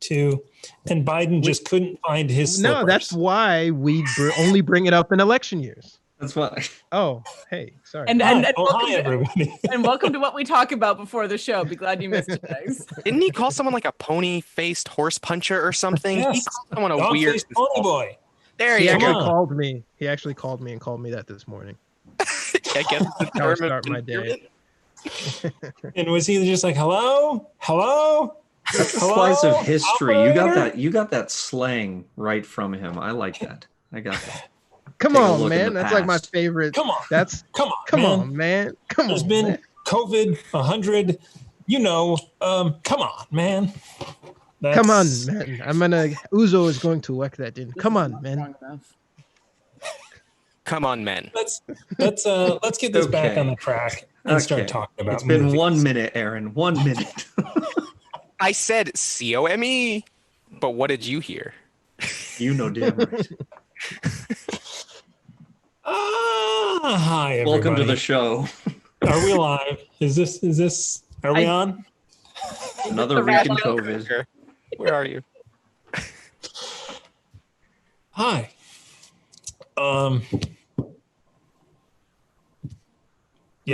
too. And Biden just couldn't find his slippers. No, that's why we only bring it up in election years. That's why. Oh, hey, sorry. Hi, everybody. And welcome to what we talk about before the show. Be glad you missed it, guys. Didn't he call someone like a pony-faced horse puncher or something? Yes. He called someone a weird Dog-faced pony boy. There He you actually go. called me. He actually called me and called me that this morning. I guess it's How I start my day. And was he just like, hello? That's a slice of history. You got that slang right from him. I like that. I got that. Come Take a on, look in man. the That's like my past. favorite. Come on. Come on, man. Come There's on. been Man. COVID 100. Come on, man. Come on, man. Uzo is going to work that in. Come on, man. Come on, men. Let's get this back on the track and start talking about It's been movies. 1 minute, Aaron. 1 minute. I said COME, but what did you hear? You know damn right. Hi, everybody. Welcome to the show. Are we live? Are we on? Another week in COVID. Where are you? Hi. We're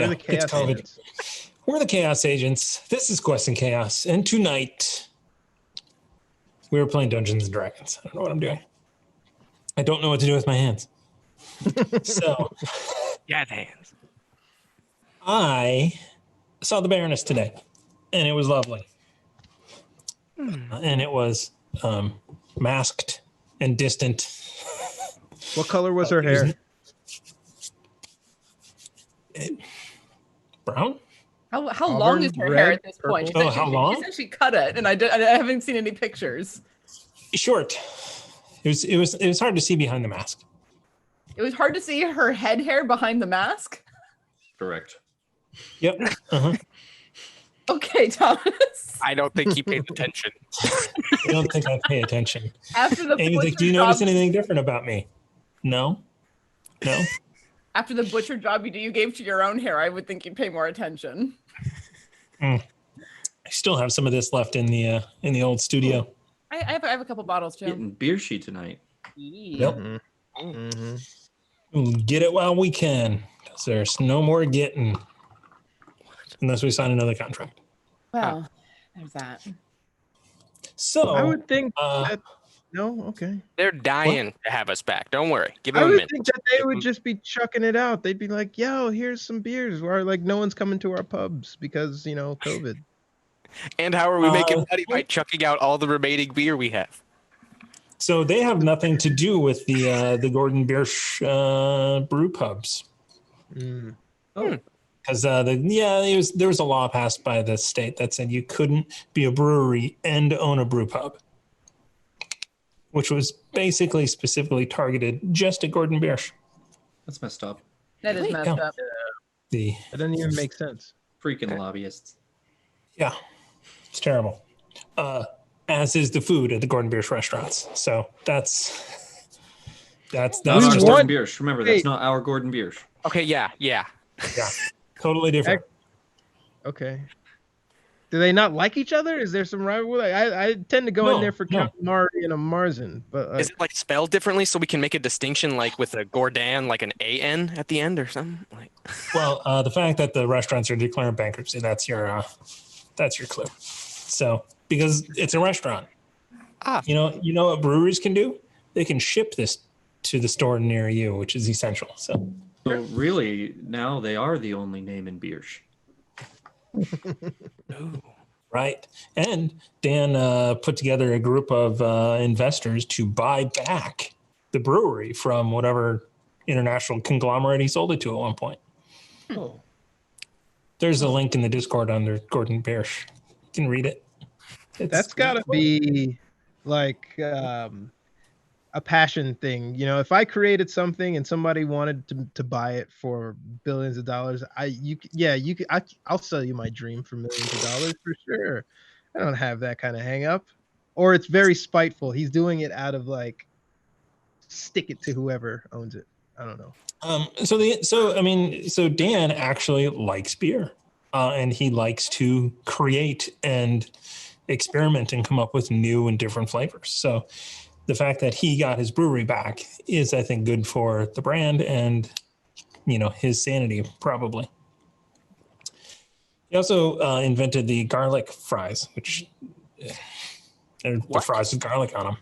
the Chaos it's COVID. Agents. We're the Chaos Agents. This is Quest and Chaos. And tonight, we were playing Dungeons and Dragons. I don't know what I'm doing. I don't know what to do with my hands. So, Yeah, hands. I saw the Baroness today, and it was lovely. And it was masked and distant. What color was her hair? Brown? How long is her hair at this point? Oh, how long? She said she cut it, and I haven't seen any pictures. Short. It was hard to see behind the mask. It was hard to see her head hair behind the mask. Correct. Yep. Uh-huh. Okay, Thomas. I don't think he paid attention. I don't think I pay attention. After the Amy's like, do you notice anything different about me? No. After the butcher job you gave to your own hair, I would think you'd pay more attention. I still have some of this left in the old studio. I have a couple bottles too. Getting beer sheet tonight. Yep. Mm-hmm. We'll get it while we can, because there's no more getting unless we sign another contract. Well, there's that. So I would think that. No, okay. They're dying to have us back. Don't worry. Give I them a would minute. think that they would just be chucking it out. They'd be like, "Yo, here's some beers." Or like, no one's coming to our pubs because COVID. And how are we making money by chucking out all the remaining beer we have? So they have nothing to do with the Gordon Biersch brew pubs. Oh. Because there was a law passed by the state that said you couldn't be a brewery and own a brew pub, which was basically specifically targeted just at Gordon Biersch. That's messed up. That is messed up. That doesn't even make sense. Freaking lobbyists. Yeah, it's terrible. As is the food at the Gordon Biersch restaurants. So that's Not just our a- Gordon Biersch. Remember, that's not our Gordon Biersch. Okay, yeah. yeah, totally different. Okay. Do they not like each other? Is there some rivalry? I tend to go in there for calamari and a Marzen, but Is it like spelled differently so we can make a distinction, like with a Gordon, like an AN at the end or something? Like, Well, the fact that the restaurants are declaring bankruptcy, that's your clue. So because it's a restaurant, you know what breweries can do? They can ship this to the store near you, which is essential. So really, now they are the only name in Biersch. Right. And Dan put together a group of investors to buy back the brewery from whatever international conglomerate he sold it to at one point. Oh. There's a link in the Discord under Gordon Biersch. You can read it. That's got to be like a passion thing. If I created something and somebody wanted to buy it for billions of dollars, I'll sell you my dream for millions of dollars for sure. I don't have that kind of hang up. Or it's very spiteful. He's doing it out of like, stick it to whoever owns it. I don't know. So Dan actually likes beer, and he likes to create and experiment and come up with new and different flavors. So the fact that he got his brewery back is, I think, good for the brand and, his sanity, probably. He also invented the garlic fries, which are the fries with garlic on them.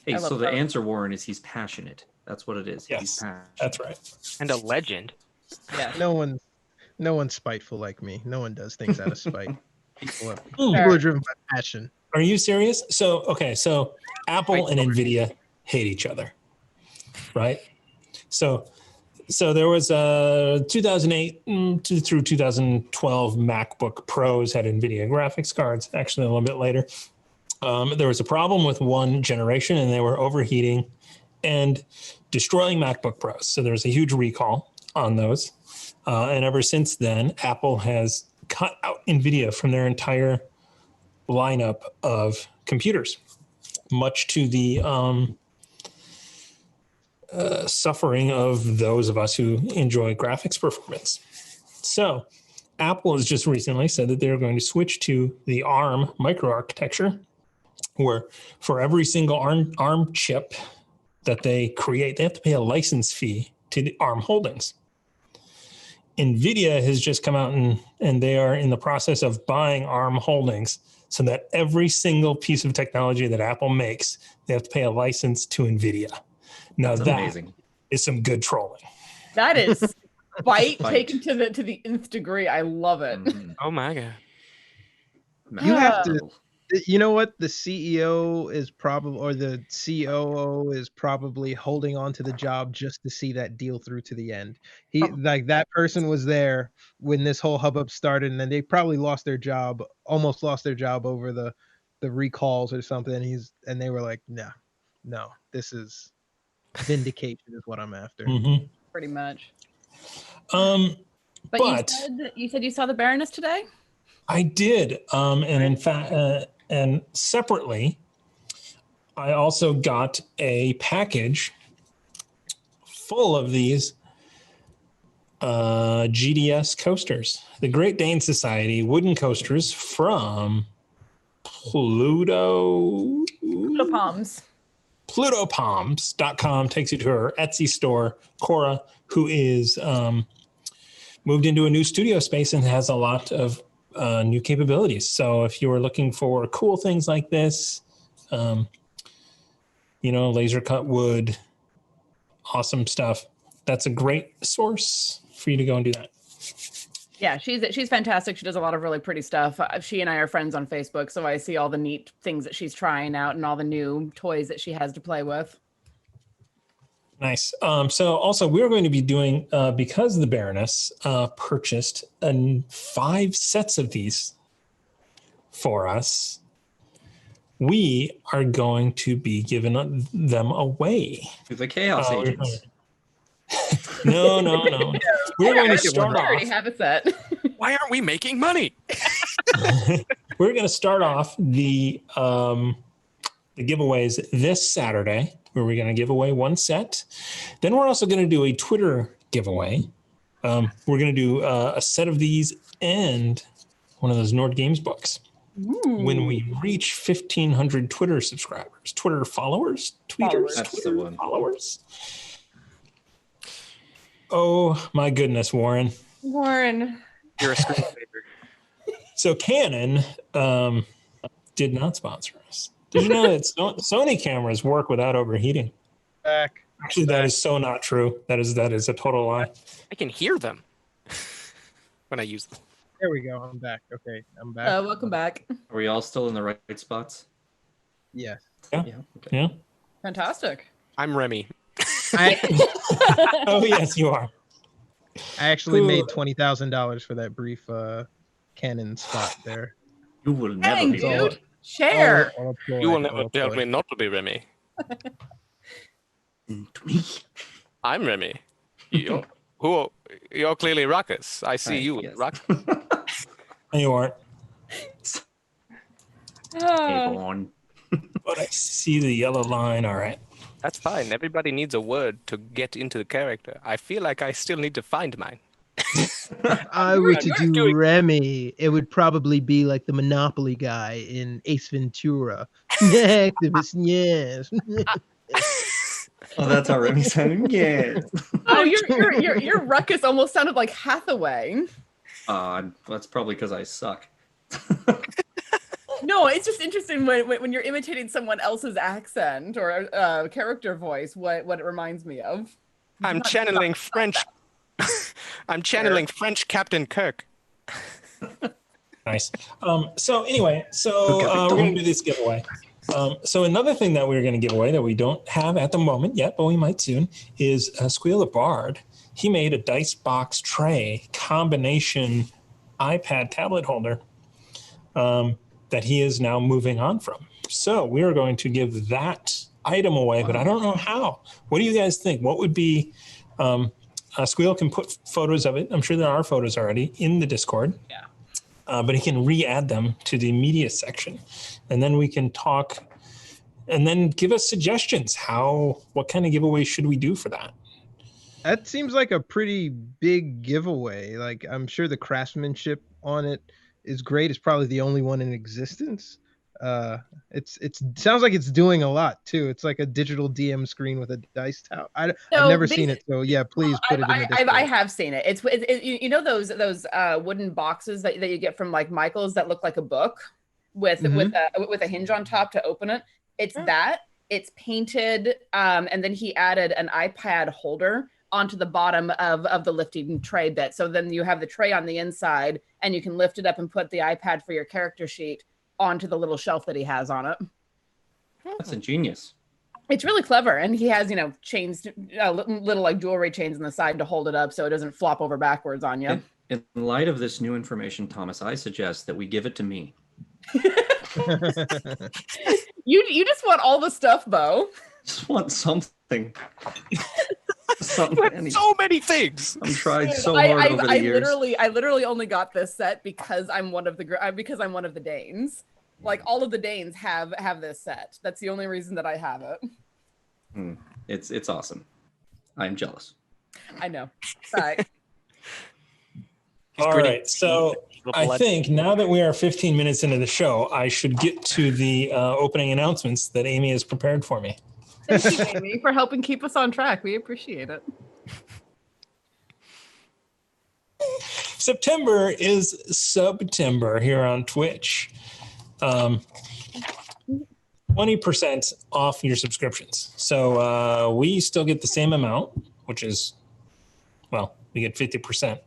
Hey, so the answer, Warren, is he's passionate. That's what it is. Yes, he's passionate. That's right. And a legend. Yeah. No one's spiteful like me. No one does things out of spite. People are driven by passion. Are you serious? So Apple and NVIDIA hate each other, right? So there was a 2008 through 2012 MacBook Pros had NVIDIA graphics cards, actually a little bit later. There was a problem with one generation and they were overheating and destroying MacBook Pros. So there was a huge recall on those. And ever since then, Apple has cut out NVIDIA from their entire lineup of computers, much to the suffering of those of us who enjoy graphics performance. So Apple has just recently said that they're going to switch to the ARM microarchitecture, where for every single ARM chip that they create, they have to pay a license fee to the ARM holdings. NVIDIA has just come out and they are in the process of buying ARM holdings so that every single piece of technology that Apple makes, they have to pay a license to NVIDIA. Now that's amazing. Is some good trolling. That is spite taken to the nth degree. I love it. Mm-hmm. Oh my God. You have to, you know what? The CEO is probably, or the COO is probably holding on to the job just to see that deal through to the end. Like that person was there when this whole hubbub started, and then they probably almost lost their job over the recalls or something. And they were like, no, this is vindication is what I'm after. Mm-hmm. Pretty much. But you said you saw the Baroness today? I did. And in fact, and separately, I also got a package full of these GDS coasters, the Great Dane Society wooden coasters from Pluto Palms. PlutoPalms.com takes you to her Etsy store. Cora, who is moved into a new studio space and has a lot of new capabilities. So if you are looking for cool things like this, laser cut wood, awesome stuff, that's a great source for you to go and do that. Yeah, she's fantastic. She does a lot of really pretty stuff. She and I are friends on Facebook, so I see all the neat things that she's trying out and all the new toys that she has to play with. Nice. So also we're going to be doing, because the Baroness purchased 5 sets of these for us, we are going to be giving them away. To the Chaos Agents. No. We're going to start off. I already have a set. Why aren't we making money? We're going to start off the giveaways this Saturday, where we're going to give away 1 set. Then we're also going to do a Twitter giveaway. We're going to do a set of these and one of those Nord Games books. Ooh. When we reach 1,500 Twitter subscribers, Twitter followers, tweeters, That's Twitter the one. followers. Oh my goodness, Warren. You're a screensaver. So Canon did not sponsor us. Did you know that Sony cameras work without overheating? Actually, that is so not true. That is a total lie. I can hear them when I use them. There we go. I'm back. Okay, I'm back. Welcome back. Are we all still in the right spots? Yes. Yeah. Okay. Yeah. Fantastic. I'm Remy. Oh yes, you are. I actually made $20,000 for that brief Canon spot there. You will never Dang, be dude. Share. You will never tell me not to be Remy. I'm Remy. You're clearly Ruckus. I see you, yes. Ruckus. You aren't. on. But I see the yellow line. All right. That's fine. Everybody needs a word to get into the character. I feel like I still need to find mine. I were to do Remy, it would probably be like the Monopoly guy in Ace Ventura. Activist, yes. Oh, that's how Remy sounded. Yeah. Oh, your ruckus almost sounded like Hathaway. That's probably because I suck. No, it's just interesting when you're imitating someone else's accent or character voice. What it reminds me of. I'm channeling French. I'm channeling French Captain Kirk. Nice. So anyway, we're going to do this giveaway. So another thing that we're going to give away that we don't have at the moment yet, but we might soon, is Squeal the Bard. He made a dice box tray combination iPad tablet holder that he is now moving on from. So we are going to give that item away, but I don't know how. What do you guys think? What would be... Squeal can put photos of it. I'm sure there are photos already in the Discord. Yeah. But he can re-add them to the media section. And then we can talk and then give us suggestions. What kind of giveaway should we do for that? That seems like a pretty big giveaway. Like, I'm sure the craftsmanship on it is great. It's probably the only one in existence. It sounds like it's doing a lot too. It's like a digital DM screen with a dice tower. I've never seen it, so yeah, please put it in the Discord. I have seen it. It's you know those wooden boxes that you get from like Michael's that look like a book with a hinge on top to open it. It's that. It's painted, and then he added an iPad holder onto the bottom of the lifting tray bit. So then you have the tray on the inside, and you can lift it up and put the iPad for your character sheet onto the little shelf that he has on it. That's ingenious. It's really clever, and he has chains, little like jewelry chains on the side to hold it up so it doesn't flop over backwards on you. In light of this new information, Thomas, I suggest that we give it to me. You just want all the stuff, Bo. Just want something. So many things. I'm tried so hard over the years. I literally only got this set because I'm one of the Danes. Like all of the Danes have this set. That's the only reason that I have it. It's awesome. I'm jealous. I know. Sorry. All right. So I think now that we are 15 minutes into the show, I should get to the opening announcements that Amy has prepared for me. Thank you, Amy, for helping keep us on track. We appreciate it. September is September here on Twitch. 20% off your subscriptions. So we still get the same amount, which is, we get 50%.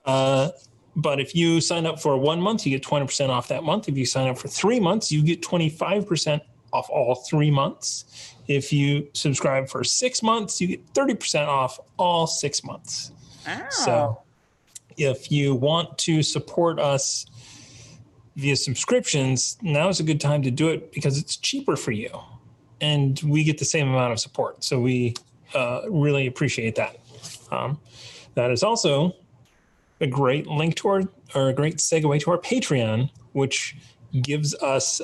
But if you sign up for 1 month, you get 20% off that month. If you sign up for 3 months, you get 25% off all 3 months. If you subscribe for 6 months, you get 30% off all 6 months. Ow. So if you want to support us via subscriptions, now is a good time to do it because it's cheaper for you. And we get the same amount of support. So we really appreciate that. That is also a great link to a great segue to our Patreon, which gives us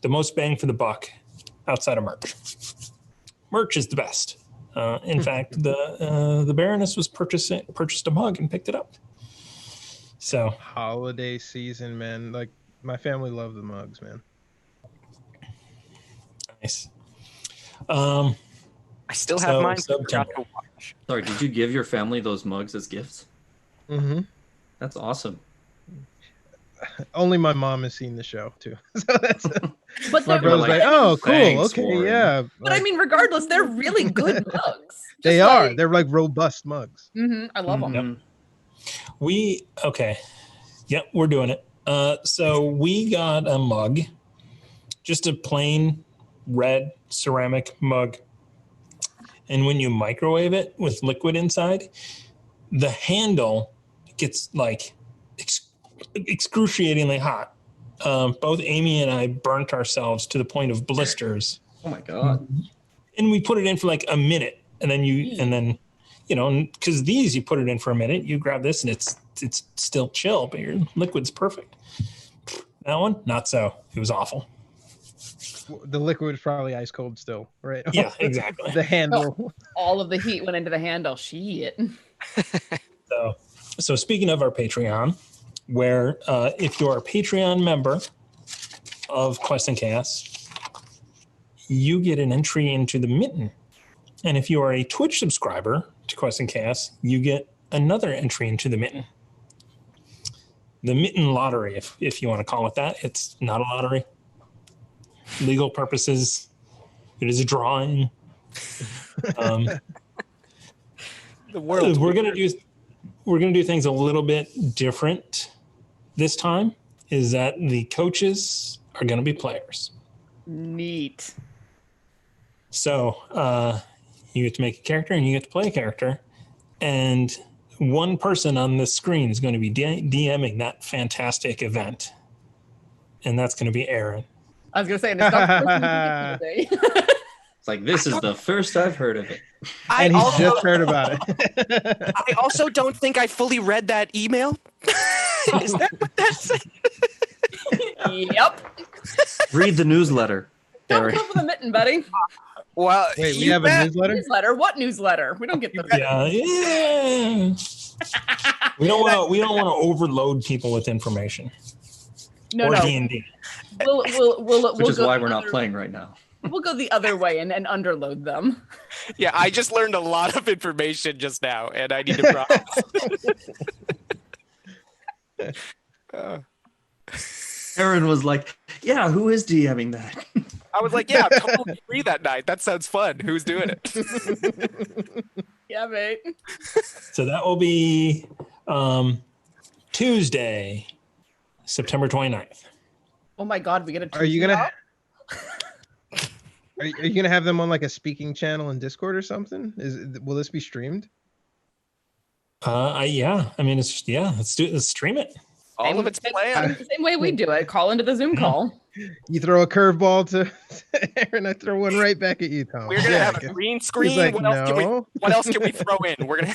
the most bang for the buck outside of merch. Merch is the best. In fact, the Baroness was purchased a mug and picked it up. So holiday season, man. Like my family loved the mugs, man. Nice. I still have mine. Sorry, did you give your family those mugs as gifts? Mm-hmm. That's awesome. Only my mom has seen the show too. So that's but my brother's like, oh, cool, okay, yeah. But I mean, regardless, they're really good mugs. They are. They're like robust mugs. Mm-hmm. I love them. Yep. Yep, we're doing it. So we got a mug, just a plain red ceramic mug. And when you microwave it with liquid inside, the handle gets like excruciatingly hot. Both Amy and I burnt ourselves to the point of blisters. Oh my God. And we put it in for like a minute. And then because these, you put it in for a minute, you grab this and it's still chill, but your liquid's perfect. That one, not so. It was awful. The liquid's probably ice cold still, right? Yeah, exactly. The handle. All of the heat went into the handle. Shit. So speaking of our Patreon, where if you're a Patreon member of Quest and Chaos, you get an entry into the Mitten. And if you are a Twitch subscriber to Quest and Chaos, you get another entry into the Mitten. The Mitten Lottery, if you want to call it that. It's not a lottery. Legal purposes, it is a drawing. The world. We're gonna do things a little bit different this time. Is that the coaches are gonna be players. Neat. So you get to make a character and you get to play a character, and one person on the screen is going to be DMing that fantastic event, and that's going to be Aaron. I was gonna say, and it's not the person who gets it today. It's like, this is the first I've heard of it. And he's just heard about it. I also don't think I fully read that email. Is that what that said? Yep. Read the newsletter. Don't Eric. come up with a mitten, buddy. Well, Wait, we have a newsletter? Newsletter? What newsletter? We don't get the. Yeah. We don't want to overload people with information. No, or no. D&D. Which is go why the we're not other- playing right now. We'll go the other way and underload them. Yeah, I just learned a lot of information just now, and I need to process. Aaron was like, yeah, who is DMing that? I was like, yeah, I'm totally free that night. That sounds fun. Who's doing it? Yeah, mate. So that will be Tuesday, September 29th. Oh my God, we get a. Are you gonna? Are you gonna have them on like a speaking channel in Discord or something? Will this be streamed? Yeah. I mean, let's stream it. All of it's planned. Same way we do it. Call into the Zoom call. You throw a curveball to Aaron, I throw one right back at you, Tom. We're gonna have a green screen. Like, what else can we throw in? We're gonna.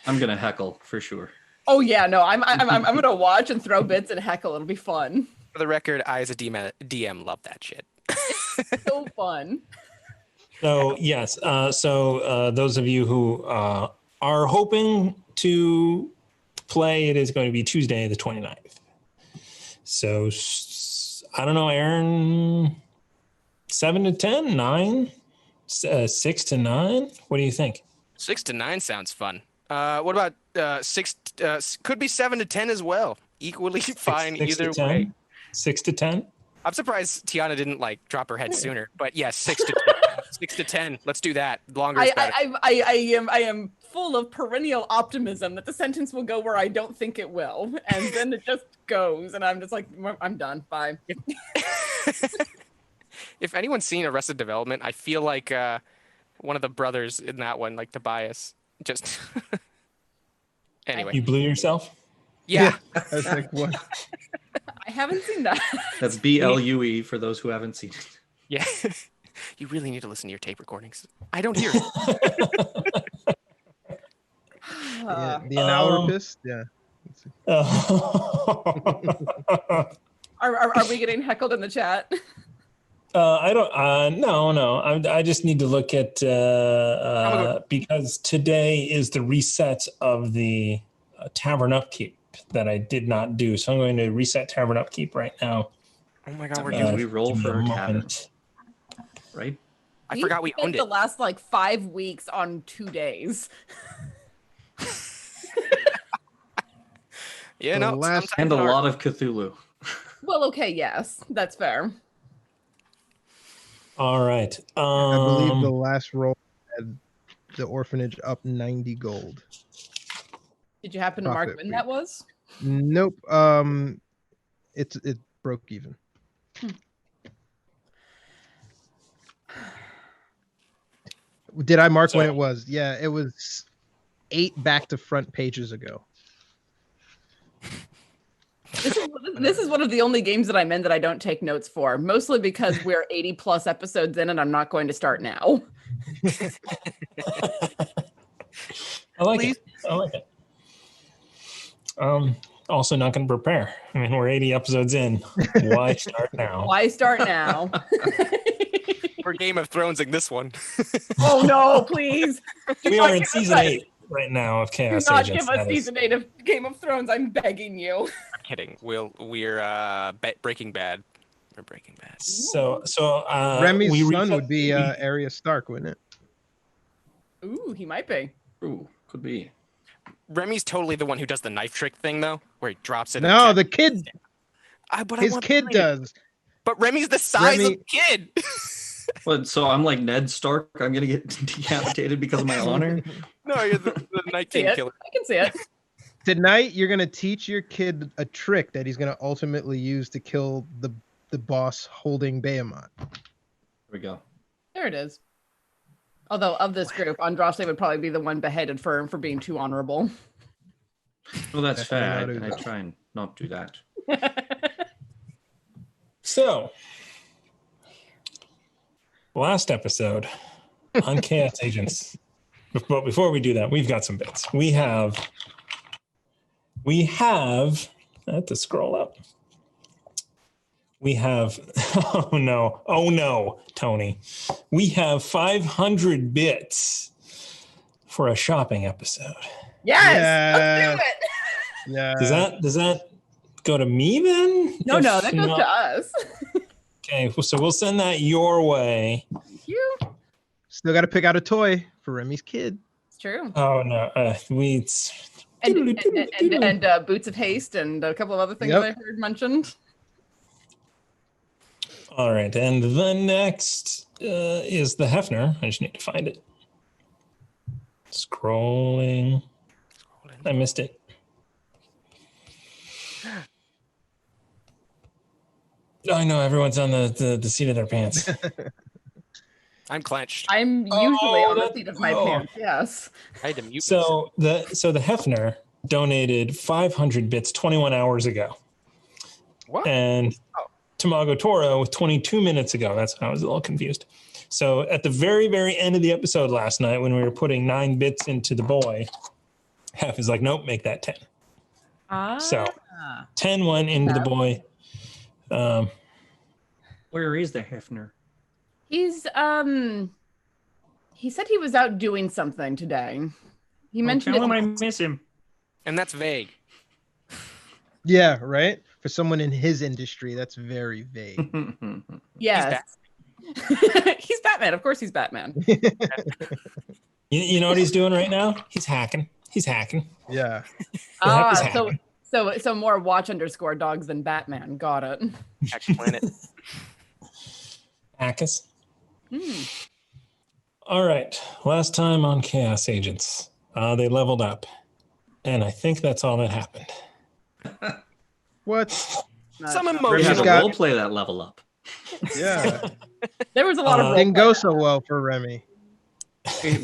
I'm gonna heckle for sure. Oh yeah, no, I'm gonna watch and throw bits and heckle. It'll be fun. For the record, I as a DM love that shit. So fun. So yes, those of you who are hoping to play, it is going to be Tuesday the 29th. So I don't know, Aaron, 7 to 10, 9, 6 to 9. What do you think? 6 to 9 sounds fun. What about 6? Could be 7 to 10 as well. Equally fine either way. 6 to 10. I'm surprised Tiana didn't like drop her head sooner, but yes, 6 to 10. 6 to 10. Let's do that. Longer is better. I am full of perennial optimism that the sentence will go where I don't think it will, and then it just goes, and I'm just like, I'm done. Bye. If anyone's seen Arrested Development, I feel like one of the brothers in that one, like Tobias, just anyway. You blew yourself? Yeah. I was like, what? I haven't seen that. That's BLUE for those who haven't seen it. Yeah. You really need to listen to your tape recordings. I don't hear it. Yeah, the analogist? Yeah. Are we getting heckled in the chat? I don't. No. I just need to look at because today is the reset of the Tavern Upkeep that I did not do. So I'm going to reset Tavern Upkeep right now. Oh my God, we roll for a tavern, right? I forgot we owned it. The last like 5 weeks on 2 days. Yeah, no. And a lot of Cthulhu. Well, okay, yes, that's fair. All right. I believe the last roll had the orphanage up 90 gold. Did you happen to mark when that was? Nope. It broke even. Did I mark when it was? Yeah, it was 8 back to front pages ago. This is one of the only games that I'm in that I don't take notes for, mostly because we're 80 plus episodes in and I'm not going to start now. I like it. Also not going to prepare. I mean, we're 80 episodes in. Why start now? Why start now? We're Game of Thrones in this one. Oh no, please. We are in season 8. right now of Do Chaos not Agents. give us That is- season 8 of Game of Thrones. I'm begging you. I'm kidding. We're Breaking Bad. We're Breaking Bad. So Remy's we son reset- would be Arya Stark, wouldn't it? Ooh, he might be. Ooh, could be. Remy's totally the one who does the knife trick thing, though, where he drops it. and No, catches the kid. but I His want kid Remy. does. But Remy's the size of Remy- the kid. But so I'm like Ned Stark. I'm gonna get decapitated because of my honor. No, you're the Night See King it. killer. I can see it. Tonight, you're gonna teach your kid a trick that he's gonna ultimately use to kill the boss holding Behemoth. There we go. There it is. Although of this group, Andraste would probably be the one beheaded for being too honorable. Well, that's fair. Definitely not I try and not do that. So, last episode on Chaos Agents. But before we do that, we've got some bits. We have. I have to scroll up. We have. Oh no, Tony. We have 500 bits for a shopping episode. Yes, let's do it. Yeah. Does that go to me then? No, If that goes not- to us. Okay, so we'll send that your way. Thank you. Still got to pick out a toy for Remy's kid. It's true. Oh no, we. And Boots of Haste and a couple of other things Yep. that I heard mentioned. All right, and the next is the Hefner. I just need to find it. Scrolling. I missed it. I know everyone's on the seat of their pants. I'm clenched. I'm usually on the that- seat of my oh. pants. Yes. I had to mute myself. So the Hefner donated 500 bits 21 hours ago, What? and Tamago Toro 22 minutes ago. That's I was a little confused. So at the very, very end of the episode last night, when we were putting 9 bits into the boy, Hef is like, nope, make that 10. So 10 went into the boy. Where is the Hefner? He's he said he was out doing something today. He mentioned Tell him I it. miss him. And that's vague. Yeah, right? For someone in his industry, that's very vague. Yes. He's Batman. Of course he's Batman. You know what he's doing right now? He's hacking. Yeah. Ah, is so happening. so more watch_dogs than Batman. Got it. Hack Planet. Hackus. All right. Last time on Chaos Agents, they leveled up. And I think that's all that happened. What? Some We emotional. had to got- role play that level up. Yeah. There was a lot of Didn't go so well for Remy.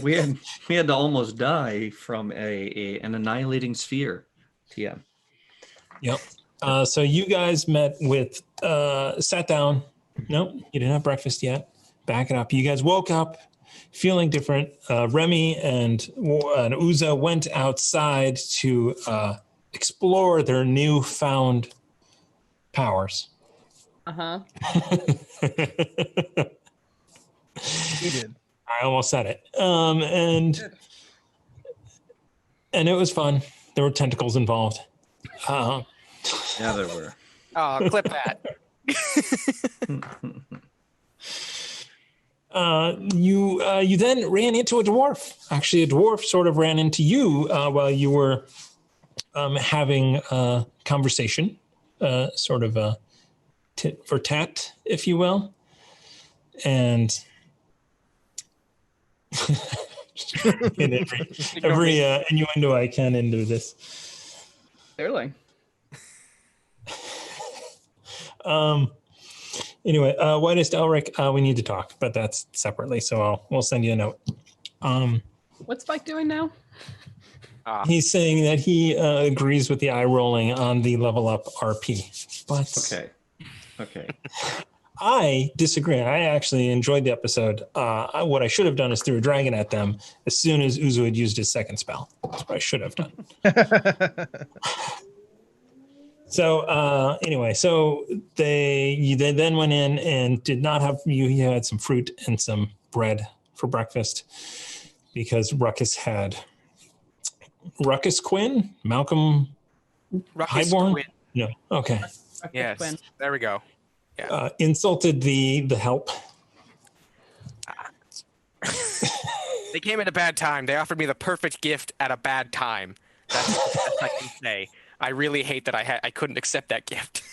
We had to almost die from an annihilating sphere. TM. Yep. So you guys met with, sat down. Nope, you didn't have breakfast yet. Back it up. You guys woke up feeling different. Remy and Uza went outside to explore their newfound powers. Uh-huh. He did. I almost said it. And it was fun. There were tentacles involved. Yeah, there were. Oh, clip that. You then ran into a dwarf. Actually, a dwarf sort of ran into you while you were having a conversation, sort of a tit for tat, if you will. And in every innuendo I can into this. Clearly. Anyway, Whitest Elric, we need to talk, but that's separately, so we'll send you a note. What's Spike doing now? He's saying that he agrees with the eye rolling on the level up RP, but Okay. I disagree. I actually enjoyed the episode. What I should have done is threw a dragon at them as soon as Uzu had used his second spell. That's what I should have done. So anyway, so they then went in and did not have you had some fruit and some bread for breakfast because Ruckus had Ruckus Quinn, Malcolm Ruckus Highborn. Quinn. No, okay. Ruckus Yes, Quinn. there we go. Insulted the help. They came at a bad time. They offered me the perfect gift at a bad time. That's the best I can say. I really hate that I couldn't accept that gift.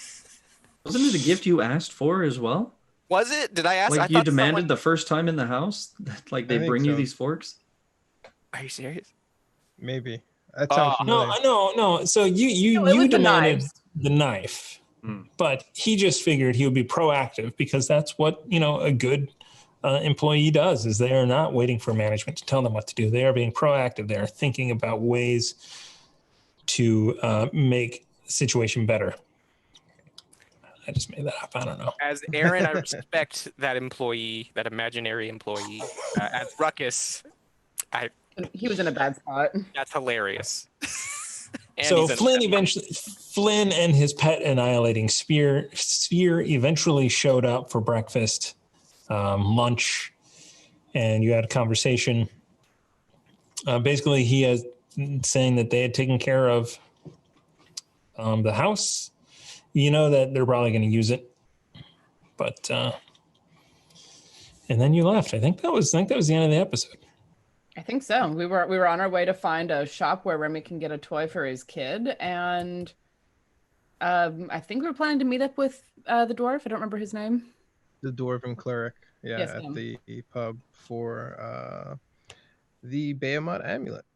Wasn't it a gift you asked for as well? Was it? Did I ask? Like I you thought demanded the first time in the house? Like they I think bring you so. these forks? Are you serious? Maybe that sounds familiar. No. So No, it you was the demanded knives. the knife, but he just figured he would be proactive because that's what a good employee does. Is they are not waiting for management to tell them what to do. They are being proactive. They are thinking about ways to make the situation better. I just made that up. I don't know. As Aaron, I respect that employee, that imaginary employee. As Ruckus, He was in a bad spot. that's hilarious. And So he's Flynn and his pet annihilating sphere eventually showed up for breakfast, lunch, and you had a conversation. Basically, he is saying that they had taken care of the house. You know that they're probably going to use it, but and then you left. I think that was the end of the episode. I think so. We were on our way to find a shop where Remy can get a toy for his kid, and I think we were planning to meet up with the dwarf. I don't remember his name. The dwarven cleric, Yes, at him. the pub for the Behemoth amulet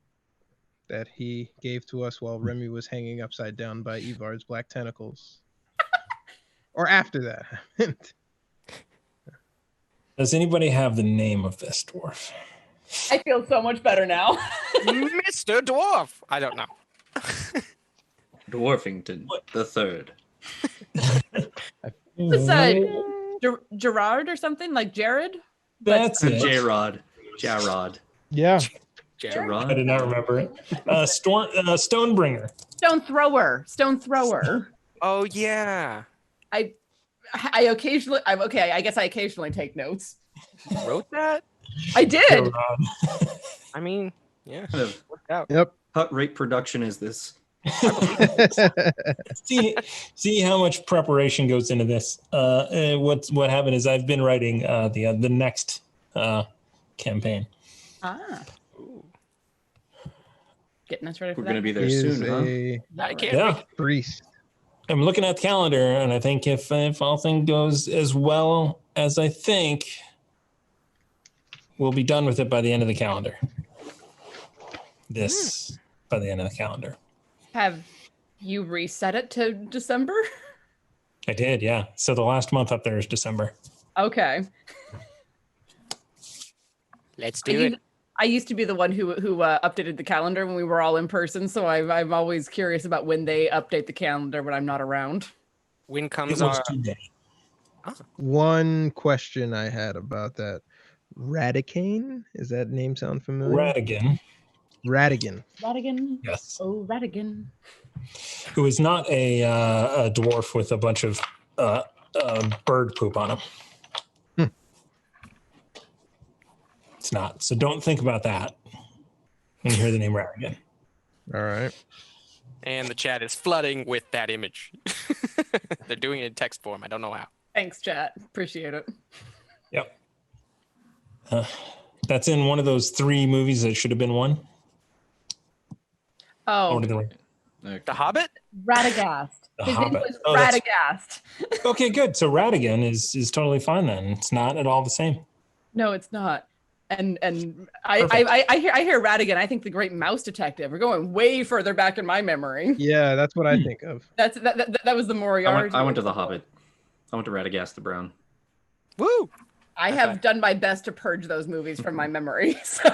that he gave to us while Remy was hanging upside down by Evard's black tentacles. Or after that. Does anybody have the name of this dwarf? I feel so much better now. Mr. Dwarf. I don't know. Dwarfington the Third. It's Gerard or something, like Jared. That's it. Jarod. Yeah. Jarod. I did not remember it. Stonebringer. Stone thrower. Oh yeah. I occasionally. I guess I occasionally take notes. You wrote that? I did. I mean, yeah. What kind of Worked out. Yep. cut rate production is this? See how much preparation goes into this. What happened is I've been writing the next campaign. Ooh. Getting us ready for We're that. going to be there He soon, is huh? a I can't Yeah. wait. priest. I'm looking at the calendar, and I think if all things goes as well as I think, we'll be done with it by the end of the calendar. By the end of the calendar. Have you reset it to December? I did, yeah. So the last month up there is December. Okay. Let's do it. I used to be the one who updated the calendar when we were all in person, so I'm always curious about when they update the calendar when I'm not around. When It comes was our today. One question I had about that. Radicane? Does that name sound familiar? Radigan, Radigan. yes, Oh, Radigan. who is not a dwarf with a bunch of bird poop on him. It's not. So don't think about that when you hear the name Radigan. All right. and the chat is flooding with that image. They're doing it in text form. I don't know how. Thanks, chat. Appreciate it. Yep. That's in one of those 3 movies that should have been one. Oh, Lord of the Rings. The Hobbit? Radagast. The His name Hobbit. was Oh, that's- Radagast. Okay, good. So Radigan is totally fine then. It's not at all the same. No, it's not. And I hear Radigan. I think the Great Mouse Detective. We're going way further back in my memory. Yeah, that's what I think of. That was the Moriarty. I went to the Hobbit. I went to Radagast the Brown. Woo! I have done my best to purge those movies from my memory. So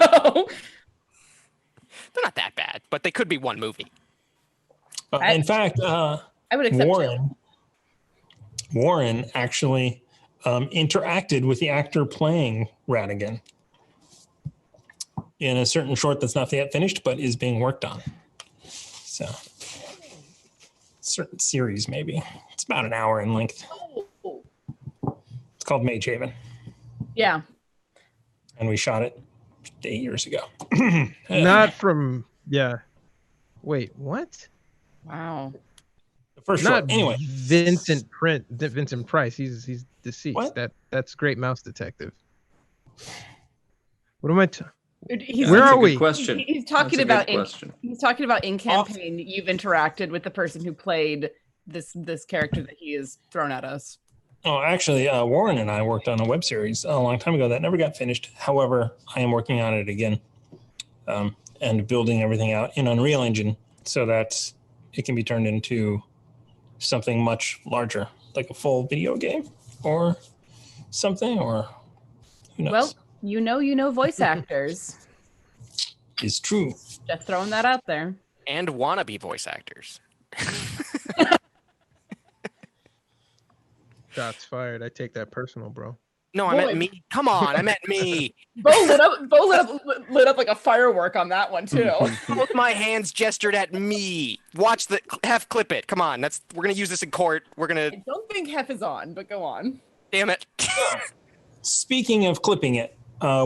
They're not that bad, but they could be one movie. In fact, I would accept Warren actually interacted with the actor playing Radigan in a certain short that's not yet finished, but is being worked on. So, certain series maybe. It's about an hour in length. two. It's called Mage Haven, Yeah. and we shot it 8 years ago. Not from Wait, what? Wow. The first Not short. Anyway, Vincent Price. He's deceased. What? That's Great Mouse Detective. What am I? He's, Where that's are a good we? question. He's talking That's a good about question. he's talking about in campaign. You've interacted with the person who played this character that he has thrown at us. Oh, actually, Warren and I worked on a web series a long time ago that never got finished. However, I am working on it again and building everything out in Unreal Engine so that it can be turned into something much larger, like a full video game or something, or who knows? Well, you know voice actors. It's true. Just throwing that out there. And wannabe voice actors. Shots fired. I take that personal, bro. No, I meant me. Come on, I meant me. Bo lit up like a firework on that one too. Both my hands gestured at me. Watch the Hef clip it. Come on, we're gonna use this in court. We're gonna. I don't think Hef is on, but go on. Damn it. Speaking of clipping it,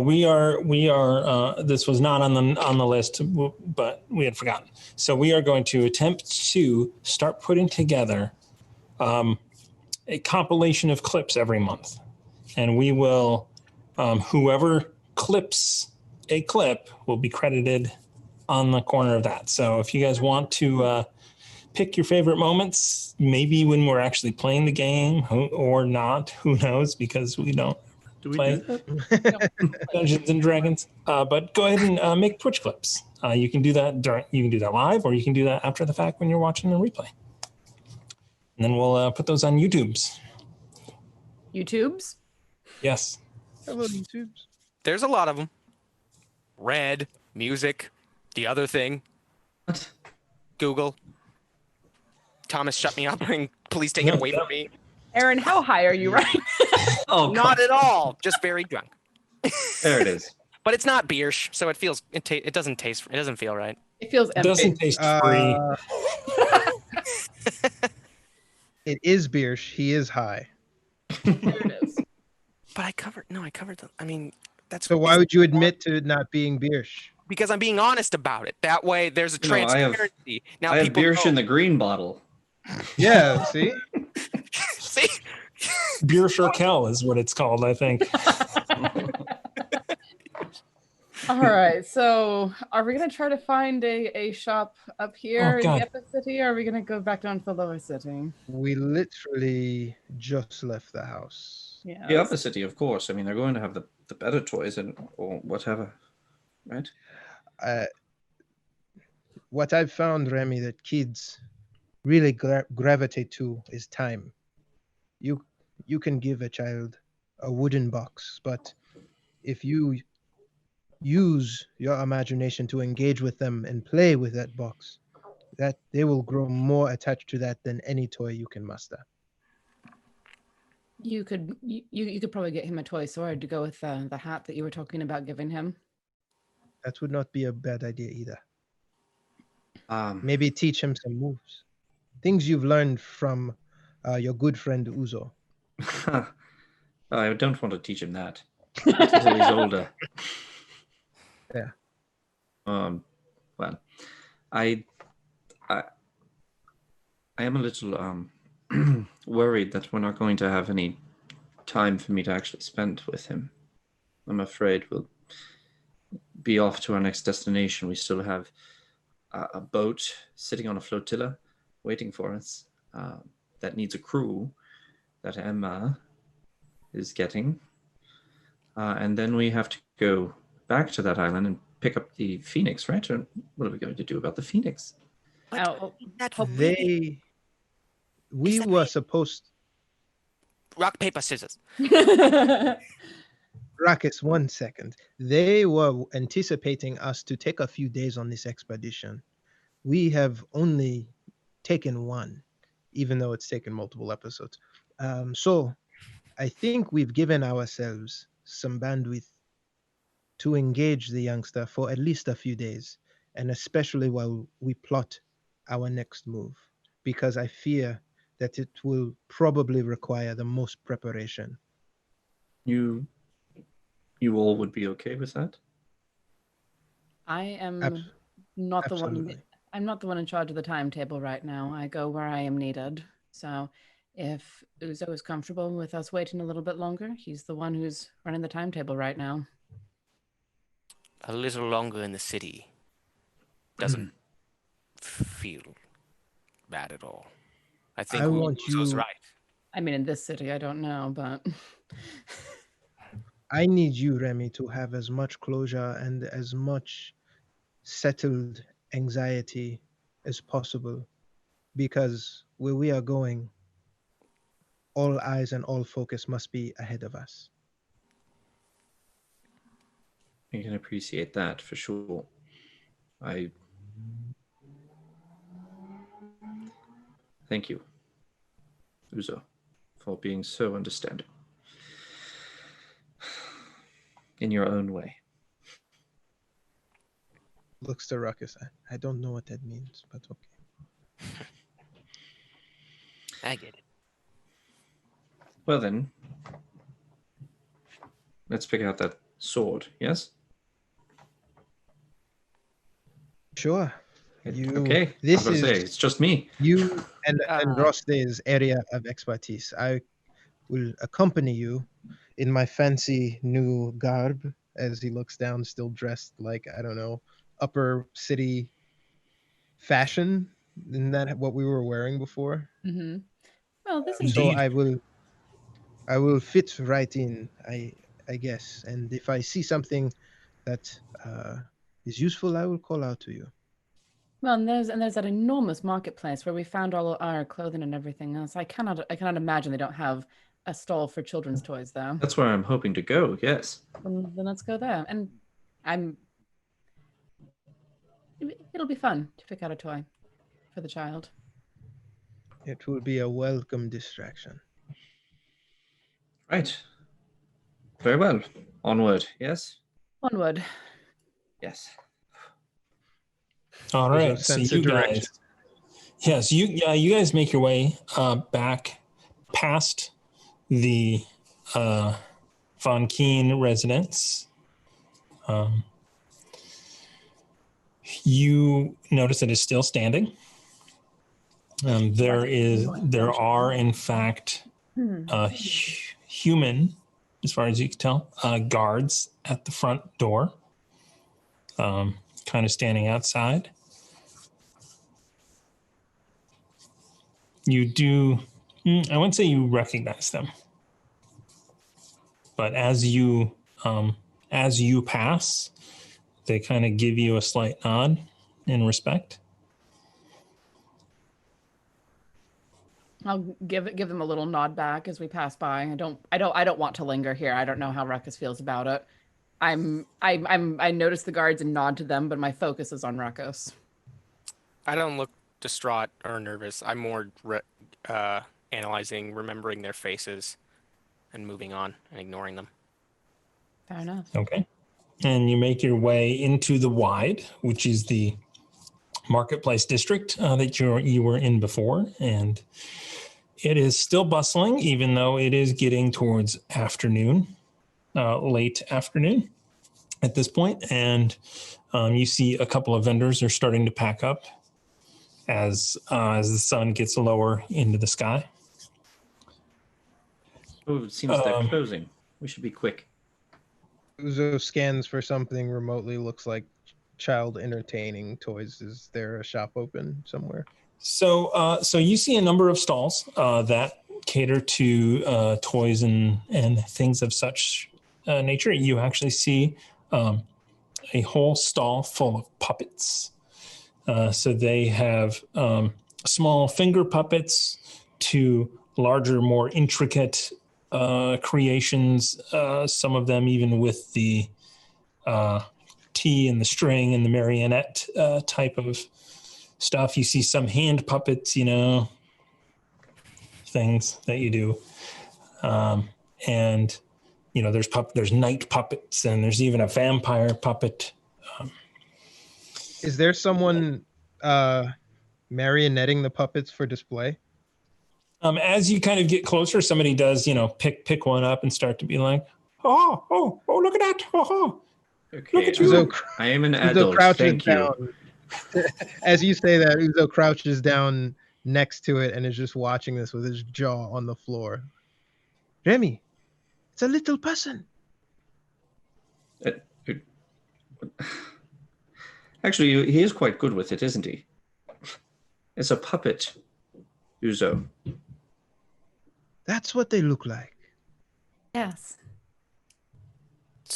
we are. This was not on the list, but we had forgotten. So we are going to attempt to start putting together a compilation of clips every month, and we will. Whoever clips a clip will be credited on the corner of that. So if you guys want to pick your favorite moments, maybe when we're actually playing the game or not, who knows, because we don't play Dungeons and Dragons. But go ahead and make Twitch clips. You can do that you can do that live, or you can do that after the fact when you're watching the replay. And then we'll put those on YouTubes. YouTubes? Yes. Hello, YouTubes. There's a lot of them. Red, music, the other thing. What? Google. Thomas shut me up and please take it away from me. Aaron, how high are you right? Oh, Not at all. Just very drunk. there it is. But it's not beersh, so it doesn't feel right. It feels It empty. doesn't taste free. It is Biersch. He is high. There it is. But I covered that's So why would you admit to it not being Biersch? because I'm being honest about it. That way there's a No, I have- transparency. Now I have people Biersch know. in the green bottle. Yeah, see? See? Beer Kel is what it's called, I think. All right. So are we gonna try to find a shop up here in the upper city, or are we gonna go back down to the lower city? We literally just left the house. Yeah. The upper city, of course. I mean, they're going to have the better toys or whatever, right? What I've found, Remy, that kids really gravitate to is time. You can give a child a wooden box, but if you use your imagination to engage with them and play with that box, that they will grow more attached to that than any toy you can muster. You could probably get him a toy sword to go with the hat that you were talking about giving him. That would not be a bad idea either. Um, Maybe teach him some moves. Things you've learned from your good friend Uzo. I don't want to teach him that until he's older. Yeah. Well, I am a little worried that we're not going to have any time for me to actually spend with him. I'm afraid we'll be off to our next destination. We still have a boat sitting on a flotilla waiting for us that needs a crew that Emma is getting. And then we have to go back to that island and pick up the Phoenix, right? Or what are we going to do about the Phoenix? We were supposed... Rock, paper, scissors. Ruckus, 1 second. They were anticipating us to take a few days on this expedition. We have only taken one, even though it's taken multiple episodes. So I think we've given ourselves some bandwidth to engage the youngster for at least a few days, and especially while we plot our next move, because I fear that it will probably require the most preparation. You all would be okay with that? I am not Absolutely. the one I'm not the one in charge of the timetable right now. I go where I am needed. So if Uzo is comfortable with us waiting a little bit longer, he's the one who's running the timetable right now. A little longer in the city doesn't feel bad at all. I think Uzo's right. I mean, in this city, I don't know, but... I need you, Remy, to have as much closure and as much settled anxiety as possible, because where we are going, all eyes and all focus must be ahead of us. I can appreciate that for sure. Thank you, Uzo, for being so understanding in your own way. Looks to Ruckus. I don't know what that means, but okay. I get it. Well then, let's pick out that sword, yes? Sure. Okay, this I was is say, it's just me. You and Roste's area of expertise. I will accompany you in my fancy new garb, as he looks down, still dressed like, I don't know, upper city fashion. Isn't that what we were wearing before? Mm-hmm. Well, this is... So I will fit right in, I guess. And if I see something that is useful, I will call out to you. Well, and there's that enormous marketplace where we found all our clothing and everything else. I cannot imagine they don't have a stall for children's toys, though. That's where I'm hoping to go, yes. Then let's go there. And it'll be fun to pick out a toy for the child. It will be a welcome distraction. Right. Very well. Onward, yes? Onward. Yes. All right, so you guys, you guys make your way back past the Von Keen residence. You notice that it's still standing. There are in fact human, as far as you can tell, guards at the front door, kind of standing outside. You do, I wouldn't say you recognize them, but as you pass, they kind of give you a slight nod in respect. I'll give them a little nod back as we pass by. I don't want to linger here. I don't know how Ruckus feels about it. I notice the guards and nod to them, but my focus is on Ruckus. I don't look distraught or nervous. I'm more analyzing, remembering their faces, and moving on and ignoring them. Fair enough. Okay. And you make your way into the Wide, which is the marketplace district that you were in before, and it is still bustling, even though it is getting towards afternoon, late afternoon at this point. And you see a couple of vendors are starting to pack up as the sun gets lower into the sky. Oh, it seems they're closing. We should be quick. Uzo scans for something remotely, looks like child entertaining toys. Is there a shop open somewhere? So you see a number of stalls that cater to toys and things of such nature. You actually see a whole stall full of puppets. So they have small finger puppets to larger, more intricate creations. Some of them even with the T and the string and the marionette type of stuff. You see some hand puppets, things that you do. And, there's night puppets, and there's even a vampire puppet. Is there someone marionetting the puppets for display? As you kind of get closer, somebody does, pick one up and start to be like, oh, look at that. Oh, Okay, look at you. I am an adult. Thank you. As you say that, Uzo crouches down next to it and is just watching this with his jaw on the floor. Remy, it's a little person. Actually, he is quite good with it, isn't he? It's a puppet, Uzo. That's what they look like. Yes.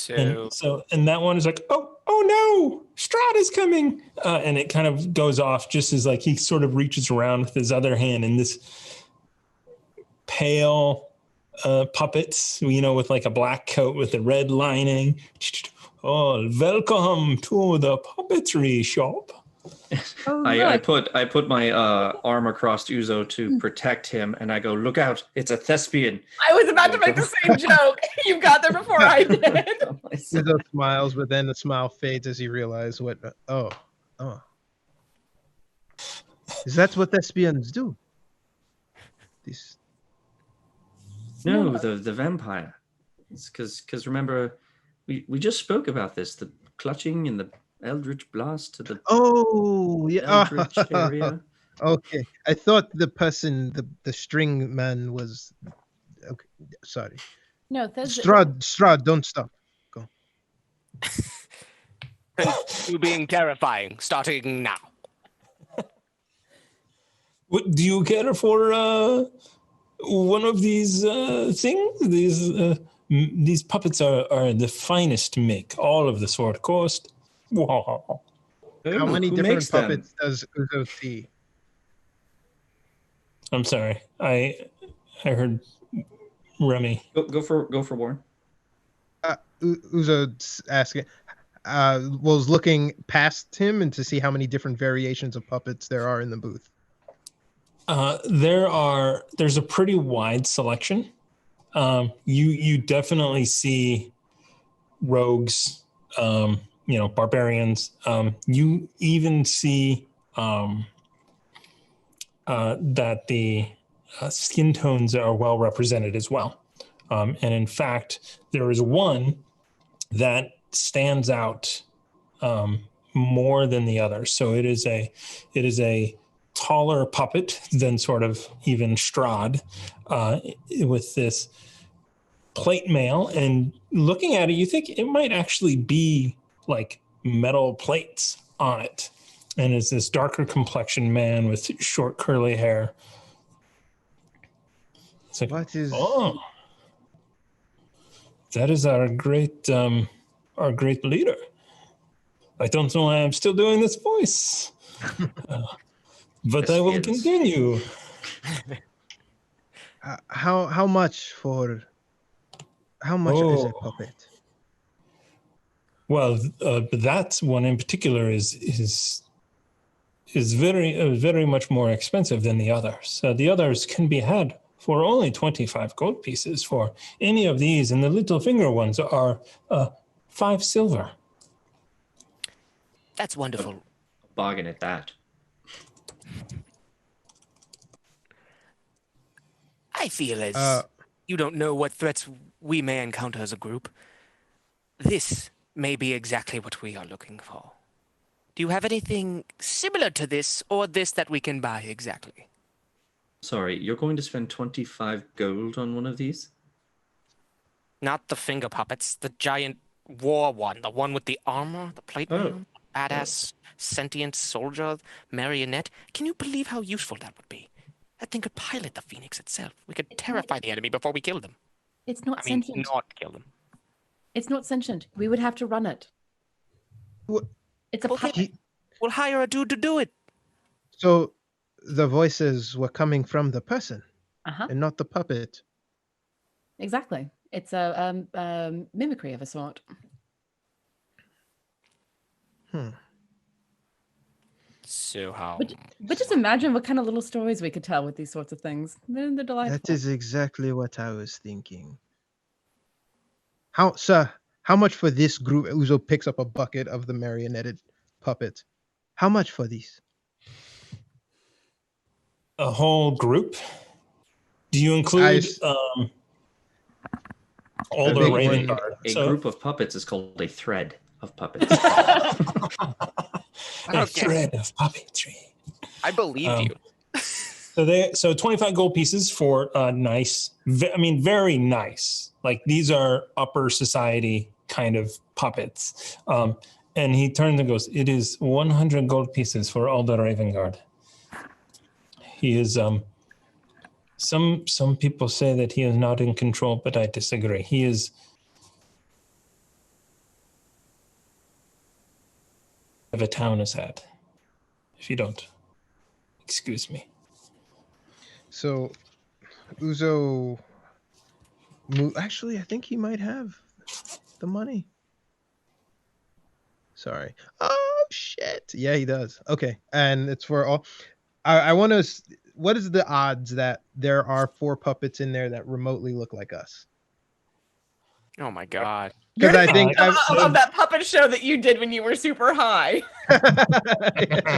And that one is like, oh no, Strahd is coming, and it kind of goes off just as like he sort of reaches around with his other hand, and this pale puppets, with like a black coat with a red lining. Oh, welcome to the puppetry shop. I put my arm across Uzo to protect him, and I go, "Look out! It's a thespian." I was about to make the same joke. You got there before I did. Uzo smiles, but then the smile fades as he realizes what. Oh, is that what thespians do? This. No, the vampire. It's because remember, we just spoke about this. The clutching and the eldritch blast to the eldritch area. Okay, I thought the person, the string man was. Okay, sorry. No, Strahd, don't stop. Go. You being terrifying, starting now. What do you care for? One of these things. These puppets are the finest make. All of the Sword Coast. Wow. How many different puppets does Uzo see? I'm sorry. I heard Remy. Go for Warren. Uzo's asking. Was looking past him and to see how many different variations of puppets there are in the booth. There's a pretty wide selection. You definitely see rogues, barbarians. You even see that the skin tones are well represented as well. And in fact, there is one that stands out more than the others. So it is a taller puppet than sort of even Strahd, with this plate mail, and looking at it, you think it might actually be like metal plates on it. And it's this darker complexion man with short curly hair. It's like, what is? Oh, that is our great leader. I don't know why I'm still doing this voice. But I will continue. How much is a puppet? Well, that one in particular is very very much more expensive than the others. The others can be had for only 25 gold pieces for any of these, and the little finger ones are 5 silver. That's wonderful. Bargain at that. I feel as you don't know what threats we may encounter as a group. This may be exactly what we are looking for. Do you have anything similar to this or this that we can buy exactly? Sorry, you're going to spend 25 gold on one of these? Not the finger puppets, the giant war one, the one with the armor, the plate mail, badass, sentient soldier, marionette. Can you believe how useful that would be? That thing could pilot the Phoenix itself. We could terrify the enemy before we kill them. It's not sentient. Not kill them. It's not sentient. We would have to run it. What? It's a puppet. We'll hire a dude to do it. So the voices were coming from the person and not the puppet. Exactly. It's a mimicry of a sort. So how? But just imagine what kind of little stories we could tell with these sorts of things. They're delightful. That is exactly what I was thinking. How much for this group? Uzo picks up a bucket of the marionetted puppets. How much for these? A whole group? Do you include all the Raven Guard? A group of puppets is called a thread of puppets. A Okay. thread of puppetry. I believe you. So 25 gold pieces for nice. Very nice. Like these are upper society kind of puppets. And he turns and goes, "It is 100 gold pieces for all the Raven Guard." He is. Some people say that he is not in control, but I disagree. He is. Of a town is at. If you don't, excuse me. So, Uzo. Actually, I think he might have the money. Sorry. Oh shit! Yeah, he does. Okay, and it's for all. I want to. What is the odds that there are 4 puppets in there that remotely look like us? Oh my god. Because I think of that puppet show that you did when you were super high. That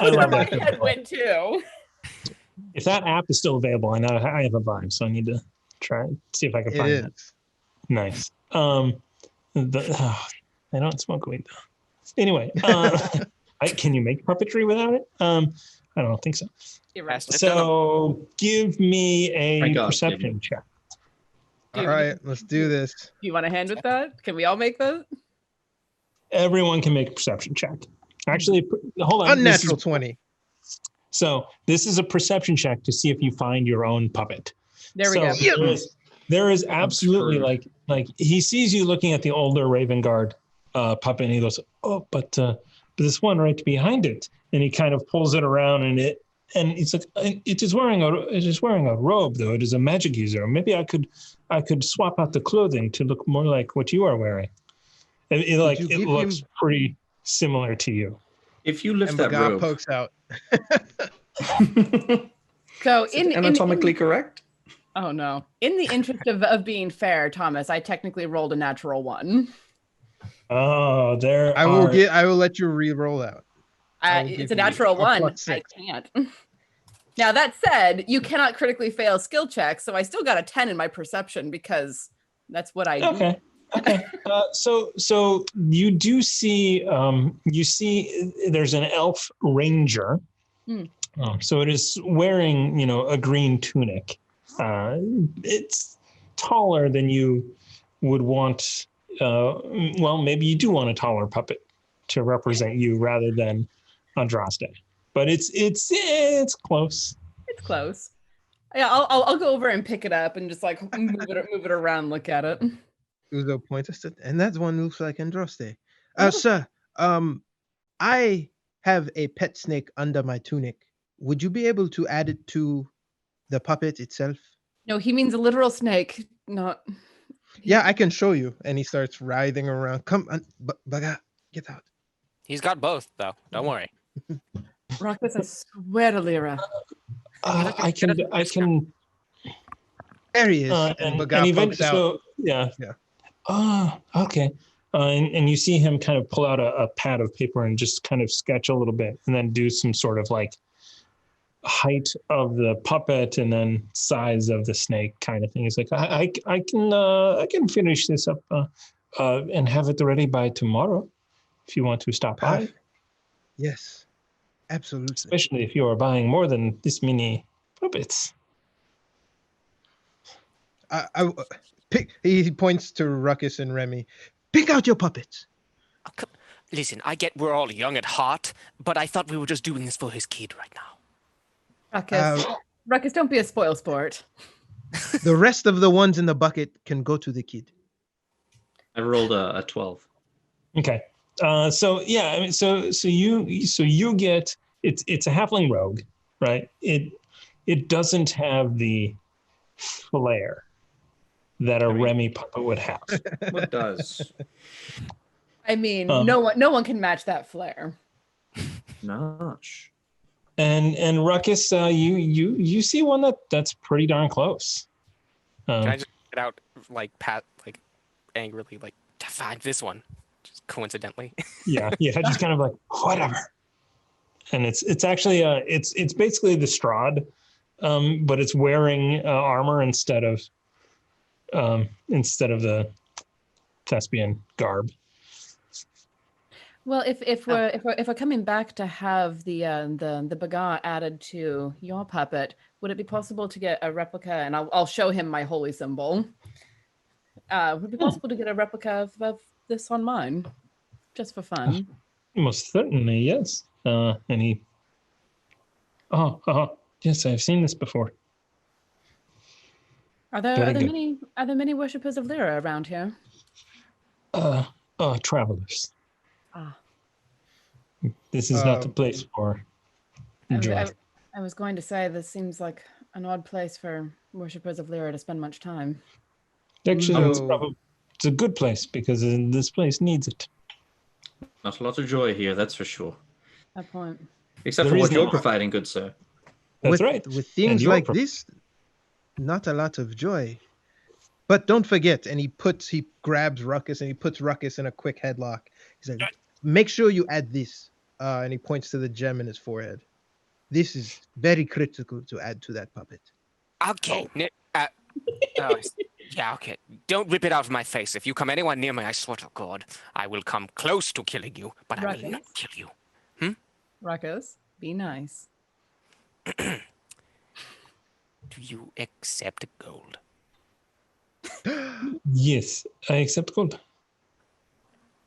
was where my head went too. If that app is still available, I know I have a Vive, so I need to try and see if I can find that. Nice. I don't smoke weed though. Anyway, can you make puppetry without it? I don't think so. So give me a perception check. All right, let's do this. Do you want a hand with that? Can we all make that? Everyone can make a perception check. Actually, hold on. Unnatural 20. So this is a perception check to see if you find your own puppet. There we go. There is absolutely like he sees you looking at the older Raven Guard puppet, and he goes, "Oh, but this one right behind it," and he kind of pulls it around, and it's like it is wearing a robe though. It is a magic user. Maybe I could swap out the clothing to look more like what you are wearing. It looks pretty similar to you. If you lift that robe, pokes out. So anatomically correct. Oh no! In the interest of being fair, Thomas, I technically rolled a natural 1. Oh, I will let you re-roll out. It's a natural 1. I can't. Now that said, you cannot critically fail skill checks, so I still got a 10 in my perception because that's what I do. Okay. So you do see there's an elf ranger. So it is wearing a green tunic. It's taller than you would want. Maybe you do want a taller puppet to represent you rather than Andraste. But it's close. It's close. Yeah, I'll go over and pick it up and just like move it around, look at it. Uzo points us and that one looks like Andraste. Sir, I have a pet snake under my tunic. Would you be able to add it to the puppet itself? No, he means a literal snake, not. Yeah, I can show you. And he starts writhing around. Come on, Baga, get out. He's got both, though. Don't worry. Ruckus, I swear to Lyra. I can. There he is. And Baga pokes out. So, yeah. Oh, okay. And you see him kind of pull out a pad of paper and just kind of sketch a little bit, and then do some sort of like height of the puppet and then size of the snake kind of thing. He's like, I can finish this up and have it ready by tomorrow if you want to stop by. Yes, absolutely. Especially if you are buying more than this many puppets. He points to Ruckus and Remy. Pick out your puppets. Listen, I get we're all young at heart, but I thought we were just doing this for his kid right now. Ruckus, don't be a spoil sport. The rest of the ones in the bucket can go to the kid. I rolled a 12. Okay. So you get it's a halfling rogue, right? It doesn't have the flair that a Remy puppet would have. What does? I mean, no one can match that flair. Nosh. And Ruckus, you see one that's pretty darn close. Can I just get out angrily to find this one, just coincidentally? yeah, just kind of like whatever. And it's actually it's basically the Strahd, but it's wearing armor instead of the thespian garb. Well, if we're coming back to have the bagar added to your puppet, would it be possible to get a replica? And I'll show him my holy symbol. Would it be possible to get a replica of this on mine, just for fun? Most certainly, yes. And he. Yes, I've seen this before. Are there many worshippers of Lyra around here? Travelers. Ah. This is not the place for joy. I was going to say, this seems like an odd place for worshippers of Lyra to spend much time. Actually, it's a good place because this place needs it. Not a lot of joy here, that's for sure. That point. Except for what you're providing, good sir. That's right. With things like this, not a lot of joy. But don't forget, and he grabs Ruckus and he puts Ruckus in a quick headlock. He's like, make sure you add this. And he points to the gem in his forehead. This is very critical to add to that puppet. Okay. Yeah, okay. Don't rip it out of my face. If you come anywhere near me, I swear to God, I will come close to killing you, but I will not kill you. Ruckus, be nice. Do you accept gold? Yes, I accept gold.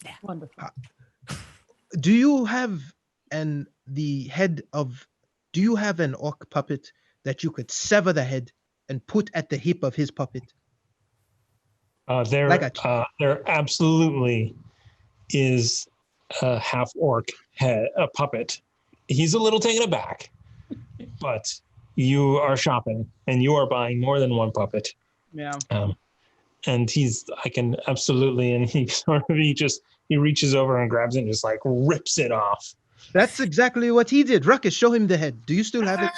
Yeah. Wonderful. Do you have an orc puppet that you could sever the head and put at the hip of his puppet? There absolutely is a half orc puppet. He's a little taken aback, but you are shopping and you are buying more than one puppet. Yeah. And I can absolutely, and he reaches over and grabs it and just like rips it off. That's exactly what he did. Ruckus, show him the head. Do you still have it?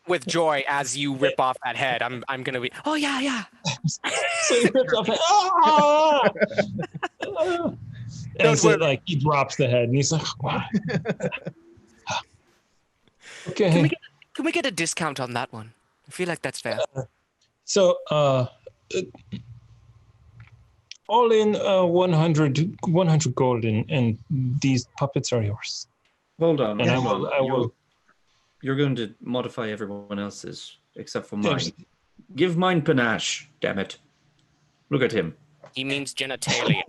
With joy, as you rip off that head, I'm gonna be. Oh yeah. So he rips off it. He drops the head and he's like, wow. Okay. Can we get a discount on that one? I feel like that's fair. All in 100 gold, and these puppets are yours. Hold on. And I will. You're going to modify everyone else's except for mine. Give mine panache, damn it. Look at him. He means genitalia.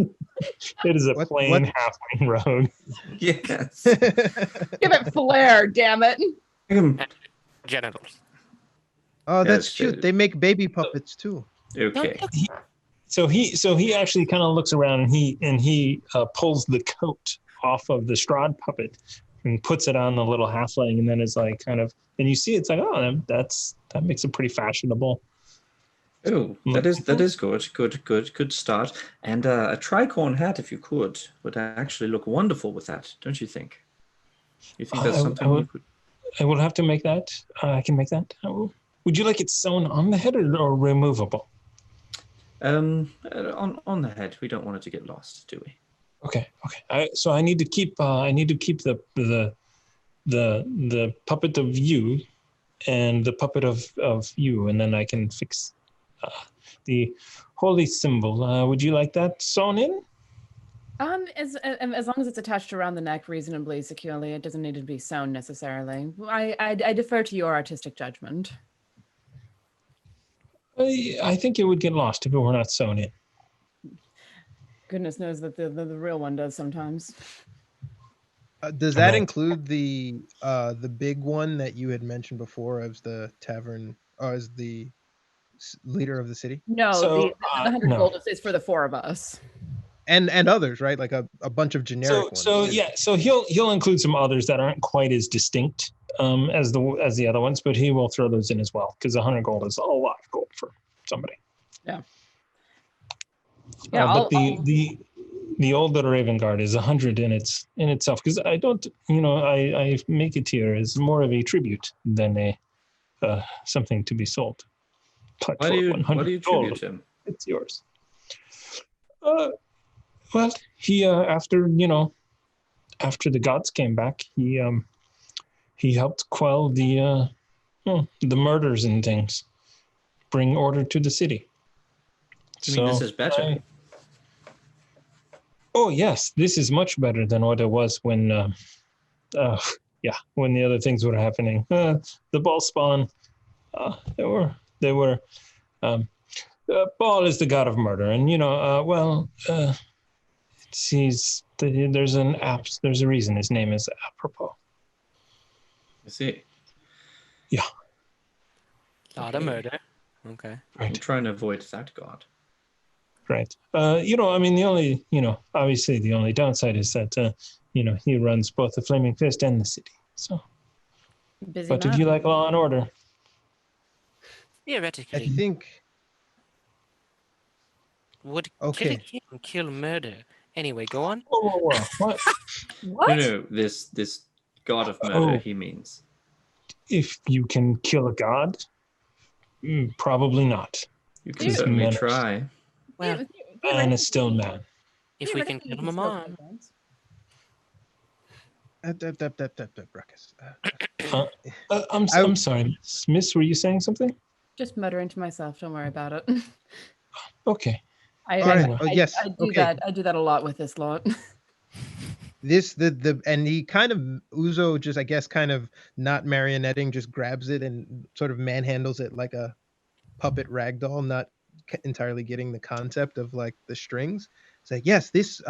It is a plain halfling rogue. Yes. Give it flair, damn it. Genitals. Oh, that's cute. They make baby puppets too. Okay. So he actually kind of looks around and he pulls the coat off of the Strahd puppet and puts it on the little halfling, and then it's like kind of, and you see it's like, oh, that makes it pretty fashionable. Oh, that is good start. And a tricorn hat, if you could, would actually look wonderful with that, don't you think? You think that's something you could? I will have to make that. I can make that. Would you like it sewn on the head or removable? On the head. We don't want it to get lost, do we? Okay. So I need to keep the puppet of you and the puppet of you, and then I can fix the holy symbol. Would you like that sewn in? As long as it's attached around the neck reasonably securely, it doesn't need to be sewn necessarily. I defer to your artistic judgment. I think it would get lost if it were not sewn in. Goodness knows that the real one does sometimes. Does that include the big one that you had mentioned before as the tavern, or as the leader of the city? No, the 100 gold is for the four of us. And others, right? Like a bunch of generic ones. So he'll include some others that aren't quite as distinct as the other ones, but he will throw those in as well, because 100 gold is a lot of gold for somebody. Yeah. But the old little Raven Guard is 100 in itself, because I don't, I make it here as more of a tribute than a something to be sold. But why do you tribute him? It's yours. Well, he after the gods came back, he helped quell the murders and things, bring order to the city. I mean, this is better. Oh yes, this is much better than what it was when, when the other things were happening. The ball spawn, they were. Baal is the god of murder, and there's a reason his name is apropos. I see. Yeah. Lot of murder. Okay. I'm Right. trying to avoid that god. Right. Obviously the only downside is that, he runs both the Flaming Fist and the city. So, Busy but man. if you like law and order, Theoretically, I think. would Okay. killing him kill murder? Anyway, go on. whoa. What? What? No, this god of murder, he means. If you can kill a god? Probably not. You can He's certainly menaced. try. Well, Man is still man. if we can kill him, on. Ruckus. I'm sorry, Miss. Were you saying something? Just muttering to myself. Don't worry about it. Okay. Yes. I do Okay. that. I do that a lot with this lot. And he kind of Uzo just, I guess, kind of not marionetting, just grabs it and sort of manhandles it like a puppet ragdoll, not entirely getting the concept of like the strings. It's like, yes, this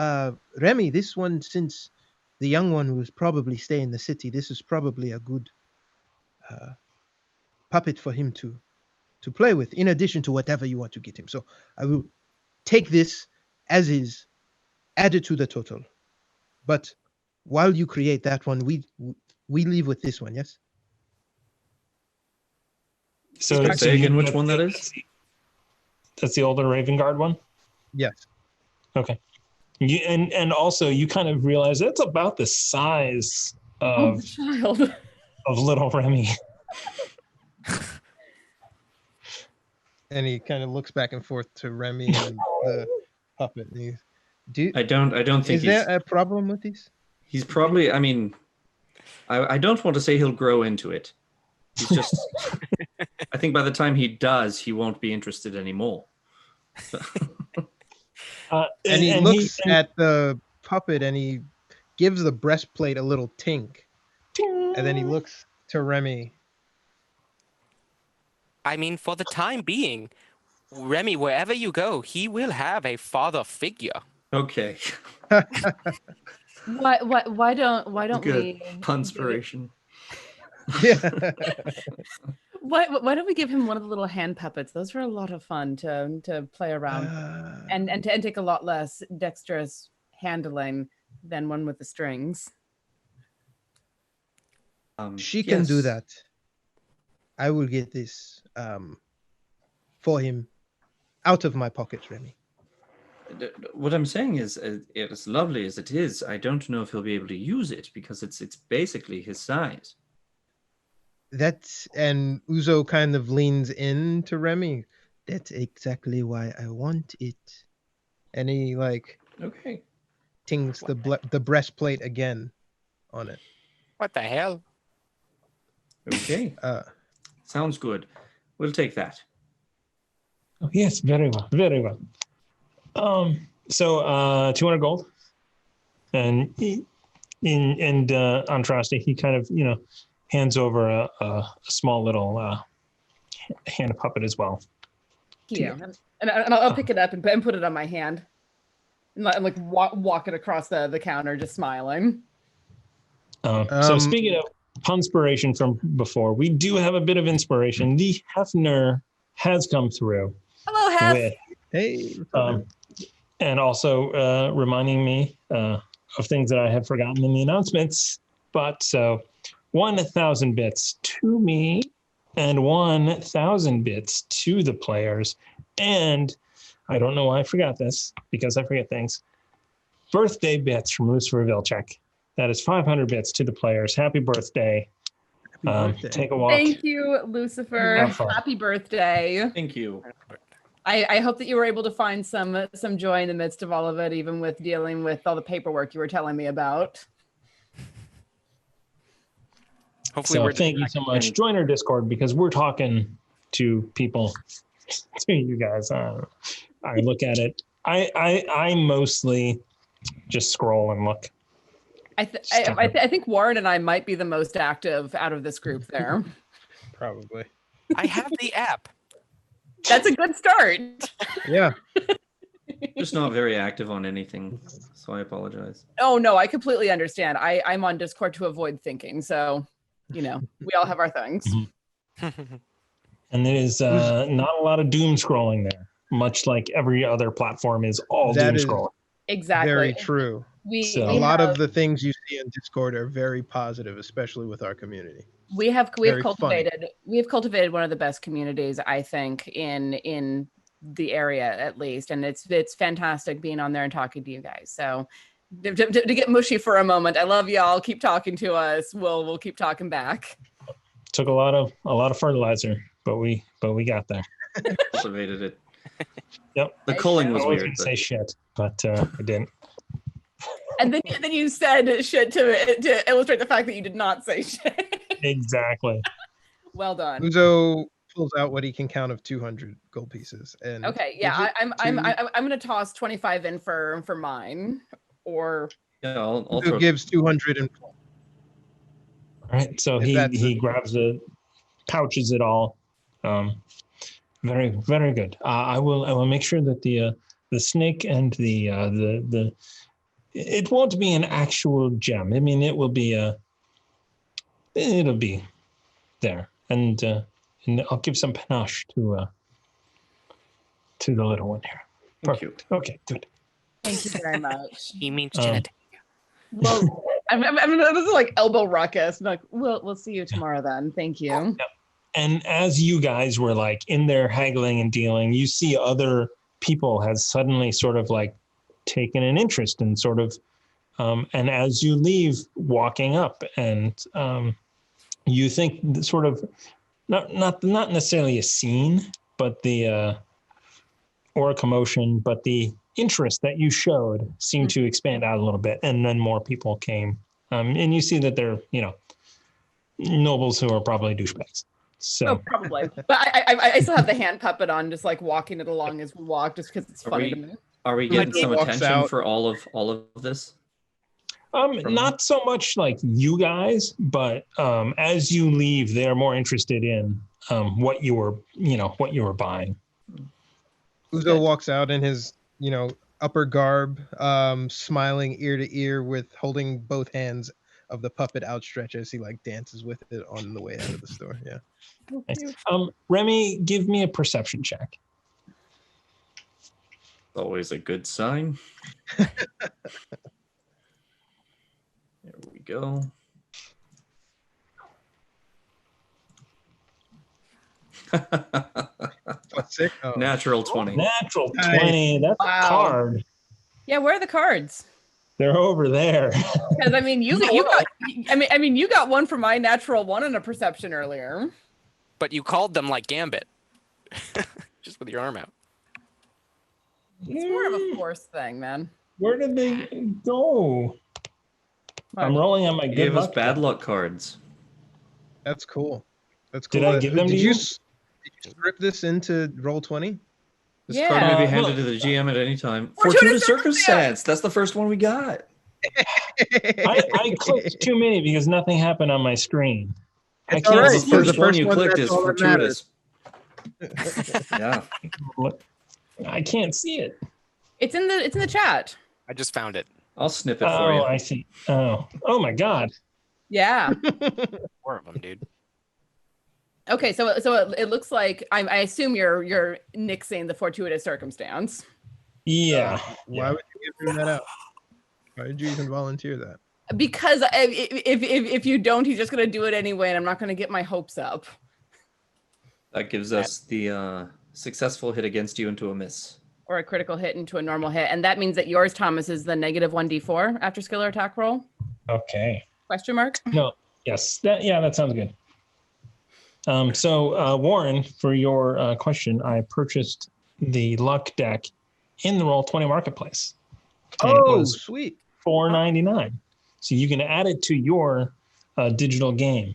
Remy, this one, since the young one will probably stay in the city, this is probably a good puppet for him to play with, in addition to whatever you want to get him. So I will take this as is, add it to the total. But while you create that one, we leave with this one, yes? So Say again which one that is? That's the older Raven Guard one? Yes. Okay. And also you kind of realize that's about the size Oh, of the child. of little Remy. And he kind of looks back and forth to Remy and the puppet. And I don't think is there a problem with these? He's probably, I mean, I don't want to say he'll grow into it. He's just, I think by the time he does, he won't be interested anymore. And he looks at the puppet and he gives the breastplate a little tink. And then he looks to Remy. I mean, for the time being, Remy, wherever you go, he will have a father figure. Okay. Why don't Good. we Punspiration. Yeah. why don't we give him one of the little hand puppets? Those were a lot of fun to play around and take a lot less dexterous handling than one with the strings. She can do yes. that. I will get this for him out of my pocket, Remy. What I'm saying is, as lovely as it is, I don't know if he'll be able to use it because it's basically his size. And Uzo kind of leans into Remy. That's exactly why I want it. And he Okay. tings the breastplate again on it. What the hell? Okay. Sounds good. We'll take that. Oh, yes, very well. Very well. So 200 gold. And on Trusty, he kind of, hands over a small little hand puppet as well. Yeah, and I'll pick it up and put it on my hand, and walk it across the counter, just smiling. So speaking of punspiration from before, we do have a bit of inspiration. The Hefner has come through. Hello, Hef. Hey. And also reminding me of things that I had forgotten in the announcements. But so 1,000 bits to me and 1,000 bits to the players. And I don't know why I forgot this, because I forget things. Birthday bits from Lucifer Vilcek. That is 500 bits to the players. Happy birthday. Take a walk. Thank you, Lucifer. Happy birthday. Thank you. I hope that you were able to find some joy in the midst of all of it, even with dealing with all the paperwork you were telling me about. Hopefully, thank you so much. Join our Discord because we're talking to people, to you guys. I look at it. I mostly just scroll and look. I think Warren and I might be the most active out of this group there. Probably. I have the app. That's a good start. Yeah. Just not very active on anything, so I apologize. Oh no, I completely understand. I'm on Discord to avoid thinking, so we all have our things. And there is not a lot of doom scrolling there, much like every other platform is all doom scrolling. Exactly. Very true. So- A lot of the things you see in Discord are very positive, especially with our community. We have Very cultivated one of the best communities, I think, in the area at least, and it's fantastic being on there and talking to you guys. So to get mushy for a moment, I love y'all. Keep talking to us. We'll keep talking back. Took a lot of fertilizer, but we got there. Cultivated it. Yep. The culling was I was weird. gonna say shit, but I didn't. And then you said shit to illustrate the fact that you did not say shit. Exactly. Well done. Uzo pulls out what he can count of 200 gold pieces. And Okay, yeah, I'm gonna toss 25 in for mine, or Yeah, I'll Uzo throw. gives 204. All right. So If that's he grabs it, pouches it all. Very, very good. I will make sure that the snake and the it won't be an actual gem. I mean, it'll be there, and I'll give some panache to the little one here. Perfect. Okay, good. thank you very much. He means genitalia. Well, I'm this is like elbow ruckus. I'm like, we'll see you tomorrow then. Thank you. Yep. And as you guys were like in there haggling and dealing, you see other people has suddenly sort of like taken an interest in sort of, and as you leave, walking up, and you think sort of not necessarily a scene, but the or a commotion, but the interest that you showed seemed to expand out a little bit, and then more people came, and you see that they're nobles who are probably douchebags. So Oh, probably. But I still have the hand puppet on, just like walking it along as we walk, just because it's funny to me. Are we getting some walks attention out. for all of this? not so much like you guys, but as you leave, they're more interested in what you were buying. Uzo walks out in his, upper garb, smiling ear to ear with holding both hands of the puppet outstretched as he like dances with it on the way out of the store. Yeah. Nice. Remy, give me a perception check. Always a good sign. There we go. What's it? Oh. Natural 20. Natural 20. That's a card. Yeah, where are the cards? They're over there. Because you got one for my natural one and a perception earlier. But you called them like Gambit, just with your arm out. It's more of a force thing, man. Where did they go? I'm rolling on my good Gave us luck. bad luck cards. That's cool. That's cool. Did I give them to you? Did you script this into Roll20? This Yeah. card may be Well, handed to the GM at any time. Fortuitous Fortuitous circumstance. That's the first one we got. I clicked too many because nothing happened on my screen. It's all right, The because first the one first you one, clicked that's is all that matters. fortuitous. Yeah. I can't see it. It's in the chat. I just found it. I'll snip it for you. I see. Oh my God. Yeah. 4 of them, dude. Okay, so it looks like I assume you're nixing the fortuitous circumstance. Yeah. Why would you give him that out? Why did you even volunteer that? Because if you don't, he's just gonna do it anyway, and I'm not gonna get my hopes up. That gives us the successful hit against you into a miss. Or a critical hit into a normal hit, and that means that yours, Thomas, is the negative 1d4 after skill or attack roll? Okay. Question mark? No. Yes. That sounds good. So Warren, for your question, I purchased the luck deck in the Roll20 marketplace. And it was Sweet. $4.99. So you can add it to your digital game.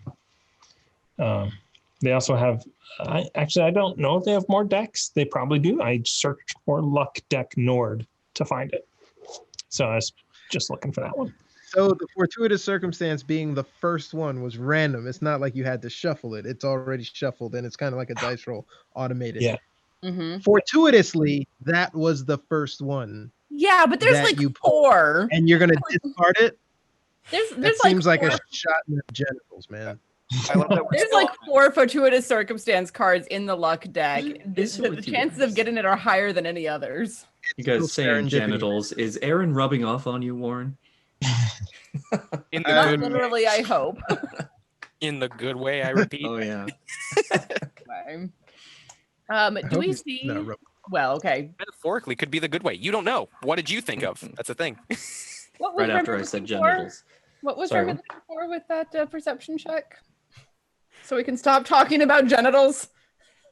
They also have, I don't know if they have more decks. They probably do. I searched for Luck Deck Nord to find it. So I was just looking for that one. So the fortuitous circumstance being the first one was random. It's not like you had to shuffle it. It's already shuffled, and it's kind of like a dice roll automated. Yeah. Fortuitously, that was the first one. Yeah, but there's like 4. And you're going to discard it? There's that seems like a shot in the genitals, man. I love that there's like 4 fortuitous circumstance cards in the luck deck. The chances of getting it are higher than any others. You guys saying genitals. Is Aaron rubbing off on you, Warren? In the good literally, I hope. In the good way, I repeat. Oh, yeah. Do we see... Well, okay. Metaphorically, could be the good way. You don't know. What did you think of? That's the thing. What was right after I said genitals. What was Remy looking for with that perception check? So we can stop talking about genitals.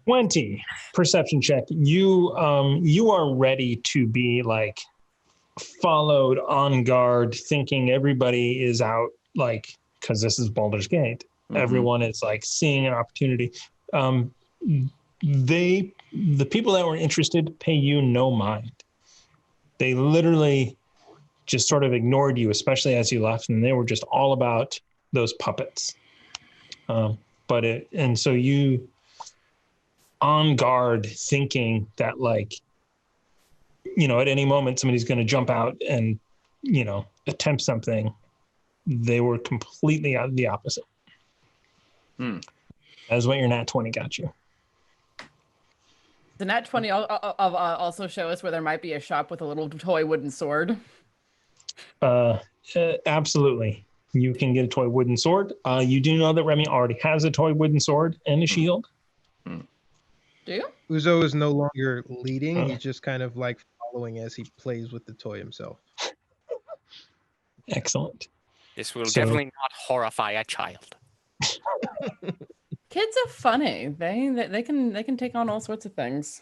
20 perception check. You are ready to be like followed on guard, thinking everybody is out, like, because this is Baldur's Gate. Everyone is like seeing an opportunity. The people that were interested pay you no mind. They literally just sort of ignored you, especially as you left, and they were just all about those puppets. And so you on guard, thinking that, like, at any moment somebody's going to jump out and, attempt something. They were completely the opposite. That's what your nat 20 got you. The nat 20 also show us where there might be a shop with a little toy wooden sword. Absolutely. You can get a toy wooden sword. You do know that Remy already has a toy wooden sword and a shield. Do you? Uzo is no longer leading. He's just kind of like following as he plays with the toy himself. Excellent. This will definitely not horrify a child. Kids are funny. They can take on all sorts of things.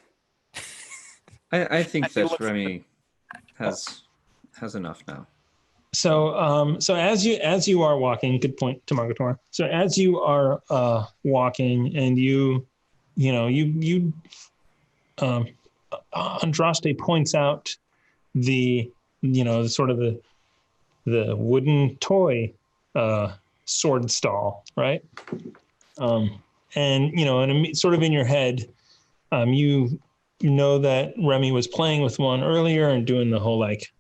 I think that Remy has enough now. So as you are walking, good point, Tamagotor. So as you are walking, and Andraste points out the sort of the wooden toy sword stall, right? And sort of in your head, you know that Remy was playing with one earlier and doing the whole like,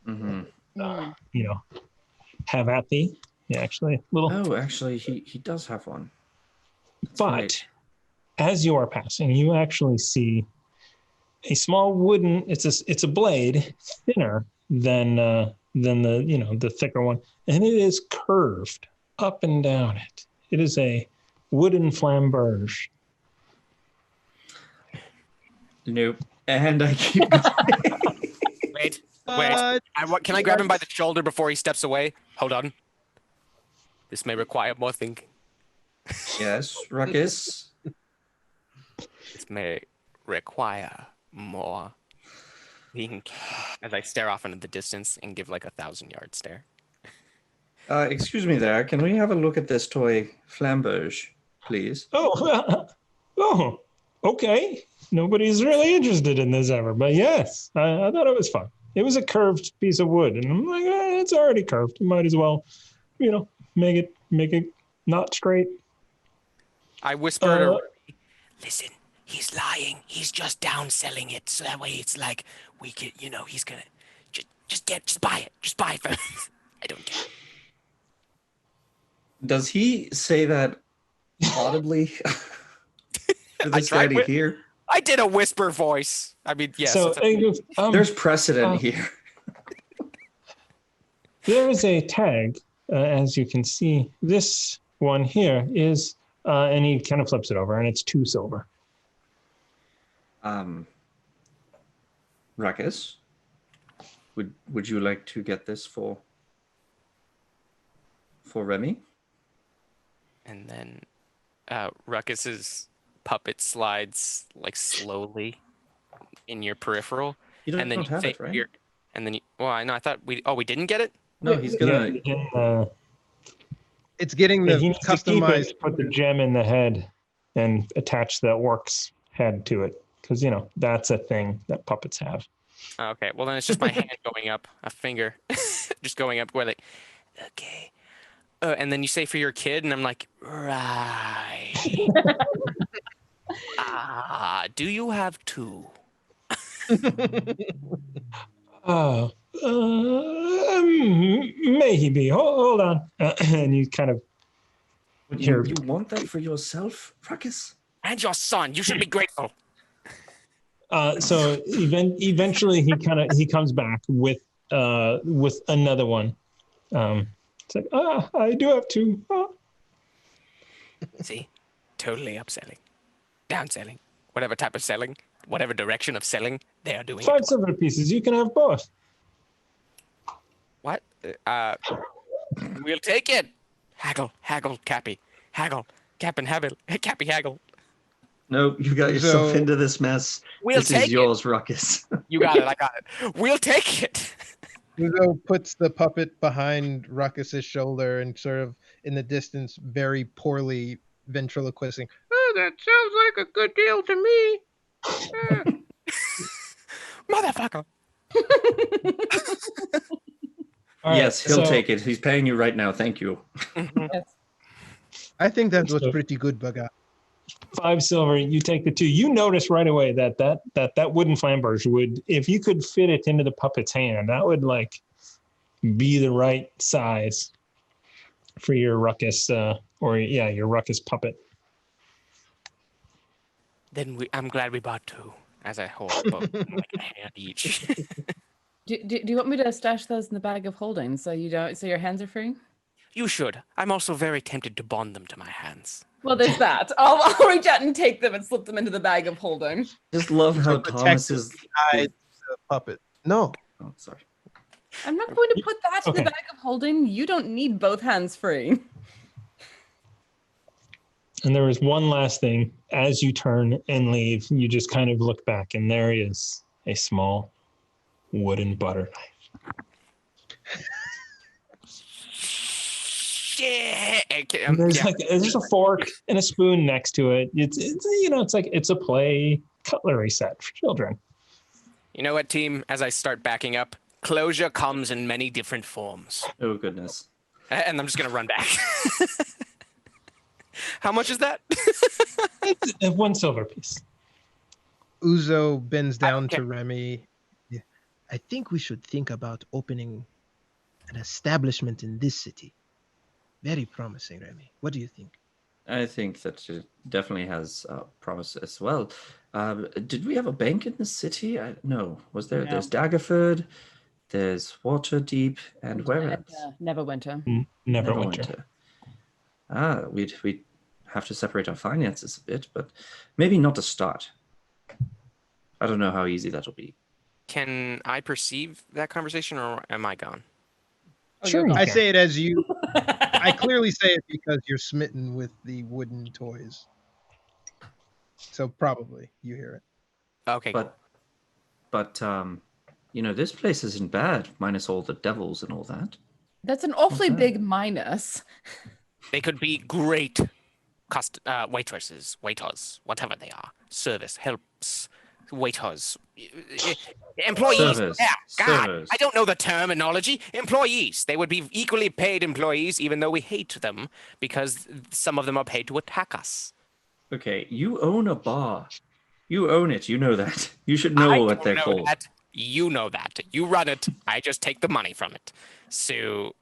have at thee. Yeah, actually, little. Oh, actually, he does have one. That's but right. As you are passing, you actually see a small wooden. It's a blade, thinner than the thicker one, and it is curved up and down it. It is a wooden flamberge. Nope. And I keep going. Wait. Can I grab him by the shoulder before he steps away? Hold on. This may require more thinking. Yes, Ruckus. This may require more thinking. As I stare off into the distance and give like a 1,000-yard stare. Excuse me there. Can we have a look at this toy flamberge, please? Oh, okay. Nobody's really interested in this ever, but yes, I thought it was fun. It was a curved piece of wood, and I'm like, it's already curved. You might as well, make it not straight. I whisper to Remy, listen, he's lying. He's just downselling it, so that way it's like we could, he's gonna just buy it. Just buy it for I don't care. Does he say that audibly? For this guy to hear? I did a whisper voice. I mean, yes. So there's precedent here. There is a tag, as you can see. This one here is, and he kind of flips it over, and it's 2 silver. Ruckus, would you like to get this for Remy? And then Ruckus's puppet slides like slowly in your peripheral. You don't, and then don't have it, right? And then I thought we didn't get it? No, he's gonna. It's getting the customized. Put the gem in the head and attach the orc's head to it, because that's a thing that puppets have. Okay, well then it's just my hand going up, a finger. just going up. We're like, okay. And then you say for your kid, and I'm like, right. Do you have two? Maybe. Hold on. And you kind of You want that for yourself, Ruckus? And your son. You should be grateful. So eventually he comes back with another one. It's like, I do have two. See, totally upselling, downselling, whatever type of selling, whatever direction of selling they are doing. 5 silver pieces. You can have both. What? We'll take it. Haggle, Cappy. Haggle, Cap'n Haggle, Cappy Haggle. No, you got yourself into this mess. This is yours, Ruckus. You got it. I got it. We'll take it. Uzo puts the puppet behind Ruckus's shoulder and sort of in the distance, very poorly ventriloquisting. Oh, that sounds like a good deal to me. Motherfucker. Right, yes, he'll take it. He's paying you right now. Thank you. I think that was pretty good, Bugger. 5 silver. You take the 2. You notice right away that wooden flamberge would, if you could fit it into the puppet's hand, that would like be the right size for your Ruckus, your Ruckus puppet. Then I'm glad we bought 2, as I hold both like a hand each. Do you want me to stash those in the bag of holding so your hands are free? You should. I'm also very tempted to bond them to my hands. Well, there's that. I'll reach out and take them and slip them into the bag of holding. Just love how Thomas is the puppet. No. Oh, sorry. I'm not going to put that in the bag of holding. You don't need both hands free. And there is one last thing. As you turn and leave, you just kind of look back, and there is a small wooden butter knife. And there's a fork and a spoon next to it. It's a play cutlery set for children. You know what, team? As I start backing up, closure comes in many different forms. Oh goodness! And I'm just gonna run back. How much is that? It's 1 silver piece. Uzo bends down to Remy. Yeah. I think we should think about opening an establishment in this city. Very promising, Remy. What do you think? I think that it definitely has promise as well. Did we have a bank in the city? No. Was there? No. There's Daggerford, there's Waterdeep, and where else? Neverwinter. Neverwinter. We'd have to separate our finances a bit, but maybe not to start. I don't know how easy that'll be. Can I perceive that conversation, or am I gone? Sure. I say it as you. I clearly say it because you're smitten with the wooden toys. So probably you hear it. Okay. But this place isn't bad, minus all the devils and all that. That's an awfully big minus. They could be great waitresses, waiters, whatever they are. Service, helps, waiters, employees. Service. Yeah, God, Service. I don't know the terminology. Employees. They would be equally paid employees, even though we hate them, because some of them are paid to attack us. Okay, you own a bar. You own it. You know that. You should know what they're called. That. You know that. You run it. I just take the money from it. So,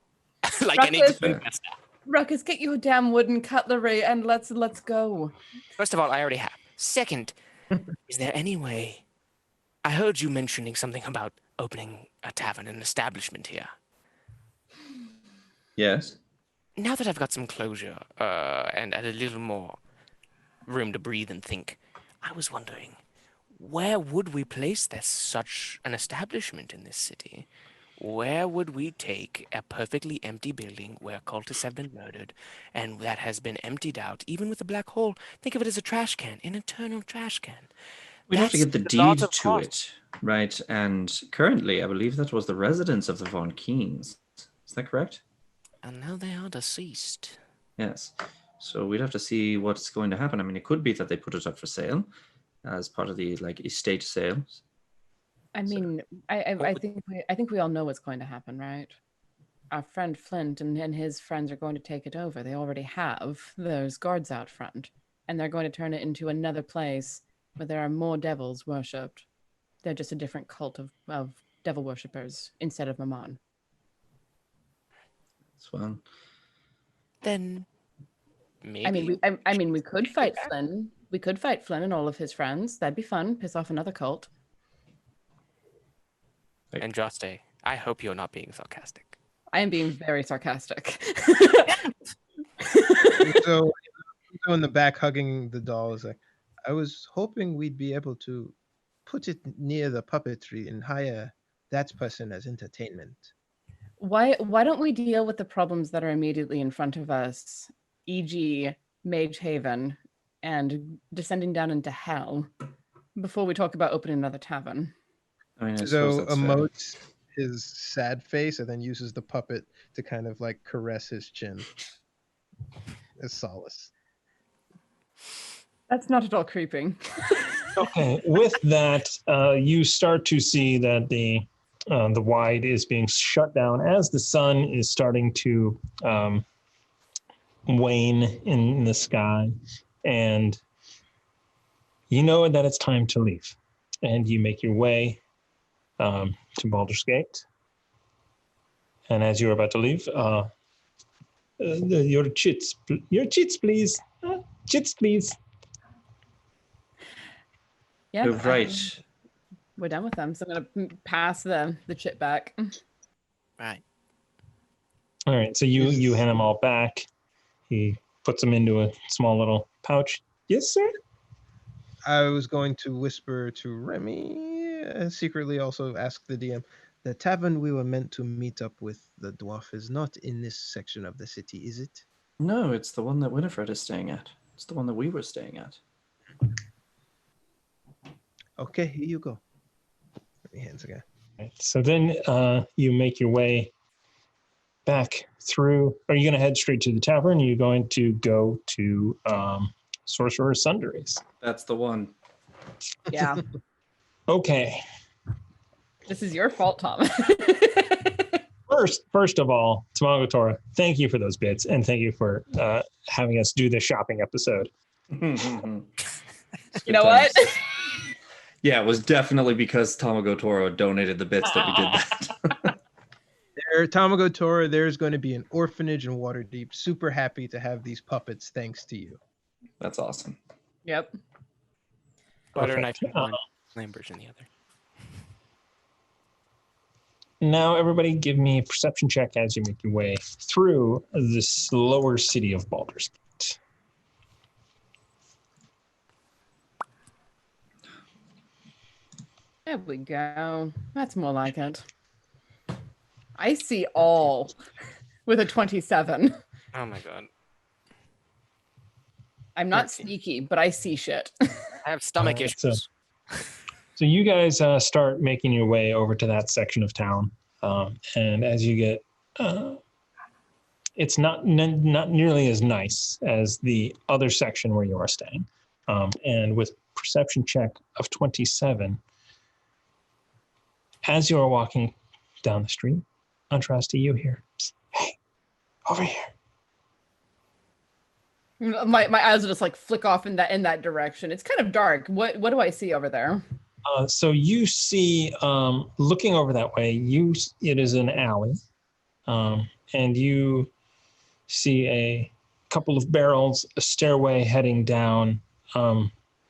like any investor. Ruckus, get your damn wooden cutlery and let's go. First of all, I already have. Second, is there any way? I heard you mentioning something about opening a tavern, an establishment here. Yes. Now that I've got some closure and a little more room to breathe and think, I was wondering, where would we place such an establishment in this city? Where would we take a perfectly empty building where cultists have been murdered and that has been emptied out, even with a black hole? Think of it as a trash can, an eternal trash can. We'd have to get the deed to it, right? And currently, I believe that was the residence of the Von Keens. Is that correct? And now they are deceased. Yes. So we'd have to see what's going to happen. I mean, it could be that they put it up for sale as part of the estate sales. I mean, I think we all know what's going to happen, right? our friend Flint and his friends are going to take it over. They already have. There's guards out front, and they're going to turn it into another place where there are more devils worshipped. They're just a different cult of devil worshippers instead of Mammon. Well, Then maybe. I mean, we could fight Flynn. We could fight Flynn and all of his friends. That'd be fun. Piss off another cult. Andraste, I hope you're not being sarcastic. I am being very sarcastic. So in the back hugging the doll is like, I was hoping we'd be able to put it near the puppetry and hire that person as entertainment. Why don't we deal with the problems that are immediately in front of us, e.g. Mage Haven and descending down into hell, before we talk about opening another tavern? I mean, So emotes his sad face and then uses the puppet to kind of like caress his chin as solace. That's not at all creeping. Okay, with that, you start to see that the wide is being shut down as the sun is starting to wane in the sky, and you know that it's time to leave, and you make your way to Baldur's Gate. And as you're about to leave, your chits, please, chits, please. Yeah, right. We're done with them, so I'm gonna pass the chit back. Right. All right, so you hand them all back. He puts them into a small little pouch. Yes, sir. I was going to whisper to Remy, secretly also ask the DM, the tavern we were meant to meet up with the dwarf is not in this section of the city, is it? No, it's the one that Winifred is staying at. It's the one that we were staying at. Okay, here you go. Let me hands again. Right, so then you make your way back through. Are you going to head straight to the tavern? Or are you going to go to Sorcerer's Sundries? That's the one. Yeah. Okay. This is your fault, Tom. First of all, Tamago Tora, thank you for those bits, and thank you for having us do this shopping episode. You know what? Yeah, it was definitely because Tamago Toro donated the bits that we did that. Tamago Tora, there's going to be an orphanage in Waterdeep. Super happy to have these puppets thanks to you. That's awesome. Yep. Butter knife in one, Lambert in the other. Now, everybody give me a perception check as you make your way through this lower city of Baldur's Gate. There we go. That's more like it. I see all with a 27. Oh my god. I'm not sneaky, but I see shit. I have stomach issues. So you guys start making your way over to that section of town, and as you get, it's not nearly as nice as the other section where you are staying. And with perception check of 27, as you are walking down the street, Andraste, you hear, "Hey, over here." My eyes will just like flick off in that direction. It's kind of dark. What do I see over there? So you see, looking over that way, it is an alley, and you see a couple of barrels, a stairway heading down.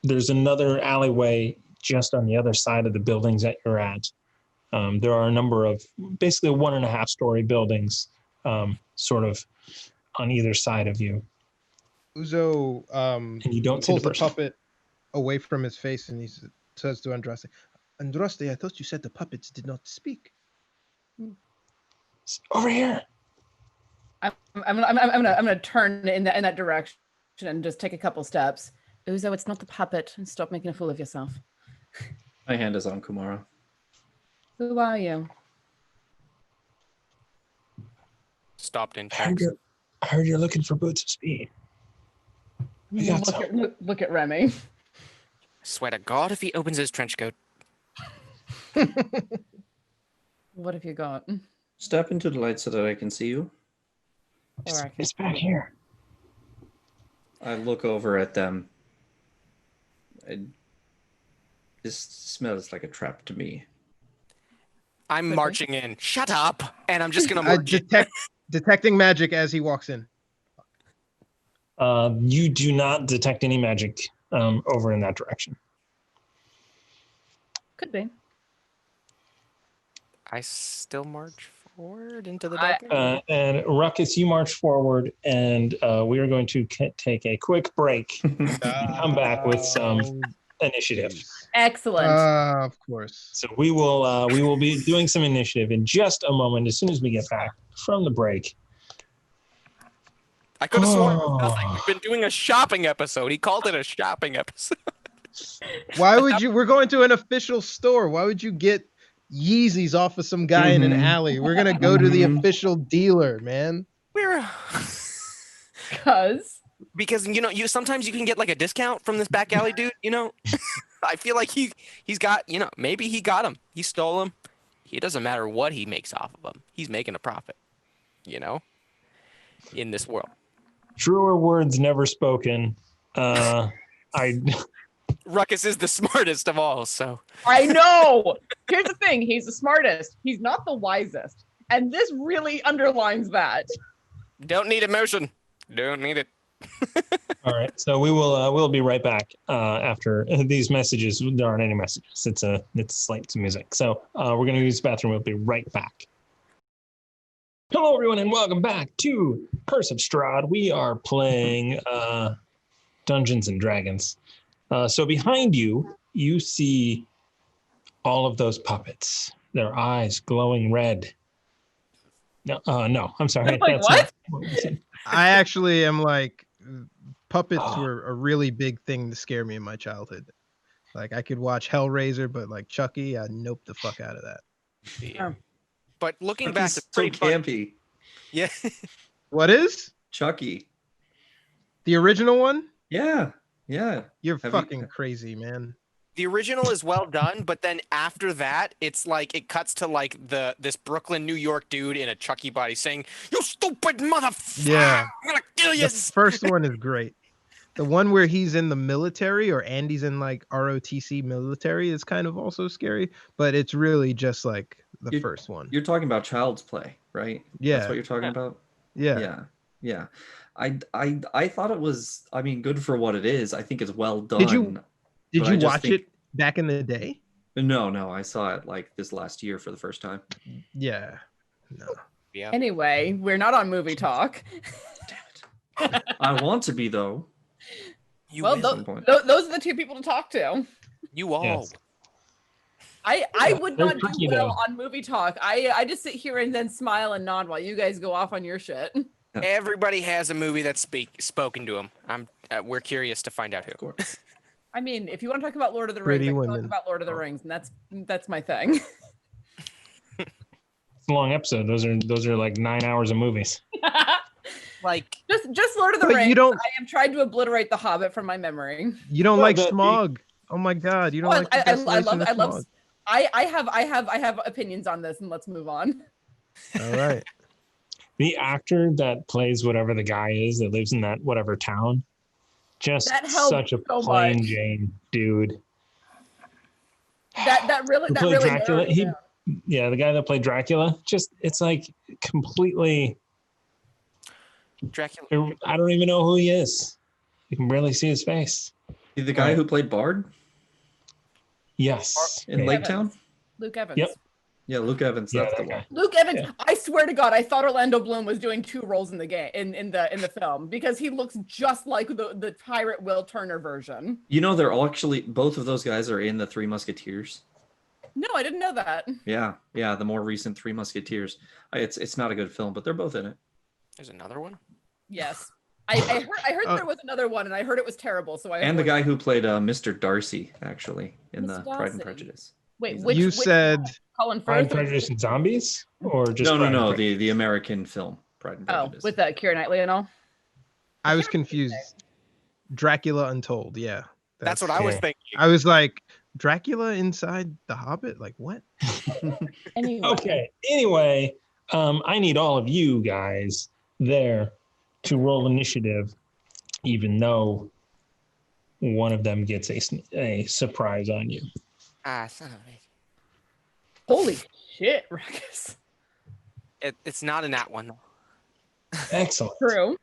There's another alleyway just on the other side of the buildings that you're at. There are a number of basically 1.5-story buildings, sort of on either side of you. Uzo And you don't see pulls the the person. puppet away from his face and he says to Andraste, Andraste, I thought you said the puppets did not speak. Over here. I'm gonna turn in that direction and just take a couple steps. Uzo, it's not the puppet. Stop making a fool of yourself. My hand is on Kumara. Who are you? Stopped in I heard, tracks. I heard you're looking for boots of speed. I got some. Look at Remy. Swear to God, if he opens his trench coat. What have you got? Step into the light so that I can see you. It's back here. I look over at them. This smells like a trap to me. I'm marching in. Shut up! And I'm just gonna march detecting magic as he walks in. You do not detect any magic over in that direction. Could be. I still march forward into the darkness. And Ruckus, you march forward, and we are going to take a quick break and come back with some initiative. Excellent. Of course. So we will be doing some initiative in just a moment as soon as we get back from the break. I could have sworn it was nothing. We've been doing a shopping episode. He called it a shopping episode. Why would you? We're going to an official store. Why would you get Yeezys off of some guy in an alley? We're gonna go to the official dealer, man. Because you sometimes you can get like a discount from this back alley dude. I feel like he's got maybe he got him. He stole him. It doesn't matter what he makes off of them. He's making a profit. In this world. Truer words never spoken. Ruckus is the smartest of all, so. I know. Here's the thing. He's the smartest. He's not the wisest. And this really underlines that. Don't need emotion. Don't need it. All right. So we'll be right back after these messages. There aren't any messages. It's slight to music. So we're going to use the bathroom. We'll be right back. Hello, everyone, and welcome back to Curse of Strahd. We are playing Dungeons and Dragons. So behind you, you see all of those puppets. Their eyes glowing red. No, I'm sorry. Like, what? I actually am like, puppets were a really big thing to scare me in my childhood. Like, I could watch Hellraiser, but like Chucky, I'd nope the fuck out of that. Yeah. But looking back, it's so pretty campy. Yeah. What is? Chucky. The original one? Yeah. You're fucking crazy, man. The original is well done, but then after that, it's like it cuts to like this Brooklyn, New York dude in a Chucky body saying, "You stupid motherfucker! Yeah. I'm gonna kill you." The first one is great. The one where he's in the military, or Andy's in like ROTC military, is kind of also scary, but it's really just like the first one. You're talking about Child's Play, right? Yeah. That's what you're talking about? Yeah. I thought it was, good for what it is. I think it's well done. Did you watch it back in the day? No, I saw it like this last year for the first time. Yeah. No. Yeah. Anyway, we're not on movie talk. Damn it. I want to be, though. Those are the two people to talk to. You all. Yes. I would not do well on movie talk. I just sit here and then smile and nod while you guys go off on your shit. Everybody has a movie that's spoken to them. We're curious to find out who. Of course. I mean, if you want to talk about Lord of the Rings, I can talk about Lord of the Rings, and that's my thing. It's a long episode. Those are like 9 hours of movies. Like just Lord of the Rings. I have tried to obliterate The Hobbit from my memory. You don't like Smaug. Oh my god, you don't like Smaug. I have opinions on this, and let's move on. All right. The actor that plays whatever the guy is that lives in that whatever town, just such a plain Jane dude. That really Dracula. The guy that played Dracula. It's like completely. Dracula. I don't even know who he is. You can barely see his face. The guy who played Bard? Yes. In Lake Town? Luke Evans. Yep. Yeah, Luke Evans. That's the one. Luke Evans. Yeah. I swear to God, I thought Orlando Bloom was doing two roles in the game in the film because he looks just like the pirate Will Turner version. They're all actually both of those guys are in the Three Musketeers. No, I didn't know that. Yeah, the more recent Three Musketeers. It's not a good film, but they're both in it. There's another one. Yes, I heard there was another one, and I heard it was terrible. So the guy who played Mr. Darcy actually in the Pride and Prejudice. Wait, which said Colin Firth? Pride and Prejudice and Zombies, or just no, the American film Pride and Prejudice. With Keira Knightley and all. I was confused. Dracula Untold, yeah. That's what I was thinking. I was like, Dracula inside The Hobbit? Like what? Anyway. Okay. Anyway, I need all of you guys there to roll initiative, even though one of them gets a surprise on you. Son of a... Holy shit, Ruckus. It's not in that one. Excellent. True.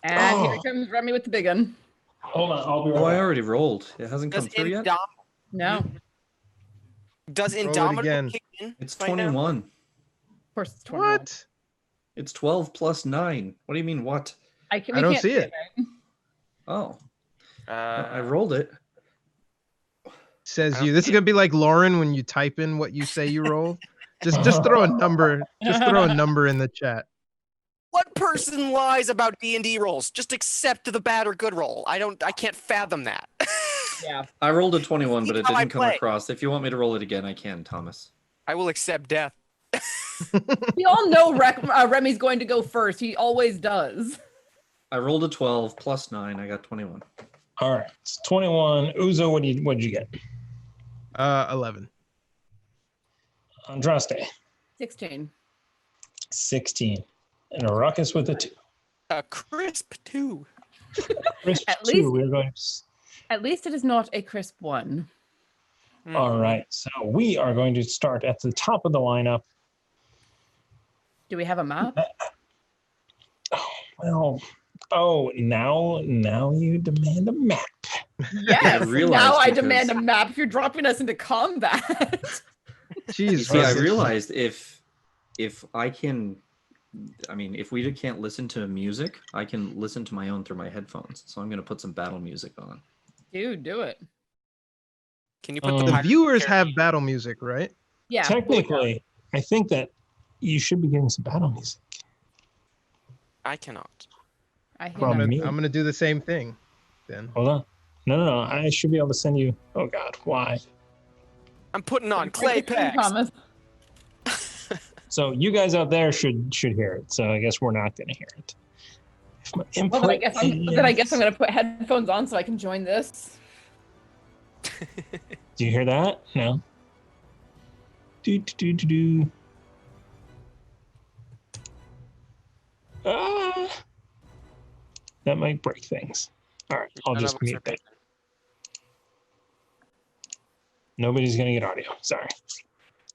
And here comes Remy with the big one. Hold on, I'll be right Oh, I back. already rolled. It hasn't come Does through yet? No. Does Roll it Indomitable again. kick in? It's right now? 21. Of course it's 21. What? It's 12 plus 9. What do you mean, what? I don't see it. Right? Oh, I rolled it. Says you. This is gonna be like Lauren when you type in what you say you roll. Just throw a number. Just throw a number in the chat. What person lies about D&D rolls? Just accept the bad or good roll. I can't fathom that. Yeah. I rolled a 21, but it How I didn't come play. across. If you want me to roll it again, I can, Thomas. I will accept death. We all know Remy's going to go first. He always does. I rolled a 12 plus 9. I got 21. All right, it's 21. Uzo, what'd you get? 11. Andraste, 16. 16. And a Ruckus with a 2. A crisp 2. Crisp At 2, least- we're going to... At least it is not a crisp one. All right, so we are going to start at the top of the lineup. Do we have a map? Well, now you demand a map. Yes. realized Now I because- demand a map if you're dropping us into combat. Jeez. See, I Ruckus. realized if I can, I mean, if we can't listen to music, I can listen to my own through my headphones. So I'm going to put some battle music on. Dude, do it. Can you put The Pirates of viewers Caribbean? have battle music, right? Yeah. Technically, I think that you should be getting some battle music. I cannot. I hear From that. me. I'm gonna do the same thing. Then. Hold on. No. I should be able to send you. Oh, God. Why? I'm putting on clay packs. Thomas. So you guys out there should hear it. So I guess we're not going to hear it. If my Well, then I input guess I'm going to put headphones on so I can join this. Do you hear that? No. Do. That might break things. All right, I'll None just of us are mute that. Nobody's gonna get audio. Sorry,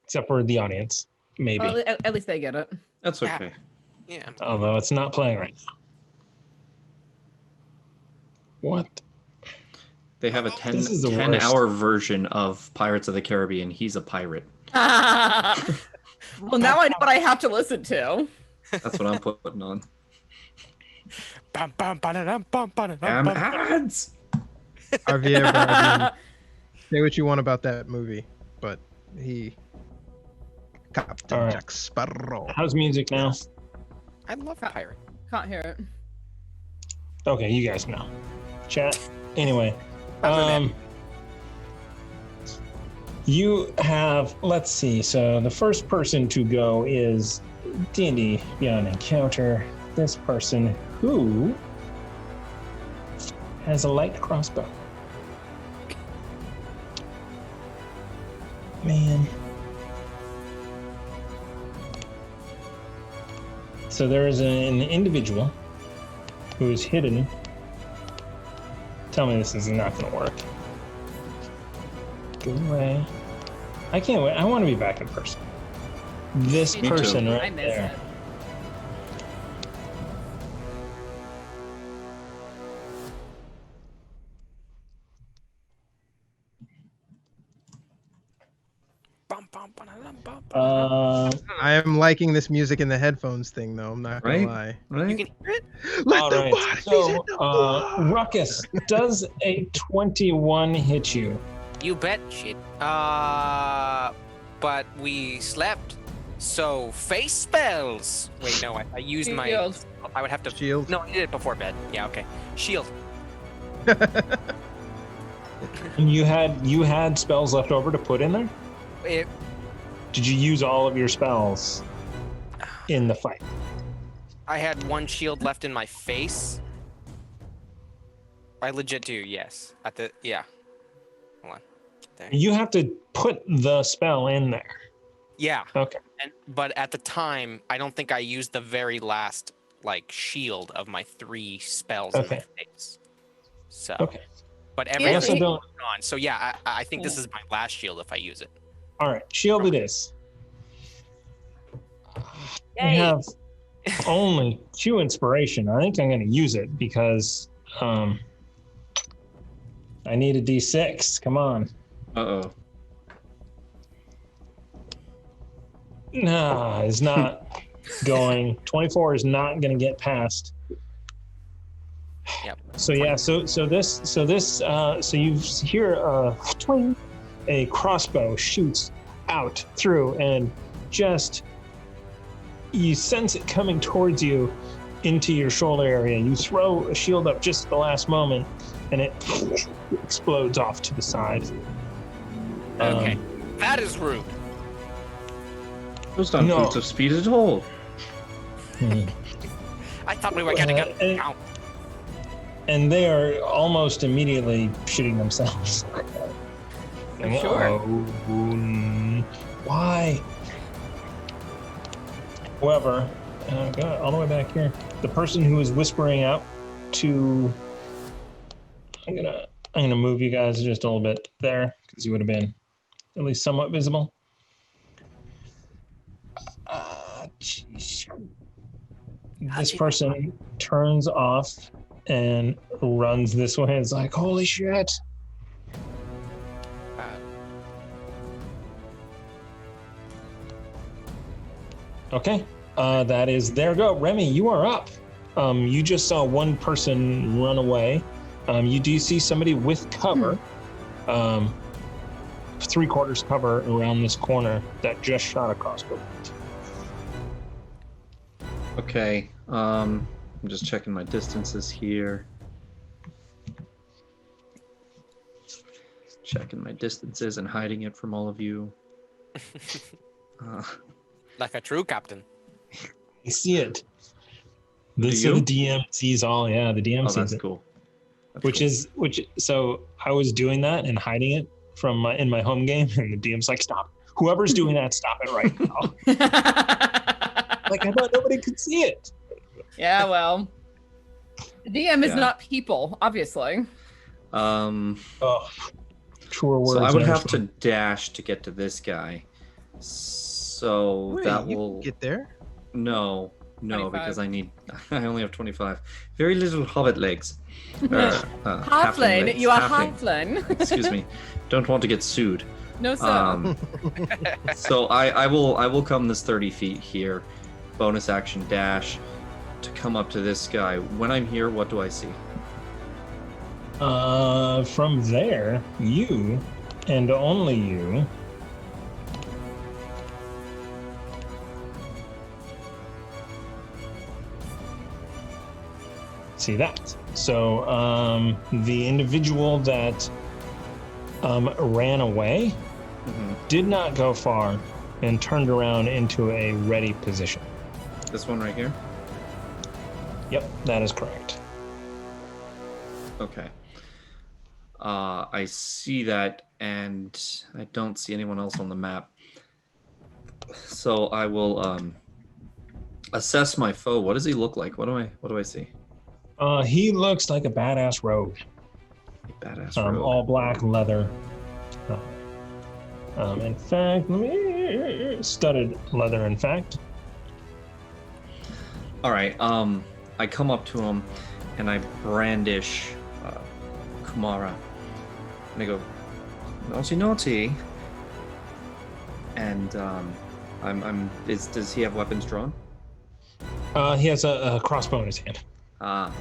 except for the audience, maybe. Well, at least they get it. That's Yeah. okay. Yeah. Although it's not playing right now. What? They have a This is the 10-hour version of Pirates of the Caribbean. He's a pirate. Well, now I know what I have to listen to. That's what I'm putting on. Bum, bum, ba-da-dum, bum, ba-da-dum, Damn bum. ads! Javier Bardem, say what you want about that movie, but Captain All right. Jack Sparrow. How's music now? I love pirate. Can't hear it. Okay, you guys know. Chat. Anyway, you have. Let's see. So the first person to go is D&D Beyond Encounter. This person who has a light crossbow. Man. So there is an individual who is hidden. Tell me this is not going to work. Go away. I can't wait. I want to be back in person. This Me too. person I right miss there. it. Bum, bum, ba-da-dum, bum, ba-da-dum. I am liking this music in the headphones thing, though. I'm not gonna Right? lie. You Right? can hear it? Let All the right. bodies So, hit the floor. Ruckus, does a 21 hit you? You bet shit. But we slept. So face spells. Wait, no, I used my. Shield. I would have to. Shield. No, I did it before bed. Yeah, okay. Shield. And you had spells left over to put in there? It, Did you use all of your spells in the fight? I had one shield left in my face. I legit do, yes. Yeah. Hold on. There. You have to put the spell in there. Yeah. Okay. But at the time, I don't think I used the very last shield of my 3 spells in my face. So. Okay. But I every also other don't. on. So yeah, I think this is my last shield if I use it. All right, shield it is. I Yay. have only 2 inspiration. I think I'm going to use it because I need a D6. Come on. Uh-oh. Nah, it's not going. 24 is not going to get past. Yep. So yeah, so you hear twing, a crossbow shoots out through, and just you sense it coming towards you into your shoulder area. You throw a shield up just at the last moment, and it explodes off to the side. Okay, that is rude. Those don't boost of speed at all. I thought we were getting a count. And they are almost immediately shooting themselves. Sure. Why? However, got all the way back here. The person who is whispering out to, I'm gonna move you guys just a little bit there because you would have been at least somewhat visible. This person turns off and runs this way. It's like, holy shit. Okay, that is their go. Remy, you are up. You just saw one person run away. You do see somebody with cover, 3/4 cover around this corner that just shot a crossbow. Okay, I'm just checking my distances here. Checking my distances and hiding it from all of you. Like a true captain. I see it. This is the DM sees all. Yeah, the DM sees that's it. Cool. That's cool. So I was doing that and hiding it from in my home game, and the DM's like, stop. Whoever's doing that, stop it right now. Like, I thought nobody could see it. Yeah, well, the DM is not people, obviously. Oh, truer words. So I would have to dash to get to this guy. So Wait, that you will get there. No, 25. because I only have 25. Very little hobbit legs. Halfling, legs. you are halfling. Excuse me. Don't want to get sued. No, sir. So I will come this 30 feet here. Bonus action dash to come up to this guy. When I'm here, what do I see? From there, you and only you see that. So the individual that ran away did not go far and turned around into a ready position. This one right here? Yep, that is correct. Okay. I see that, and I don't see anyone else on the map. So I will assess my foe. What does he look like? What do I see? He looks like a badass rogue. Badass rogue. All black leather. In fact, studded leather. In fact. All right. I come up to him, and I brandish Kumara, and I go, "Naughty, naughty." And does he have weapons drawn? He has a crossbow in his hand. I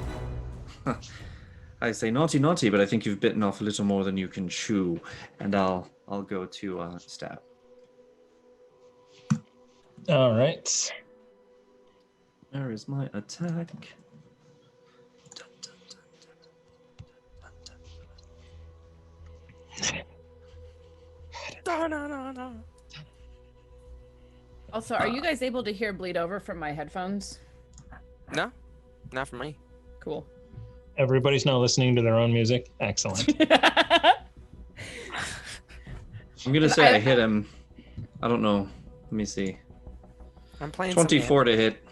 say naughty, naughty, but I think you've bitten off a little more than you can chew, and I'll go to stab. All right. Where is my attack? Also, are you guys able to hear bleed over from my headphones? No, not for me. Cool. Everybody's now listening to their own music. Excellent. I'm gonna say I hit him. I don't know. Let me see. I'm playing 24 to hit.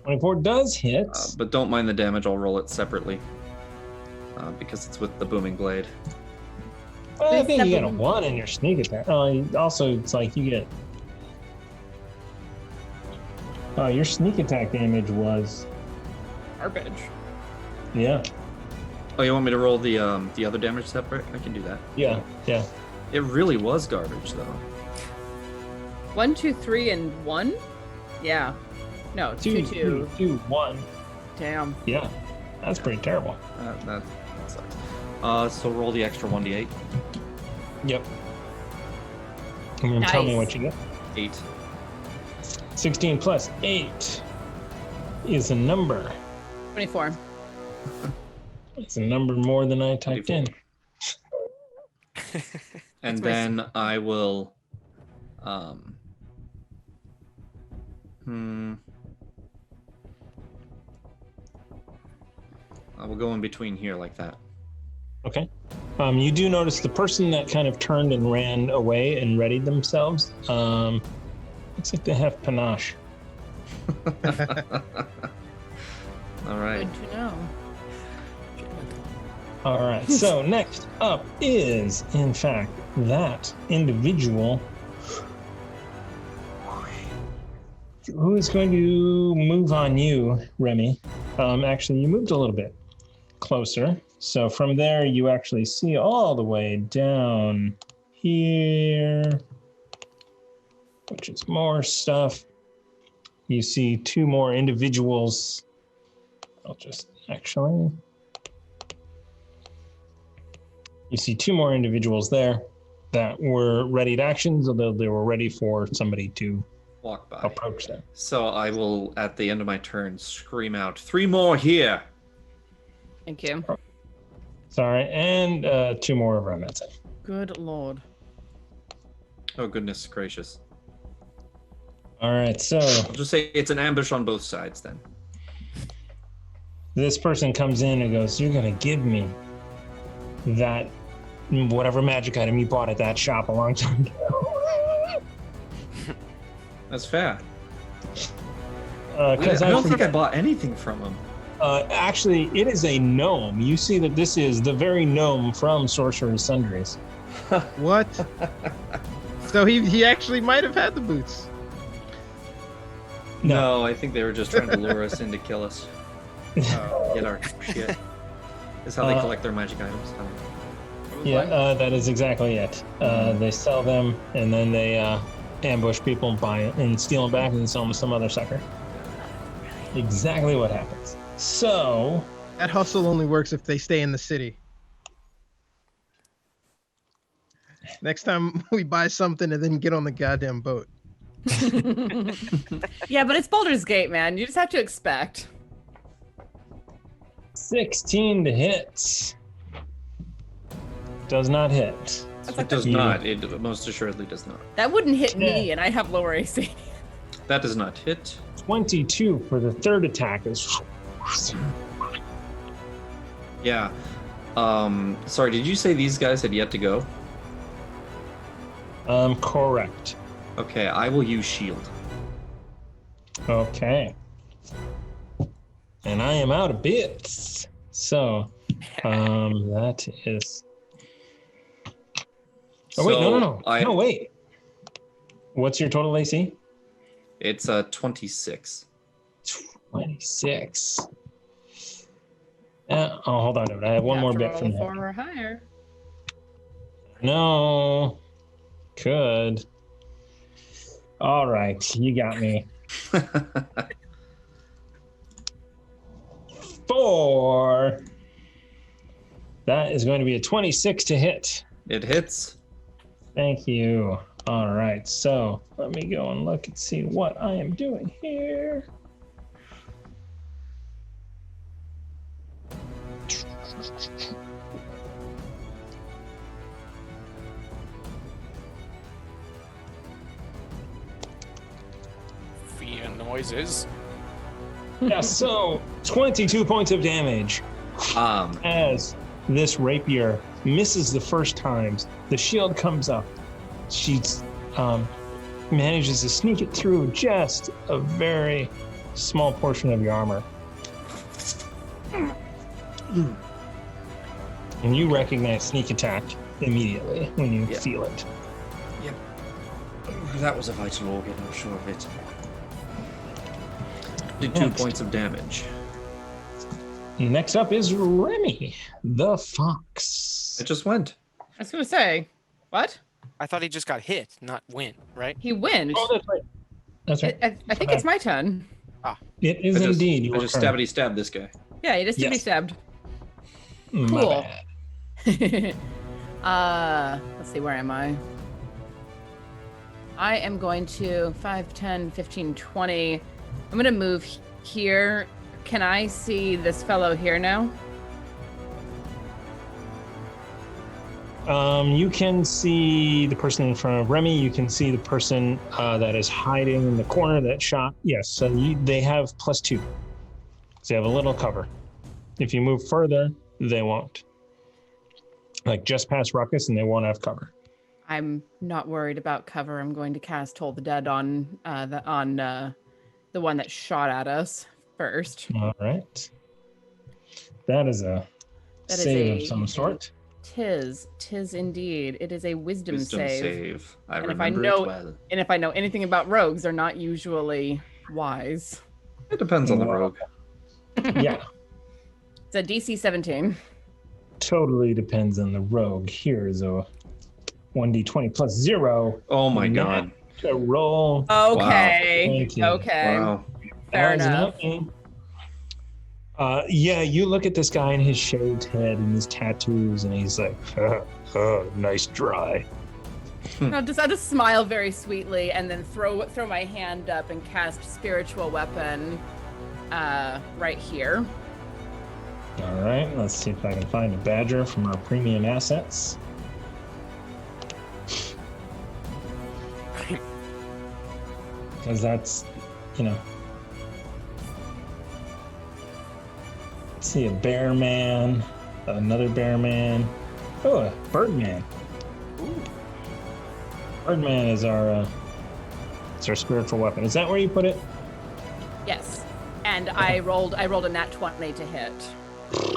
24 does hit. But don't mind the damage. I'll roll it separately. Because it's with the booming blade. Well, I think you get a 1 in your sneak attack. Also, it's like you get... your sneak attack damage was... Garbage. Yeah. Oh, you want me to roll the other damage separate? I can do that. Yeah. It really was garbage, though. 1, 2, 3, and 1? Yeah. No, 2, 2. 2, 1. Damn. Yeah. That's pretty terrible. That sucks. So roll the extra 1d8. Yep. And tell me what you get. 8. 16 plus 8 is a number. 24. It's a number more than I typed 24. in. And then I will... I will go in between here like that. Okay. You do notice the person that kind of turned and ran away and readied themselves. Looks like they have panache. All right. Good to know. All right. So next up is, in fact, that individual who is going to move on you, Remy. Actually, you moved a little bit closer. So from there, you actually see all the way down here, which is more stuff. You see 2 more individuals. I'll just actually... You see 2 more individuals there that were ready to action, although they were ready for somebody to walk by. Approach them. So I will, at the end of my turn, scream out, 3 more here! Thank you. Sorry, and 2 more over on that side. Good lord. Oh, goodness gracious. All right, so... I'll just say it's an ambush on both sides, then. This person comes in and goes, you're going to give me that whatever magic item you bought at that shop a long time ago. That's fair. I don't think I bought anything from him. Actually, it is a gnome. You see that this is the very gnome from Sorcerer's Sundries. What? So he actually might have had the boots. No, I think they were just trying to lure us in to kill us. Get our shit. Is how they collect their magic items. Yeah, that is exactly it. They sell them, and then they ambush people and buy it, and steal them back and sell them to some other sucker. Exactly what happens. So... That hustle only works if they stay in the city. Next time we buy something and then get on the goddamn boat. Yeah, but it's Baldur's Gate, man. You just have to expect. 16 to hit. Does not hit. It does not. It most assuredly does not. That wouldn't hit me, and I have lower AC. That does not hit. 22 for the third attack is... Yeah. Sorry, did you say these guys had yet to go? Correct. Okay, I will use shield. Okay. And I am out of bits. So, that is... Oh, wait, no. No, wait. What's your total AC? It's 26. 26. Hold on a minute. I have one more bit from 4 or higher. No. Could. All right. You got me. 4. That is going to be a 26 to hit. It hits. Thank you. All right. So let me go and look and see what I am doing here. Fear noises. Yeah, so 22 points of damage. As this rapier misses the first times, the shield comes up. She's manages to sneak it through just a very small portion of your armor. And you recognize sneak attack immediately when you feel it. Yep. That was a vital organ, I'm sure of it. Did 2 points of damage. Next up is Remy, the fox. It just went. I was going to say, what? I thought he just got hit, not win, right? He wins. Oh, that's right. That's right. I think it's my turn. It is indeed. I just stabbed this guy. Yeah, he just to be stabbed. Cool. Let's see, where am I? I am going to 5, 10, 15, 20. I'm going to move here. Can I see this fellow here now? You can see the person in front of Remy. You can see the person that is hiding in the corner that shot. Yes, so they have +2. So they have a little cover. If you move further, they won't. Like just past Ruckus, and they won't have cover. I'm not worried about cover. I'm going to cast Toll the Dead on the one that shot at us first. All right. That is a save of some sort. Tis indeed. It is a wisdom save. I remember it well. And if I know anything about rogues, they're not usually wise. It depends on the rogue. Yeah. It's a DC 17. Totally depends on the rogue. Here is a 1d20 plus 0. Oh my god. To roll. Okay. Wow. Okay. Wow. Fair enough. Yeah, you look at this guy and his shaved head and his tattoos, and he's like, nice try. I'll just smile very sweetly and then throw my hand up and cast Spiritual Weapon right here. All right, let's see if I can find a badger from our premium assets. Because that's, let's see, a bear man, another bear man. Oh, a bird man. Bird man is our spiritual weapon. Is that where you put it? Yes. And I rolled a nat 20 to hit.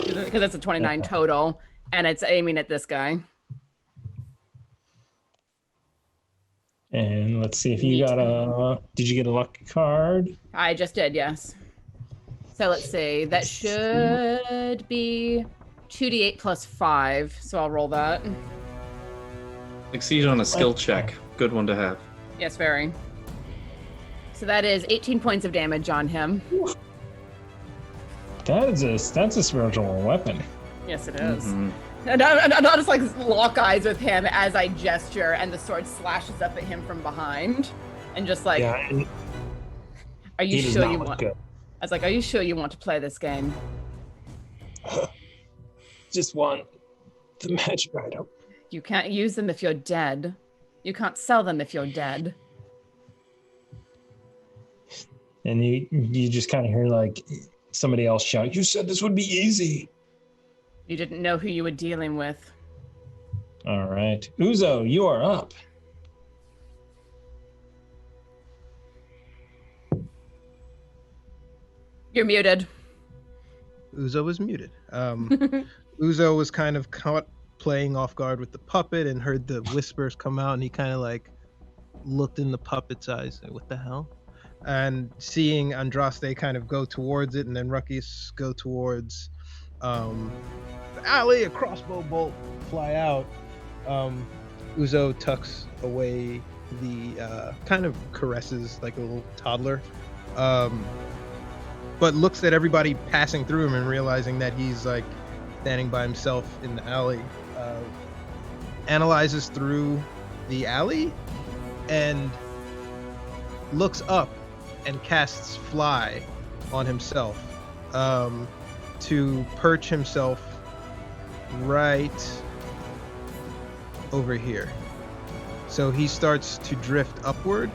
Because that's a 29 total, and it's aiming at this guy. And let's see if you did you get a lucky card? I just did, yes. So let's see, that should be 2d8 plus 5, so I'll roll that. Succeed on a skill check. Good one to have. Yes, very. So that is 18 points of damage on him. That's a spiritual weapon. Yes, it is. Mm-hmm. And I'll just like lock eyes with him as I gesture, and the sword slashes up at him from behind, and just like, are you sure you want? Good. I was like, are you sure you want to play this game? Just want the magic item. You can't use them if you're dead. You can't sell them if you're dead. And you just kind of hear like somebody else shout, "You said this would be easy." You didn't know who you were dealing with. All right. Uzo, you are up. You're muted. Uzo was muted. Uzo was kind of caught playing off guard with the puppet and heard the whispers come out, and he kind of like looked in the puppet's eyes, like, what the hell? And seeing Andraste kind of go towards it, and then Ruckus go towards the alley, a crossbow bolt fly out. Uzo tucks away the kind of caresses like a little toddler, but looks at everybody passing through him and realizing that he's like standing by himself in the alley. Analyzes through the alley and looks up and casts fly on himself to perch himself right over here. So he starts to drift upward,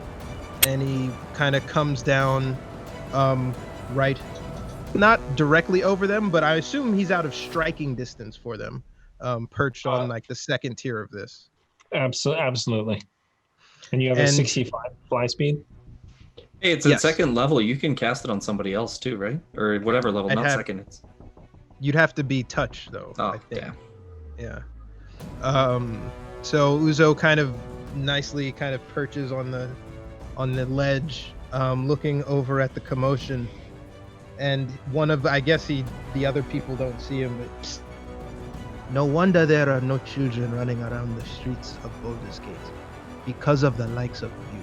and he kind of comes down right, not directly over them, but I assume he's out of striking distance for them, perched on like the second tier of this. Absolutely. And you have a 65. fly speed? Hey, it's at second level. You can cast it on somebody else too, right? Or whatever level, not second. You'd have to be touched though. Oh, I think. damn. Yeah. So Uzo kind of nicely perches on the ledge, looking over at the commotion, and the other people don't see him, but psst, no wonder there are no children running around the streets of Baldur's Gate because of the likes of you.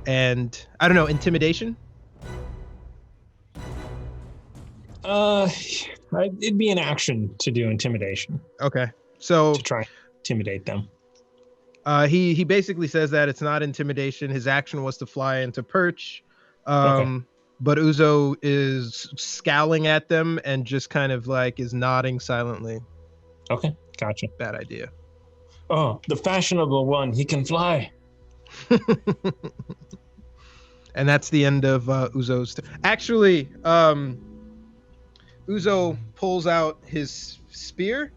And I don't know, intimidation. It'd be an action to do intimidation. Okay, so to try and intimidate them. He basically says that it's not intimidation. His action was to fly into perch. But Uzo is scowling at them and just kind of like is nodding silently. Okay, gotcha. Bad idea. Oh, the fashionable one. He can fly. And that's the end of Uzo's. Actually, Uzo pulls out his spear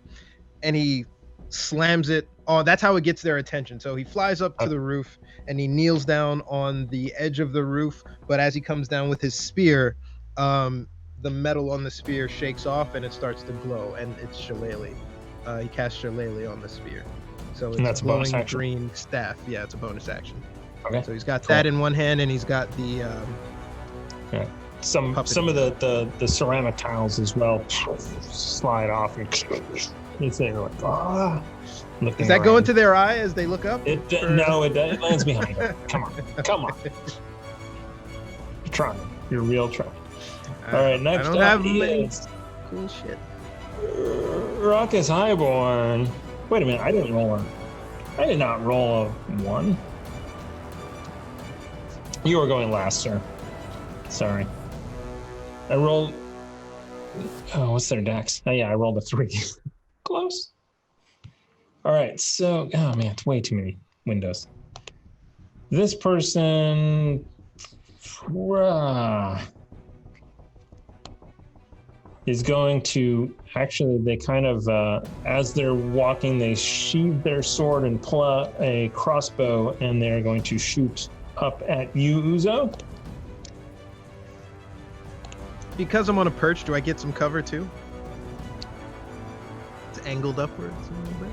and he slams it on. That's how it gets their attention. So he flies up to the roof and he kneels down on the edge of the roof. But as he comes down with his spear, the metal on the spear shakes off and it starts to glow. And it's Shillelagh. He casts Shillelagh on the spear. So it's that's a bonus glowing action. green staff. Yeah, it's a bonus action. Okay. So he's got that in one hand and he's got the some of the ceramic tiles as well slide off and it's like, Does that go into their eye as they look up? No, it lands behind them. Come on. You're trying. You're real trying. All right, next up is cool shit. Raucous Highborn. Wait a minute, I did not roll a 1. You were going last, sir. Sorry. I rolled. Oh, what's their dex? Oh yeah, I rolled a 3. Close. All right, so oh man, it's way too many windows. This person is going to actually. They kind of as they're walking, they sheathe their sword and pull out a crossbow, and they're going to shoot up at you, Uzo. Because I'm on a perch, do I get some cover too? It's angled upwards a little bit.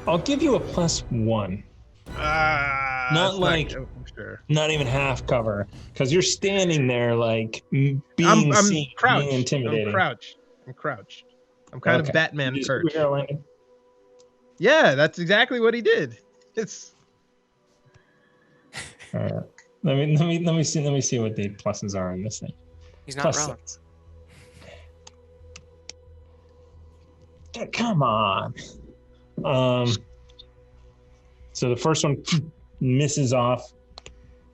I'll give you a +1. Not like, sure. Not even half cover, because you're standing there like being I'm seen, crouched. being intimidating. I'm crouched. I'm kind of Batman perch. Landing? Yeah, that's exactly what he did. It's. All right. Let me see what the pluses are on this thing. He's not wrong. Come on. So the first one misses off,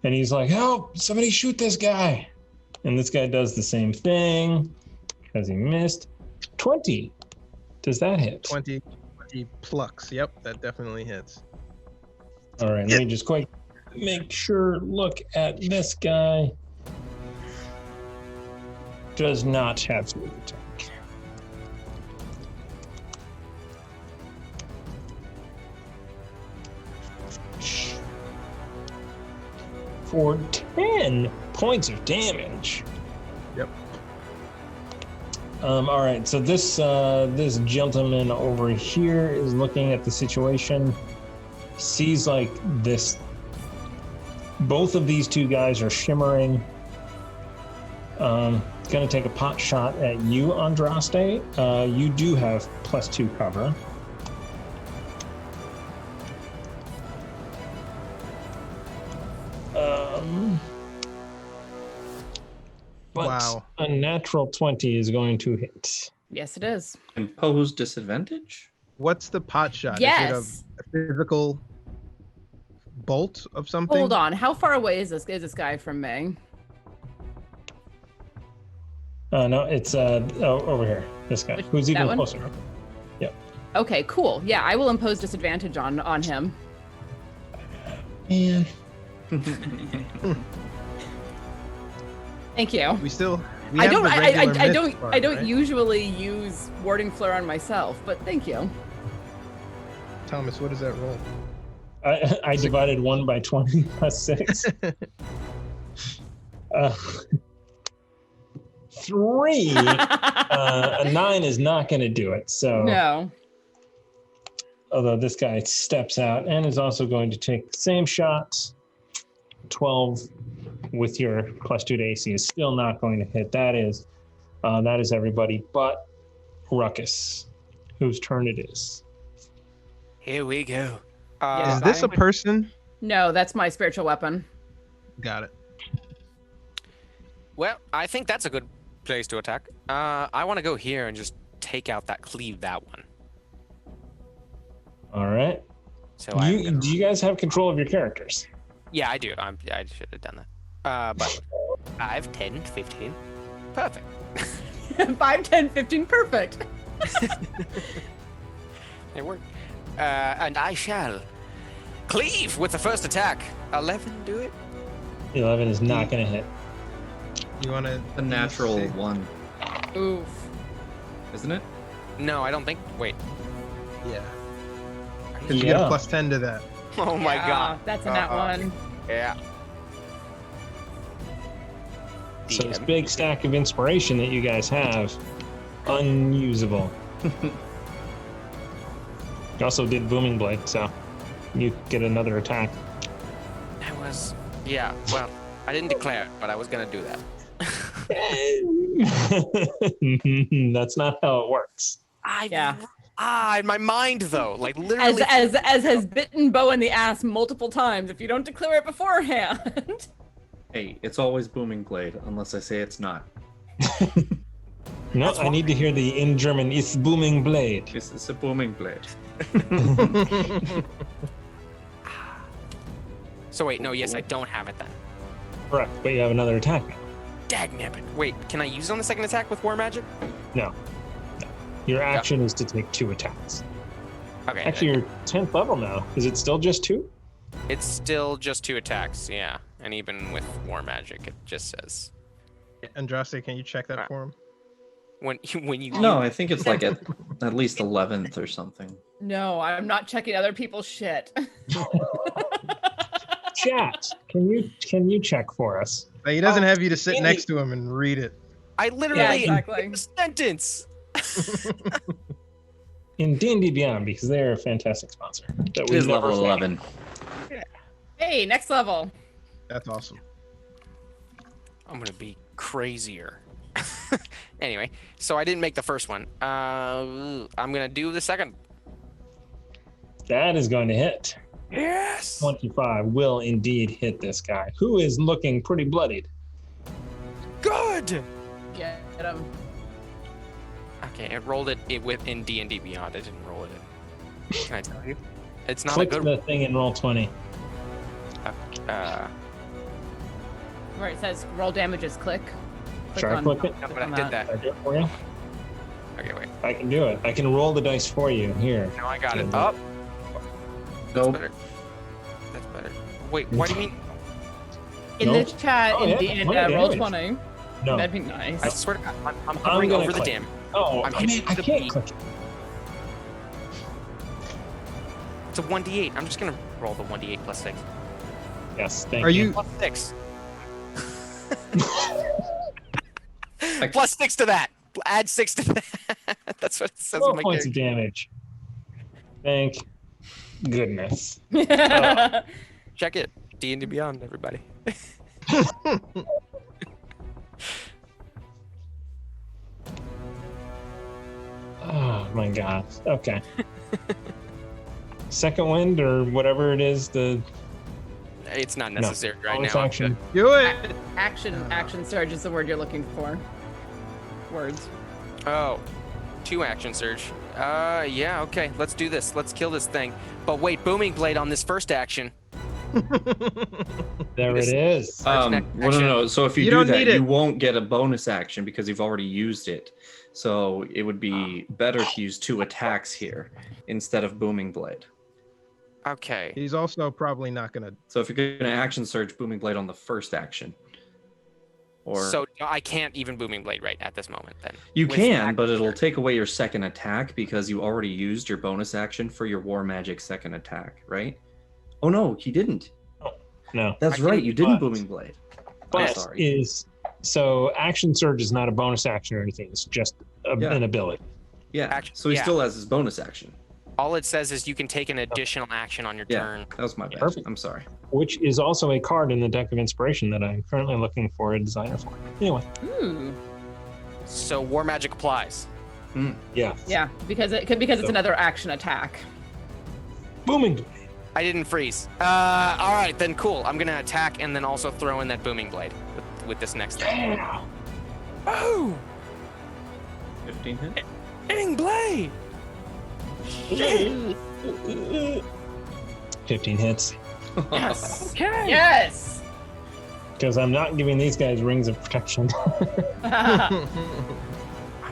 and he's like, "Help! Somebody shoot this guy!" And this guy does the same thing because he missed. 20. Does that hit? 20 plucks. Yep, that definitely hits. All right. Let me just quick make sure. Look at this guy. Does not have sneak attack. For 10 points of damage. Yep. All right, so this gentleman over here is looking at the situation, sees like this. Both of these two guys are shimmering. Gonna take a pot shot at you, Andraste. You do have +2 cover. But wow. A natural 20 is going to hit. Yes, it is. Impose disadvantage? What's the pot shot? Yes. Is it a physical bolt of something? Hold on. How far away is this guy from me? No, it's over here. This guy. Who's even closer? Yep. Okay, cool. Yeah, I will impose disadvantage on him. Man. Thank you. I don't usually use warding flare on myself, but thank you. Thomas, what does that roll? I divided 1 by 20 plus 6. 3. A 9 is not going to do it. So No. although this guy steps out and is also going to take the same shot. 12 with your +2 to AC is still not going to hit. That is everybody but Ruckus, whose turn it is. Here we go. Is this a person? No, that's my spiritual weapon. Got it. Well, I think that's a good place to attack. I want to go here and just take out cleave that one. All right. So do you guys have control of your characters? Yeah, I do. I should have done that. But 5, 10, 15. Perfect. 5, 10, 15, perfect. It worked. And I shall cleave with the first attack. 11, do it? 11 is not going to hit. You want to... A natural 1. Oof. Isn't it? No, I don't think. Wait. Yeah. Because you get a +10 to that. Oh my god. That's a nat 1. Yeah. So this big stack of inspiration that you guys have, unusable. You also did Booming Blade, so you get another attack. That was... Yeah, well, I didn't declare it, but I was going to do that. That's not how it works. In my mind, though, like literally... As has bitten Bo in the ass multiple times if you don't declare it beforehand. Hey, it's always Booming Blade, unless I say it's not. No, I need to hear the in German, it's Booming Blade. It's a Booming Blade. So wait, no, yes, I don't have it then. Correct, but you have another attack now. Dagnabbit. Wait, can I use it on the second attack with War Magic? No. Your action is to take 2 attacks. Okay. Actually, you're 10th level now. Is it still just 2? It's still just 2 attacks, yeah. And even with War Magic, it just says... Andraste, can you check that for him? When you... No, I think it's like at least 11th or something. No, I'm not checking other people's shit. Chat, can you check for us? He doesn't have you to sit next to him and read it. I literally... Yeah, exactly. A sentence! In D&D Beyond, because they're a fantastic sponsor. It is level 11. Hey, next level. That's awesome. I'm gonna be crazier. Anyway, so I didn't make the first one. I'm gonna do the second. That is going to hit. Yes! 25 will indeed hit this guy, who is looking pretty bloodied. Good! Get him. Okay, it rolled it in D&D Beyond. I didn't roll it in. Can I tell you? It's not Click a good... the thing and roll 20. Where it says roll damages, click. Should I click it? No, but I did that. Can I do it for you? Okay, wait. I can do it. I can roll the dice for you. Here. No, I got it. Up. Nope. That's better. That's better. Wait, what do you mean? In the chat, Oh, yeah, in 20 roll damage. 20. No. That'd be nice. I swear to God, I'm hovering gonna over the click. damage. Oh, I'm I mean, hitting I the can't beat. click it. It's a 1d8. I'm just gonna roll the 1d8 plus 6. Yes, thank Are you. you... Plus 6. Plus 6 to that. Add 6 to that. That's what it says 12 on my points of character. damage. Thank goodness. Check it. D&D Beyond, everybody. Oh my god. Okay. Second wind or whatever it is, It's not necessary right bonus now. action. Do it! Action surge is the word you're looking for. Words. Oh, 2 action surge. Yeah, okay. Let's do this. Let's kill this thing. But wait, Booming Blade on this first action. There it is. Well, no. So if you You do don't that, need it. you won't get a bonus action because you've already used it. So it would be better to use 2 attacks here instead of Booming Blade. Okay. He's also probably not going to... So if you're going to action surge Booming Blade on the first action. Or So I can't even Booming Blade right at this moment then. you With can, that but it'll turn. take away your second attack because you already used your bonus action for your War Magic second attack, right? Oh no, he didn't. No. That's I right, didn't, you didn't but- Booming Blade. I'm But sorry. so action surge is not a bonus action or anything. It's just an ability. Yeah, so he yeah. still has his bonus action. All it says is you can take an additional action on your Yeah, turn. that was my bad. Perfect. I'm sorry. Which is also a card in the deck of inspiration that I'm currently looking for a designer for. Anyway, Ooh. So War Magic applies. yeah. Yeah, because it's another action attack. Booming. I didn't freeze. All right, then cool. I'm gonna attack and then also throw in that Booming Blade with this next thing. Yeah. Oh, 15 hit? Ing Blade! 15 hits. Yes. Okay. Yes. Because I'm not giving these guys rings of protection. I'm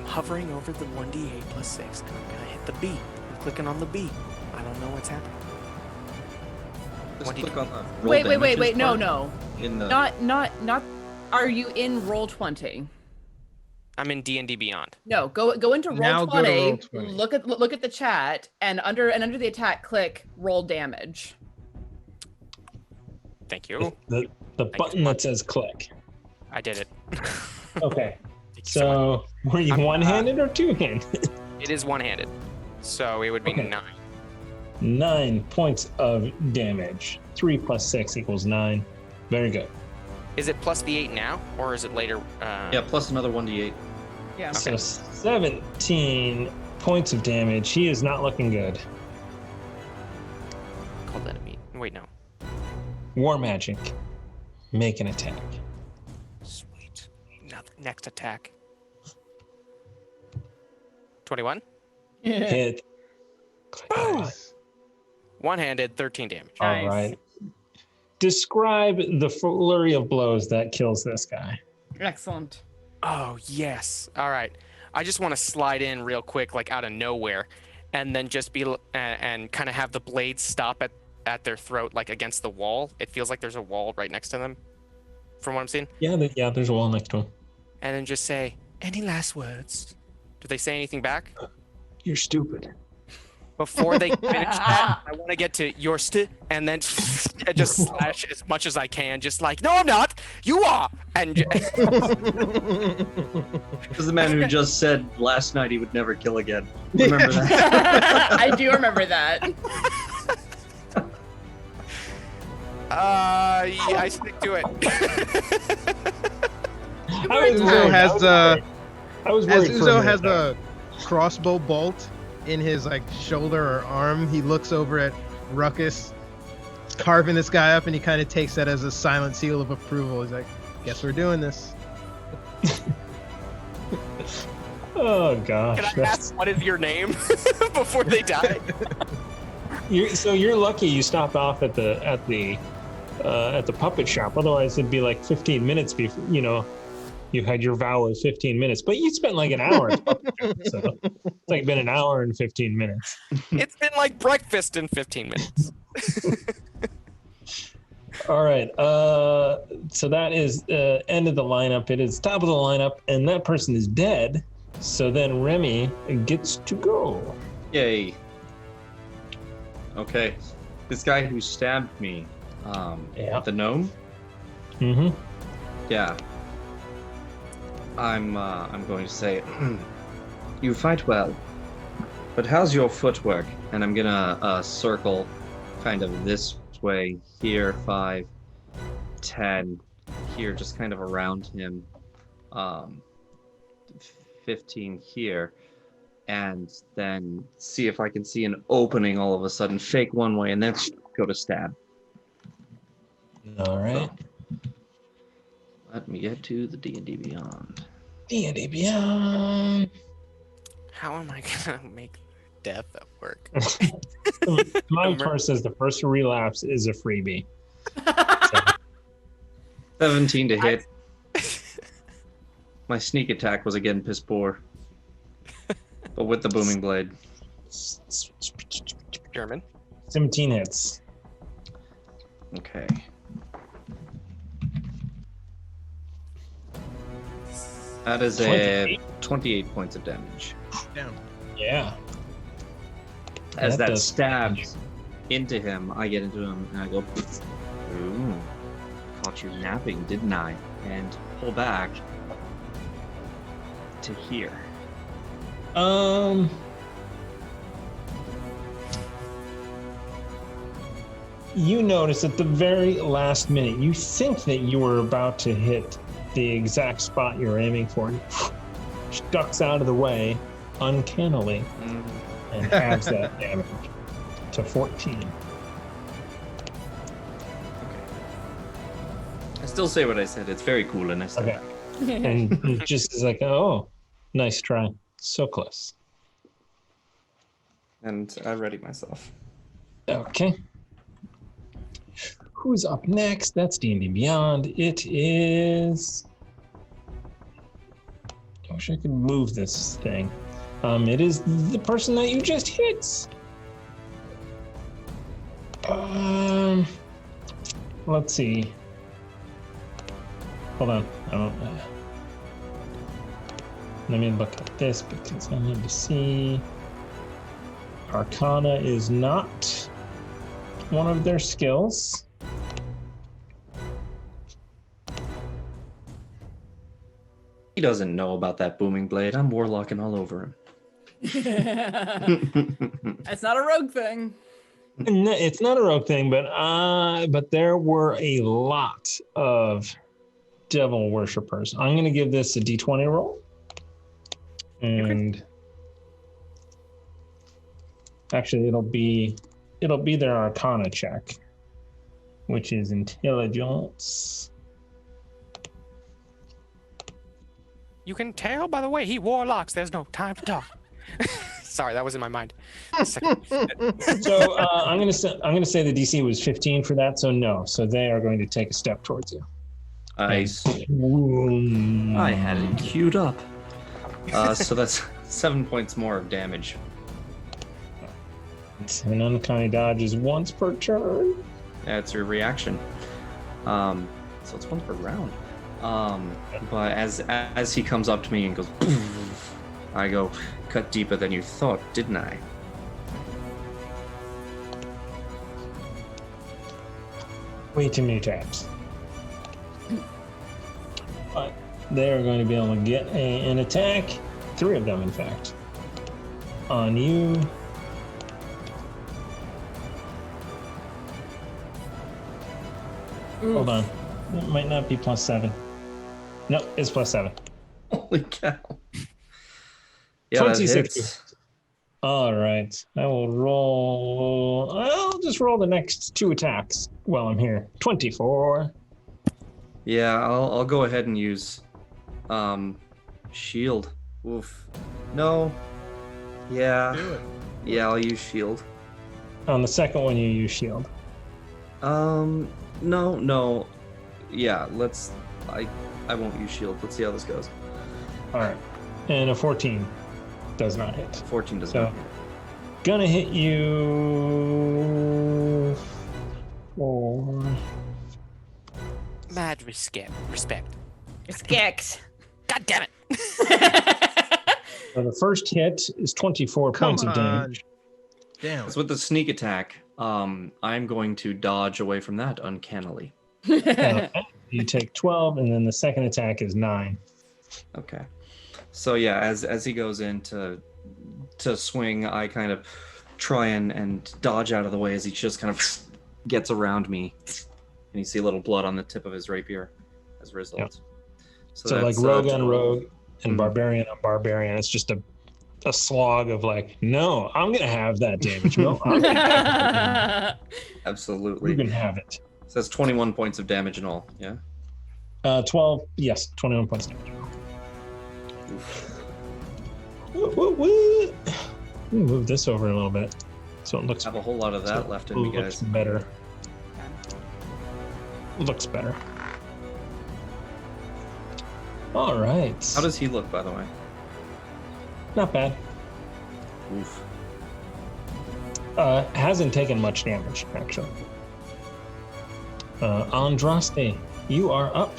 hovering over the 1d8 plus 6, and I'm gonna hit the B. I'm clicking on the B. I don't know what's happening. Just click on the roll Wait. damages No, part no. In the... Not. Are you in Roll20? I'm in D&D Beyond. No, go into Now go to Roll20. Roll20. Look at the chat, and under the attack, click Roll Damage. Thank you. The button that says click. I did it. Okay. Thank you so much. So were you one-handed or two-handed? It is one-handed, so it would be Okay. 9. 9 points of damage. 3 plus 6 equals 9. Very good. Is it plus the 8 now, or is it later? Yeah, plus another 1d8. Yeah. Okay. So 17 points of damage. He is not looking good. Cold enemy. Wait, no. War magic. Make an attack. Sweet. Next attack. 21. Hit. Nice. One-handed, 13 damage. Nice. All right. Describe the flurry of blows that kills this guy. Excellent. Oh, yes. All right. I just want to slide in real quick, like out of nowhere, and then just be and kind of have the blades stop at their throat, like against the wall. It feels like there's a wall right next to them, from what I'm seeing. Yeah, there's a wall next to him. And then just say, any last words? Do they say anything back? You're stupid. Before they finish that, I want to get to your and then just slash as much as I can, just like, no, I'm not. You are. And This is the man who just said last night he would never kill again. Remember that? I do remember that. Yeah, I stick to it. Uzo worried for a minute has there. a crossbow bolt in his like shoulder or arm. He looks over at Ruckus carving this guy up, and he kind of takes that as a silent seal of approval. He's like, "Guess we're doing this." Oh gosh. Can I ask what is your name before they die? You're lucky you stopped off at the puppet shop. Otherwise, it'd be like 15 minutes before you had your vow of 15 minutes. But you spent like an hour at the puppet shop, so it's like been an hour and 15 minutes. It's been like breakfast in 15 minutes. All right. So that is end of the lineup. It is top of the lineup, and that person is dead. So then Remy gets to go. Yay. Okay. This guy who stabbed me, Yeah. the gnome? Mm-hmm. Yeah. I'm going to say, you fight well, but how's your footwork? And I'm gonna circle kind of this way here, 5, 10, here, just kind of around him, 15 here, and then see if I can see an opening all of a sudden, shake one way, and then go to stab. All right. Let me get to the D&D Beyond. D&D Beyond. How am I gonna make death at work? My part says the first relapse is a freebie. 17 to hit. My sneak attack was again piss poor, but with the booming blade. German. 17 hits. Okay. That is 28 points of damage. Damn. Yeah. As that does stabs into him, I get into him and I go, ooh, caught you napping, didn't I? And pull back to here. You notice at the very last minute, you think that you were about to hit the exact spot you're aiming for. Ducks out of the way, uncannily, and halves that damage to 14. I still say what I said. It's very cool, and I said, Okay. And it just is like, oh, nice try. So close. and I ready myself. Okay. Who's up next? That's D&D Beyond. It is... I wish I could move this thing. It is the person that you just hit. Let's see. Hold on. I don't. Let me look at this because I need to see. Arcana is not one of their skills. He doesn't know about that booming blade. I'm warlocking all over him. It's not a rogue thing. No, it's not a rogue thing, but there were a lot of devil worshippers. I'm going to give this a D20 roll, and actually, it'll be their Arcana check, which is intelligence. You can tell by the way he warlocks. There's no time to talk. Sorry, that was in my mind. So I'm gonna say the DC was 15 for that. So no. So they are going to take a step towards you. Nice. I had it queued up. So that's 7 points more of damage. An uncanny dodge is once per turn. That's your reaction. So it's once per round. But as he comes up to me and goes, I go, cut deeper than you thought, didn't I? Way too many tabs. But they're going to be able to get an attack. 3 of them, in fact. On you. Hold on. It might not be +7. Nope, it's +7. Holy cow. Yeah, 26. All right. I'll just roll the next 2 attacks while I'm here. 24. Yeah, I'll go ahead and use shield. Oof. No. Yeah. Do it. Yeah, I'll use shield. On the second one, you use shield. No. Yeah, I won't use shield. Let's see how this goes. All right. And a 14 does not hit. 14 does So, not hit. Gonna hit you 4. Mad respect. Skicks. God damn it. So the first hit is 24 points of damage. Damn. So with the sneak attack, I'm going to dodge away from that uncannily. You take 12, and then the second attack is 9. Okay. So yeah, as he goes in to swing, I kind of try and dodge out of the way as he just kind of gets around me, and you see a little blood on the tip of his rapier as a result. Yeah. So like rogue on rogue and Mhm. barbarian on barbarian. It's just a slog of like, no, I'm gonna have that damage. No, I'm gonna have that damage. Absolutely. You can have it. So that's 21 points of damage in all. Yeah. 12. Yes, 21 points damage. Oof. Let me move this over a little bit so it looks. I have a whole lot of that left in me, looks guys. better. Looks better. All right. How does he look, by the way? Not bad. Oof. Hasn't taken much damage, actually. Andraste, you are up.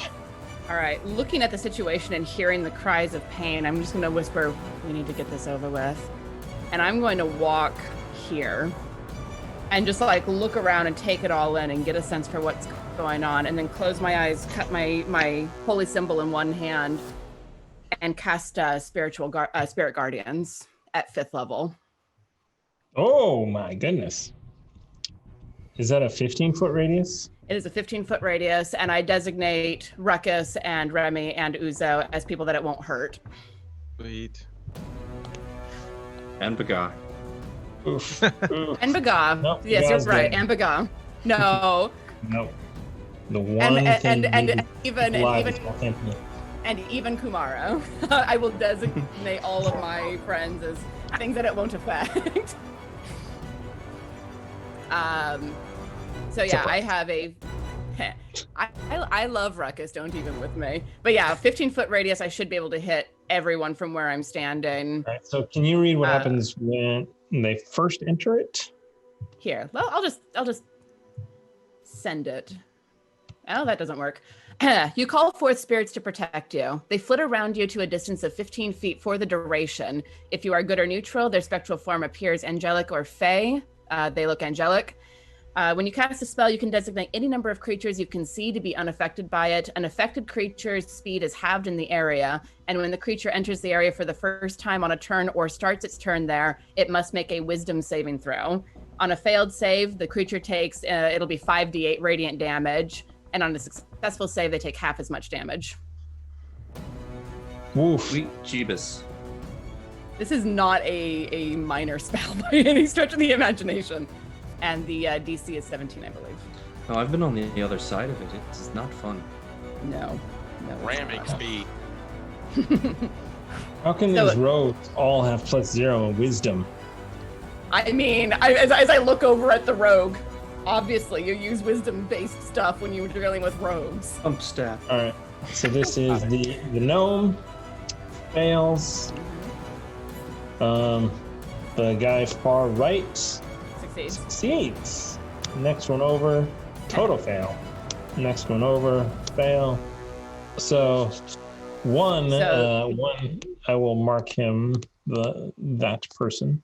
All right, looking at the situation and hearing the cries of pain, I'm just going to whisper, we need to get this over with. And I'm going to walk here and just like look around and take it all in and get a sense for what's going on, and then close my eyes, cut my holy symbol in one hand, and cast Spirit Guardians at 5th level. Oh my goodness. Is that a 15-foot radius? It is a 15-foot radius, and I designate Ruckus and Remy and Uzo as people that it won't hurt. Sweet. And Bagar. Oof. And Bagar. Nope, Yes, you're Bagar's right. dead. And Bagar. No. No. The one thing and even authentic. and even Kumara. I will designate all of my friends as things that it won't affect. So yeah, I have a. I love Ruckus. Don't even with me. But yeah, 15-foot radius. I should be able to hit everyone from where I'm standing. All right. So can you read what happens when they first enter it? Here. Well, I'll just send it. Oh, that doesn't work. You call forth spirits to protect you. They flit around you to a distance of 15 feet for the duration. If you are good or neutral, their spectral form appears angelic or fey. They look angelic. When you cast a spell, you can designate any number of creatures you can see to be unaffected by it. An affected creature's speed is halved in the area, and when the creature enters the area for the first time on a turn or starts its turn there, it must make a wisdom saving throw. On a failed save, the creature takes, it'll be 5d8 radiant damage, and on a successful save, they take half as much damage. Woof. Sweet Jeebus. This is not a minor spell by any stretch of the imagination. And the DC is 17, I believe. Oh, I've been on the other side of it. It's not fun. No. Ramming speed. How can these rogues all have +0 in wisdom? I mean, as I look over at the rogue, obviously you use wisdom-based stuff when you're dealing with rogues. Staff. All right. So this is the gnome fails. The guy far right succeeds. Next one over, total fail. Next one over, fail. So one, I will mark him that person.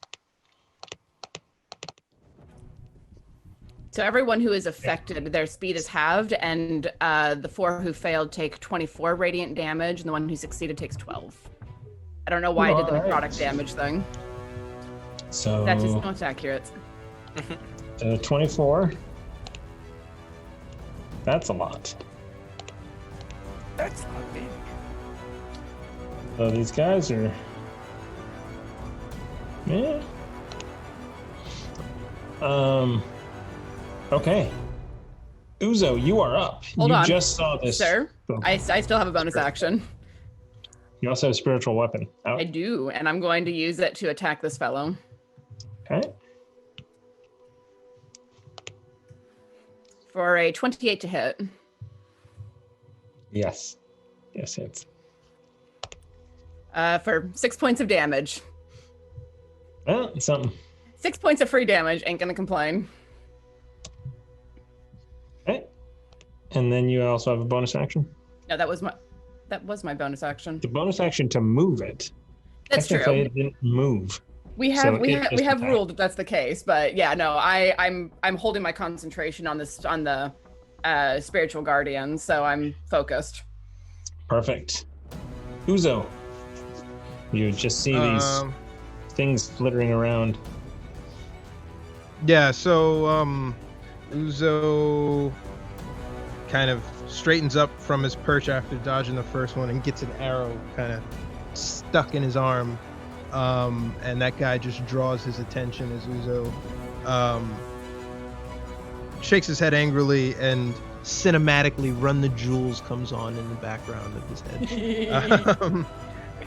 So everyone who is affected, their speed is halved, and the 4 who failed take 24 radiant damage, and the one who succeeded takes 12. I don't know why I did the necrotic damage thing. So that is not accurate. 24. That's a lot. That's not big. So these guys are. Yeah. Okay. Uzo, you are up. Hold on. You just saw this. Sir, I still have a bonus action. You also have a spiritual weapon out. I do, and I'm going to use it to attack this fellow. Okay. For a 28 to hit. Yes. Yes, hits. For 6 points of damage. Well, something. 6 points of free damage, ain't gonna complain. Okay. And then you also have a bonus action? No, that was my bonus action. The bonus action to move it. That's true. It didn't move. We have ruled that that's the case, but yeah, no, I'm holding my concentration on the spiritual guardian, so I'm focused. Perfect. Uzo, you just see these things flittering around. Yeah, so Uzo kind of straightens up from his perch after dodging the first one and gets an arrow kind of stuck in his arm. And that guy just draws his attention as Uzo shakes his head angrily, and cinematically Run the Jewels comes on in the background of his head.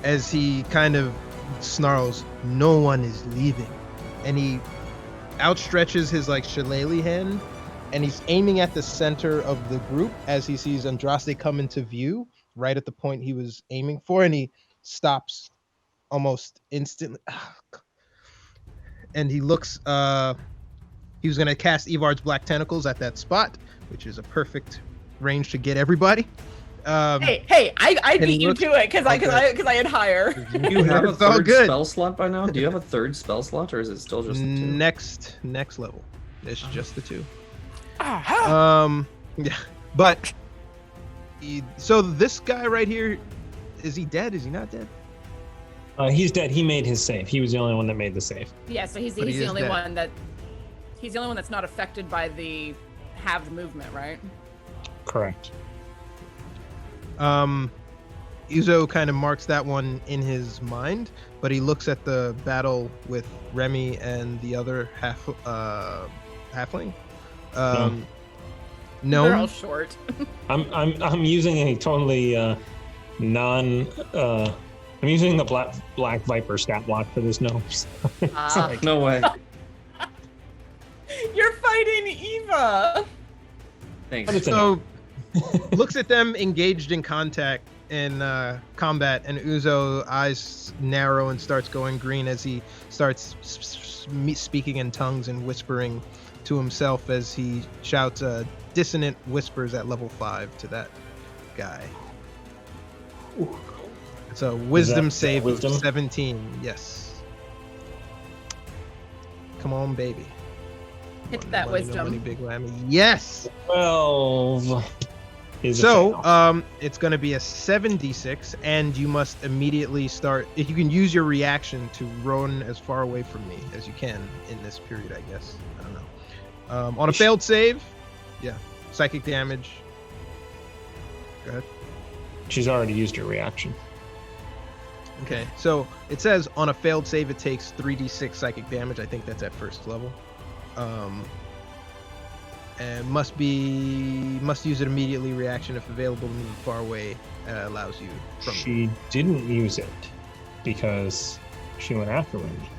As he kind of snarls, "No one is leaving." And he outstretches his like shillelagh hand, and he's aiming at the center of the group as he sees Andraste come into view right at the point he was aiming for, and he stops almost instantly. And he looks, he was going to cast Evard's Black Tentacles at that spot, which is a perfect range to get everybody. I beat you to it because I had higher. You have a It's all third good. spell slot by now? Do you have a third spell slot, or is it still just the two? Next level. It's just the two. Aha! Yeah, but so this guy right here, is he dead? Is he not dead? He's dead. He made his save. He was the only one that made the save. Yeah, so he's But he the is only dead. one that he's the only one that's not affected by the halved movement, right? Correct. Uzo kind of marks that one in his mind, but he looks at the battle with Remy and the other halfling. They're all Gnome. short. I'm using a totally I'm using the black viper stat block for this gnome. It's like, No way. You're fighting Eva. Thanks. So looks at them engaged in contact in combat, and Uzo eyes narrow and starts going green as he starts speaking in tongues and whispering to himself as he shouts dissonant whispers at level 5 to that guy. It's a wisdom save wisdom? of 17. Yes. Come on, baby. Hit Money, that money, no wisdom. money, big whammy. Yes. 12 is a So, fail. it's going to be a 7d6, and you must immediately start. If you can use your reaction to run as far away from me as you can in this period, I guess. I don't know. On a failed save, yeah, psychic damage. Go ahead. She's already used her reaction. Okay, so it says on a failed save it takes 3d6 psychic damage. I think that's at first level. And must use it immediately. Reaction if available to move far away allows you from. She didn't use it because she went after Remy.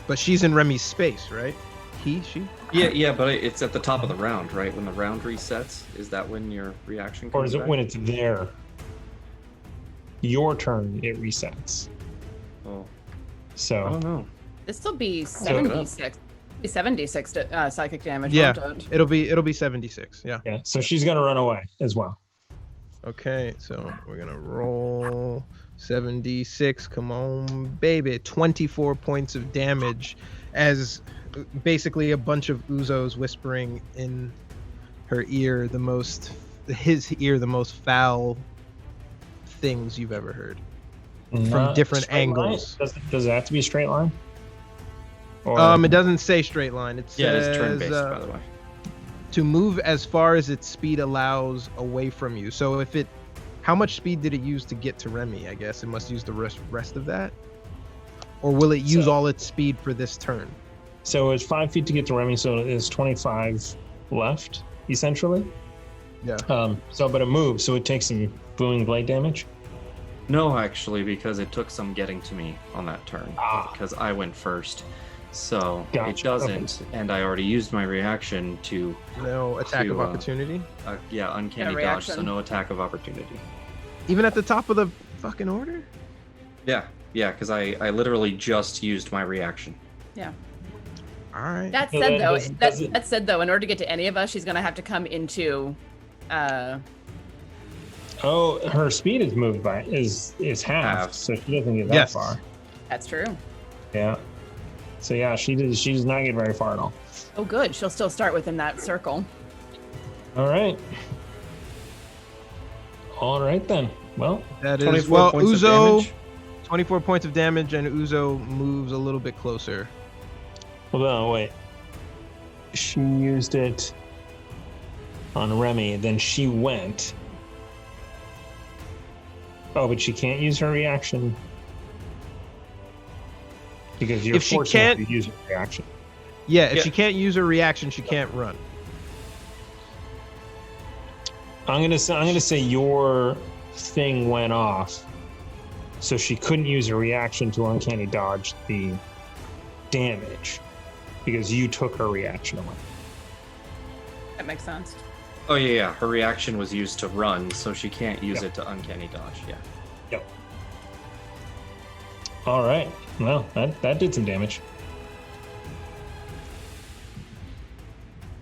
But she's in Remy's space, right? She. Yeah, but it's at the top of the round, right? When the round resets, is that when your reaction comes Or is it back? when it's there? Your turn, it resets. Oh, I So don't know. This will be Look it up. 76 psychic damage. Yeah, won't it? it'll be 76. Yeah. yeah, so she's gonna run away as well. Okay, so we're gonna roll 7d6. Come on, baby. 24 points of damage, as basically a bunch of Uzos whispering in her ear the most foul things you've ever heard from Not different straight line? angles. Does it have to be a straight line? Or It doesn't say straight line. It Yeah, says it is turn-based, by the way. to move as far as its speed allows away from you. So how much speed did it use to get to Remy? I guess it must use the rest of that, or will it use all its speed for this turn? So it's 5 feet to get to Remy, so there's 25 left, essentially. Yeah. But it moves, so it takes some booming blade damage. No, actually, because it took some getting to me on that turn. Ah. Because I went first. So it Gotcha, doesn't, and I already used my reaction to, No attack of To, opportunity. uncanny dodge, reaction. so no attack of opportunity. Even at the top of the fucking order? Yeah, because I literally just used my reaction. Yeah. All right. That So said, then though, does it- that said though, in order to get to any of us, she's gonna have to come into. Oh, her speed is moved by is half, Half. so she doesn't get that Yes. far. That's true. Yeah. So yeah, she does not get very far at all. Oh, good. She'll still start within that circle. All right. All right then. Well, That is 24 points of Uzo. damage. 24 points of damage, and Uzo moves a little bit closer. hold on, wait. She used it on Remy, then she went. Oh, but she can't use her reaction because you're If she forcing her can't- to use her reaction. Yeah, if Yeah. she can't use her reaction, she can't run. I'm gonna say your thing went off, so she couldn't use her reaction to uncanny dodge the damage because you took her reaction away. That makes sense. Oh yeah. Her reaction was used to run, so she can't use Yep. it to uncanny dodge. Yeah. Yep. All right. Well, that did some damage.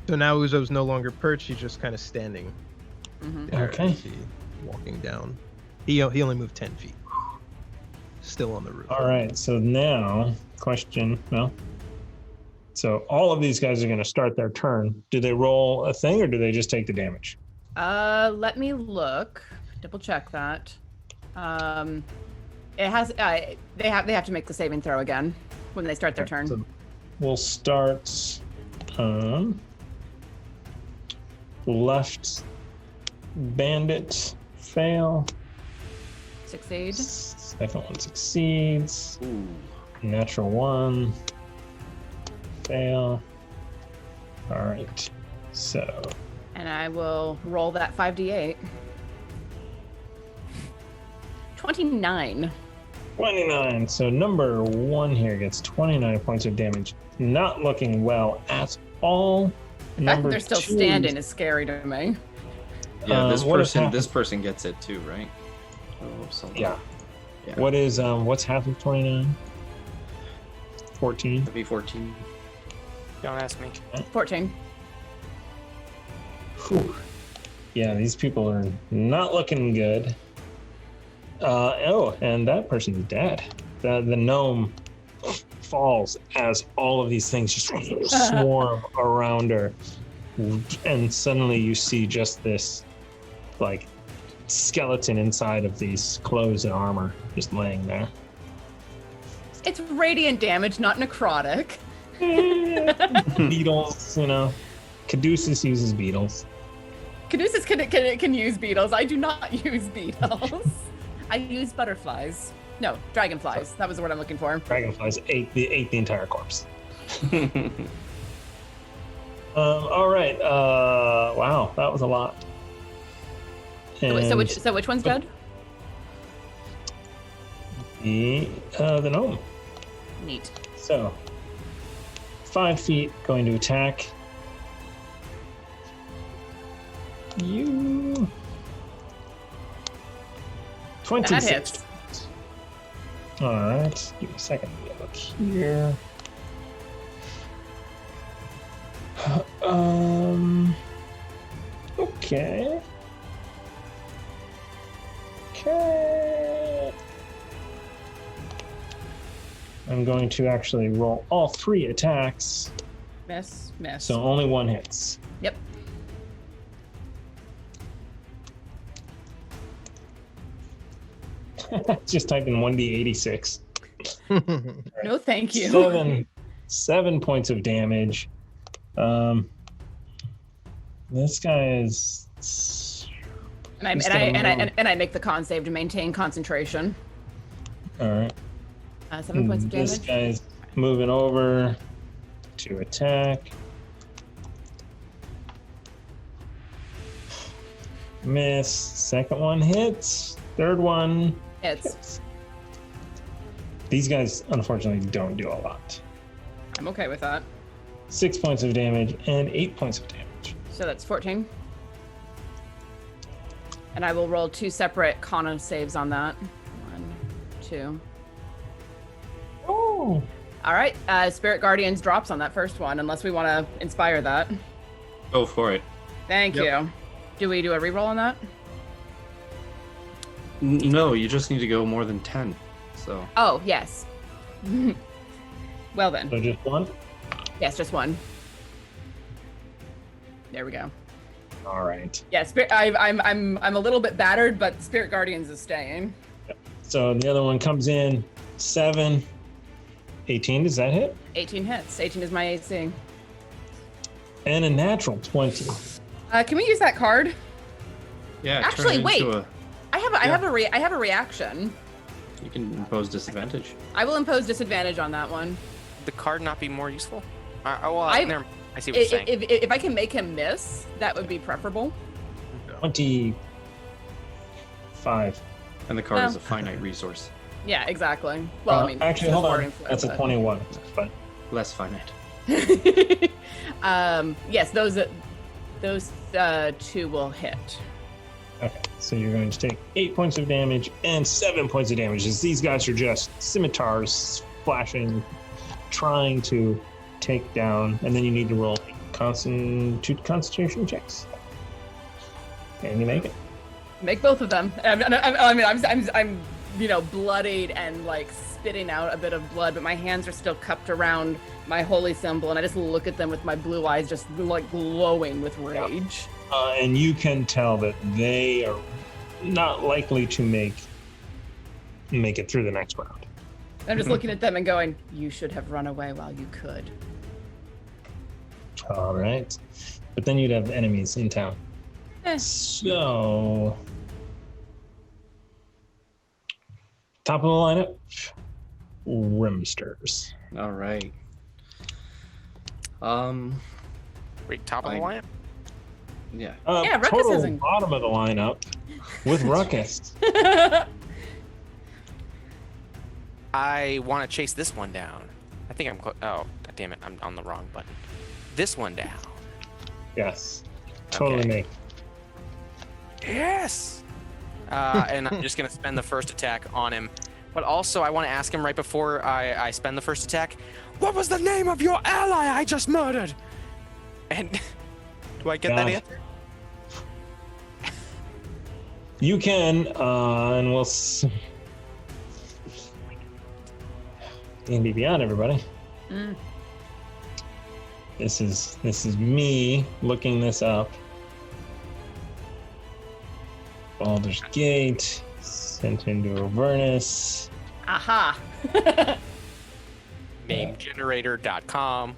So now Uzo's no longer perched; he's just kind of standing. Okay. Is he walking down? He only moved 10 feet. Still on the roof. All right. So now, question. Well, so all of these guys are going to start their turn. Do they roll a thing, or do they just take the damage? Let me look. Double check that. It has. They have to make the saving throw again when they start their turn. So we'll start. Left bandit fail. Succeed. Second one succeeds. Ooh. Natural one. Fail. All right. So. And I will roll that 5d8. 29. 29. So number one here gets 29 points of damage. Not looking well at all. The fact that they're still standing is scary to me. Yeah, this person gets it too, right? Oh, something. Yeah. What is what's half of 29? 14. That'd be 14. Don't ask me. 14. Whew. Yeah, these people are not looking good. And that person's dead. The gnome falls as all of these things just swarm around her, and suddenly you see just this like skeleton inside of these clothes and armor just laying there. It's radiant damage, not necrotic. Beetles, Caduceus uses beetles. Caduceus can use beetles. I do not use beetles. I use butterflies. No, dragonflies. That was the word I'm looking for. Dragonflies ate the entire corpse. All right. Wow, that was a lot. So which one's dead? The gnome. Neat. So 5 feet going to attack you. 26. That hits. All right. Give me a second to look here. Okay. I'm going to actually roll all 3 attacks. Miss. So only one hits. Yep. Just type in 1d86. No, thank you. 7 points of damage. This guy is. And I make the con save to maintain concentration. All right. 7 points of damage. This guy's moving over to attack. Miss. Second one hits. Third one hits. These guys, unfortunately, don't do a lot. I'm okay with that. 6 points of damage and 8 points of damage. So that's 14. And I will roll 2 separate con saves on that. 1, 2. Oh. All right. Spirit Guardians drops on that first one, unless we want to inspire that. Go for it. Thank you. Do we do a reroll on that? No, you just need to go more than 10. So. Oh, yes. Well then. So just one? Yes, just one. There we go. All right. Yeah, I'm a little bit battered, but Spirit Guardians is staying. So the other one comes in 7, 18. Does that hit? 18 hits. 18 is my AC. And a natural 20. Can we use that card? Yeah. Actually, wait. I have a reaction. You can impose disadvantage. I will impose disadvantage on that one. The card not be more useful? I see what you're saying. If I can make him miss, that would be preferable. 25. And the card is a finite resource. Yeah, exact.ly. Well, I mean, actually, hold on. That's a 21. But less finite. Yes, those 2 will hit. Okay, so you're going to take 8 points of damage and 7 points of damage as these guys are just scimitars flashing, trying to take down, and then you need to roll concentration checks. And you make it. Make both of them. I'm bloodied and like spitting out a bit of blood, but my hands are still cupped around my holy symbol, and I just look at them with my blue eyes just like glowing with rage. And you can tell that they are not likely to make it through the next round. I'm just looking at them and going, you should have run away while you could. All right. But then you'd have enemies in town. So, top of the lineup, Rimsters. All right. Wait, top of the lineup? Yeah. Ruckus total isn't... bottom of the lineup with Ruckus. I want to chase this one down. I think I'm... Oh, damn it. I'm on the wrong button. This one down. Yes. Totally Okay. me. Yes! And I'm just going to spend the first attack on him. But also, I want to ask him right before I spend the first attack, what was the name of your ally I just murdered? And do I get that answer? You can, and we'll see. D&D Beyond, everybody. This is me looking this up. Baldur's Gate, sent into Avernus. Aha. Namegenerator.com.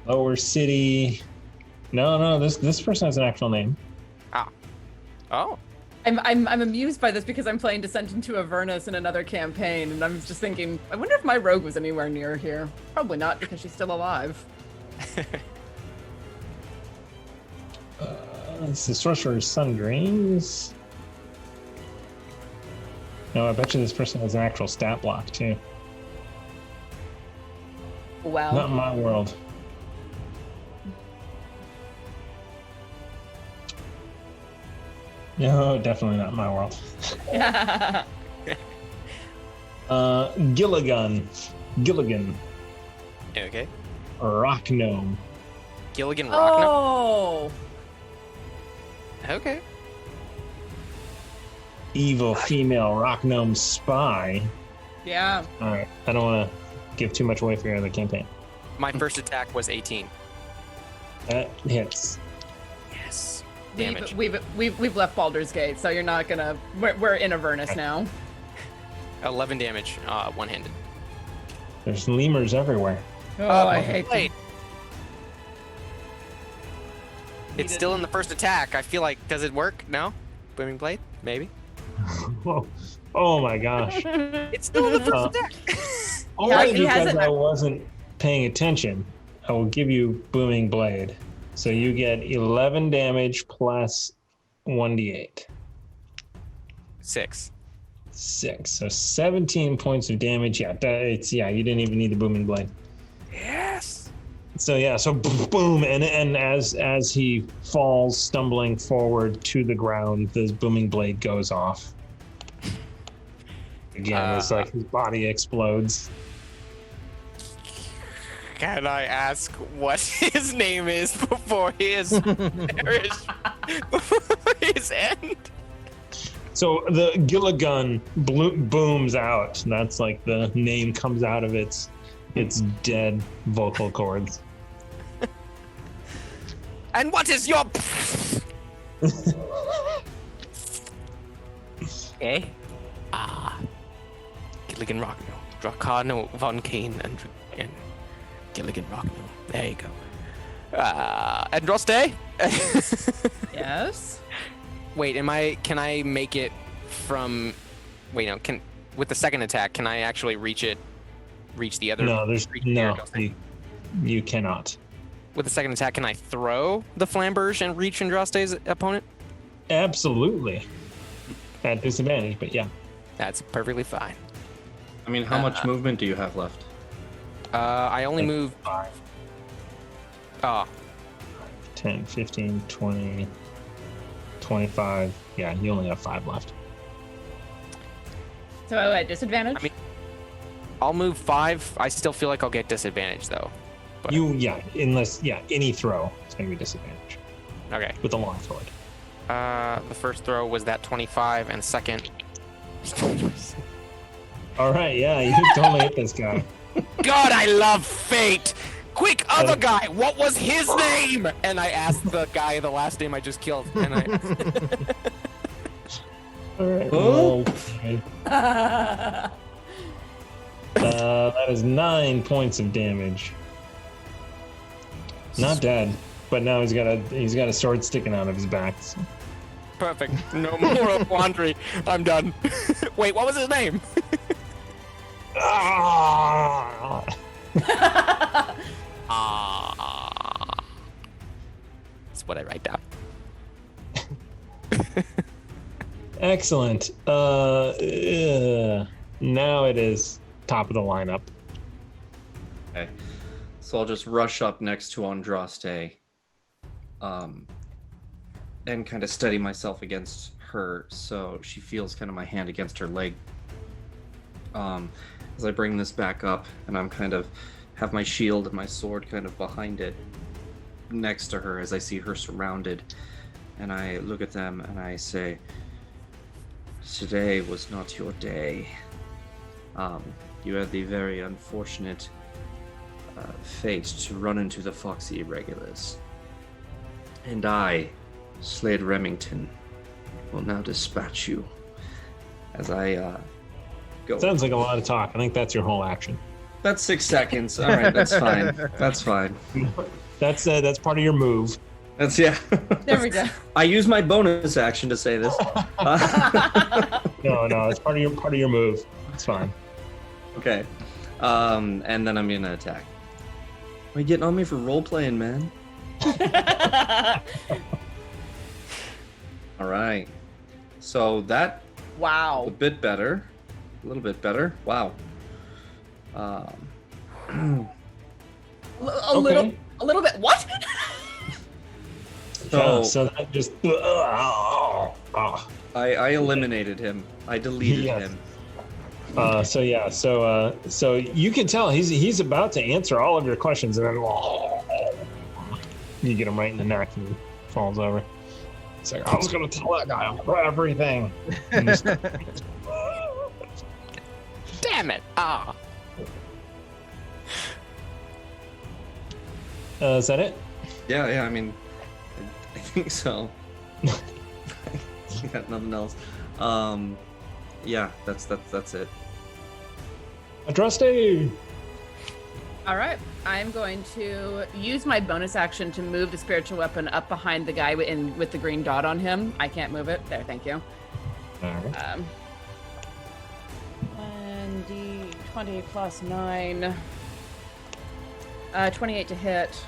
Lower City. No, this person has an actual name. Oh. I'm amused by this because I'm playing Descent into Avernus in another campaign, and I'm just thinking, I wonder if my rogue was anywhere near here. Probably not, because she's still alive. It's the Sorcerer's Sun Dreams. No, I bet you this person has an actual stat block too. Wow. Not in my world. No, definitely not in my world. Gilligan. Okay. Rock Gnome. Gilligan Rocknum? Oh. Okay. Evil female Rock Gnome spy. Yeah. All right. I don't want to give too much away for your other campaign. My first attack was 18. That hits. Yes. Damage. We've left Baldur's Gate, so you're not gonna. We're in Avernus now. 11 damage, one-handed. There's lemurs everywhere. Oh, I hate wait. It's still in the first attack. I feel like, does it work? No? Booming Blade? Maybe? Oh my gosh. It's still in the first attack. Only because I wasn't paying attention, I will give you Booming Blade. So you get 11 damage plus 1d8. 6. So 17 points of damage. You didn't even need the Booming Blade. Yes. So boom, and as he falls stumbling forward to the ground, the Booming Blade goes off. Again, it's like his body explodes. Can I ask what his name is before he is perished? Before his end? So the Gilligan booms out. That's like the name comes out of its dead vocal cords. And what is your... Okay. Gilligan Rockno. Dracano von Kane and Gilligan Rockno. There you go. Androste? Yes. Wait, can I make it from... Wait, no, with the second attack, can I actually reach the other... No, you cannot. With the second attack, can I throw the Flamberge and reach Andraste's opponent? Absolutely. At disadvantage, but yeah. That's perfectly fine. I mean, how much movement do you have left? I only move... 5. 10, 15, 20, 25. Yeah, you only have 5 left. So at disadvantage? I mean, I'll move 5. I still feel like I'll get disadvantage, though. But... Unless any throw is going to be disadvantage. Okay. With a long sword. The first throw was that 25, and second. All right, yeah, you totally hit this guy. God, I love fate. Quick, other guy, what was his name? And I asked the guy the last name I just killed. And All right. Well, okay. That is 9 points of damage. Not dead, but now he's got a sword sticking out of his back. So. Perfect. No more laundry. I'm done. Wait, what was his name? That's what I write down. Excellent. Now it is top of the lineup. Okay. So I'll just rush up next to Andraste, and kind of steady myself against her so she feels kind of my hand against her leg. As I bring this back up, and I'm kind of have my shield and my sword kind of behind it next to her as I see her surrounded, and I look at them and I say, today was not your day. You had the very unfortunate fate to run into the Foxy Irregulars. And I, Slade Remington, will now dispatch you as I go. Sounds like a lot of talk. I think that's your whole action. That's 6 seconds. All right, that's fine. That's fine. That's part of your move. That's yeah. There we go. I use my bonus action to say this. No, it's part of your move. It's fine. Okay. And then I'm gonna attack. Are you getting on me for role playing, man? All right. So that Wow. a bit better. A little bit better. Wow. A little bit. What? So that just. I eliminated him. I deleted him. So you can tell he's about to answer all of your questions, and then you get him right in the neck and he falls over. It's like, I was gonna tell that guy everything. Damn it! Is that it? Yeah. I mean, I think so. Got nothing else. Yeah, that's it. Andraste! All right. I'm going to use my bonus action to move the spiritual weapon up behind the guy with the green dot on him. I can't move it. There, thank you. All right. 1d20 plus 9. 28 to hit.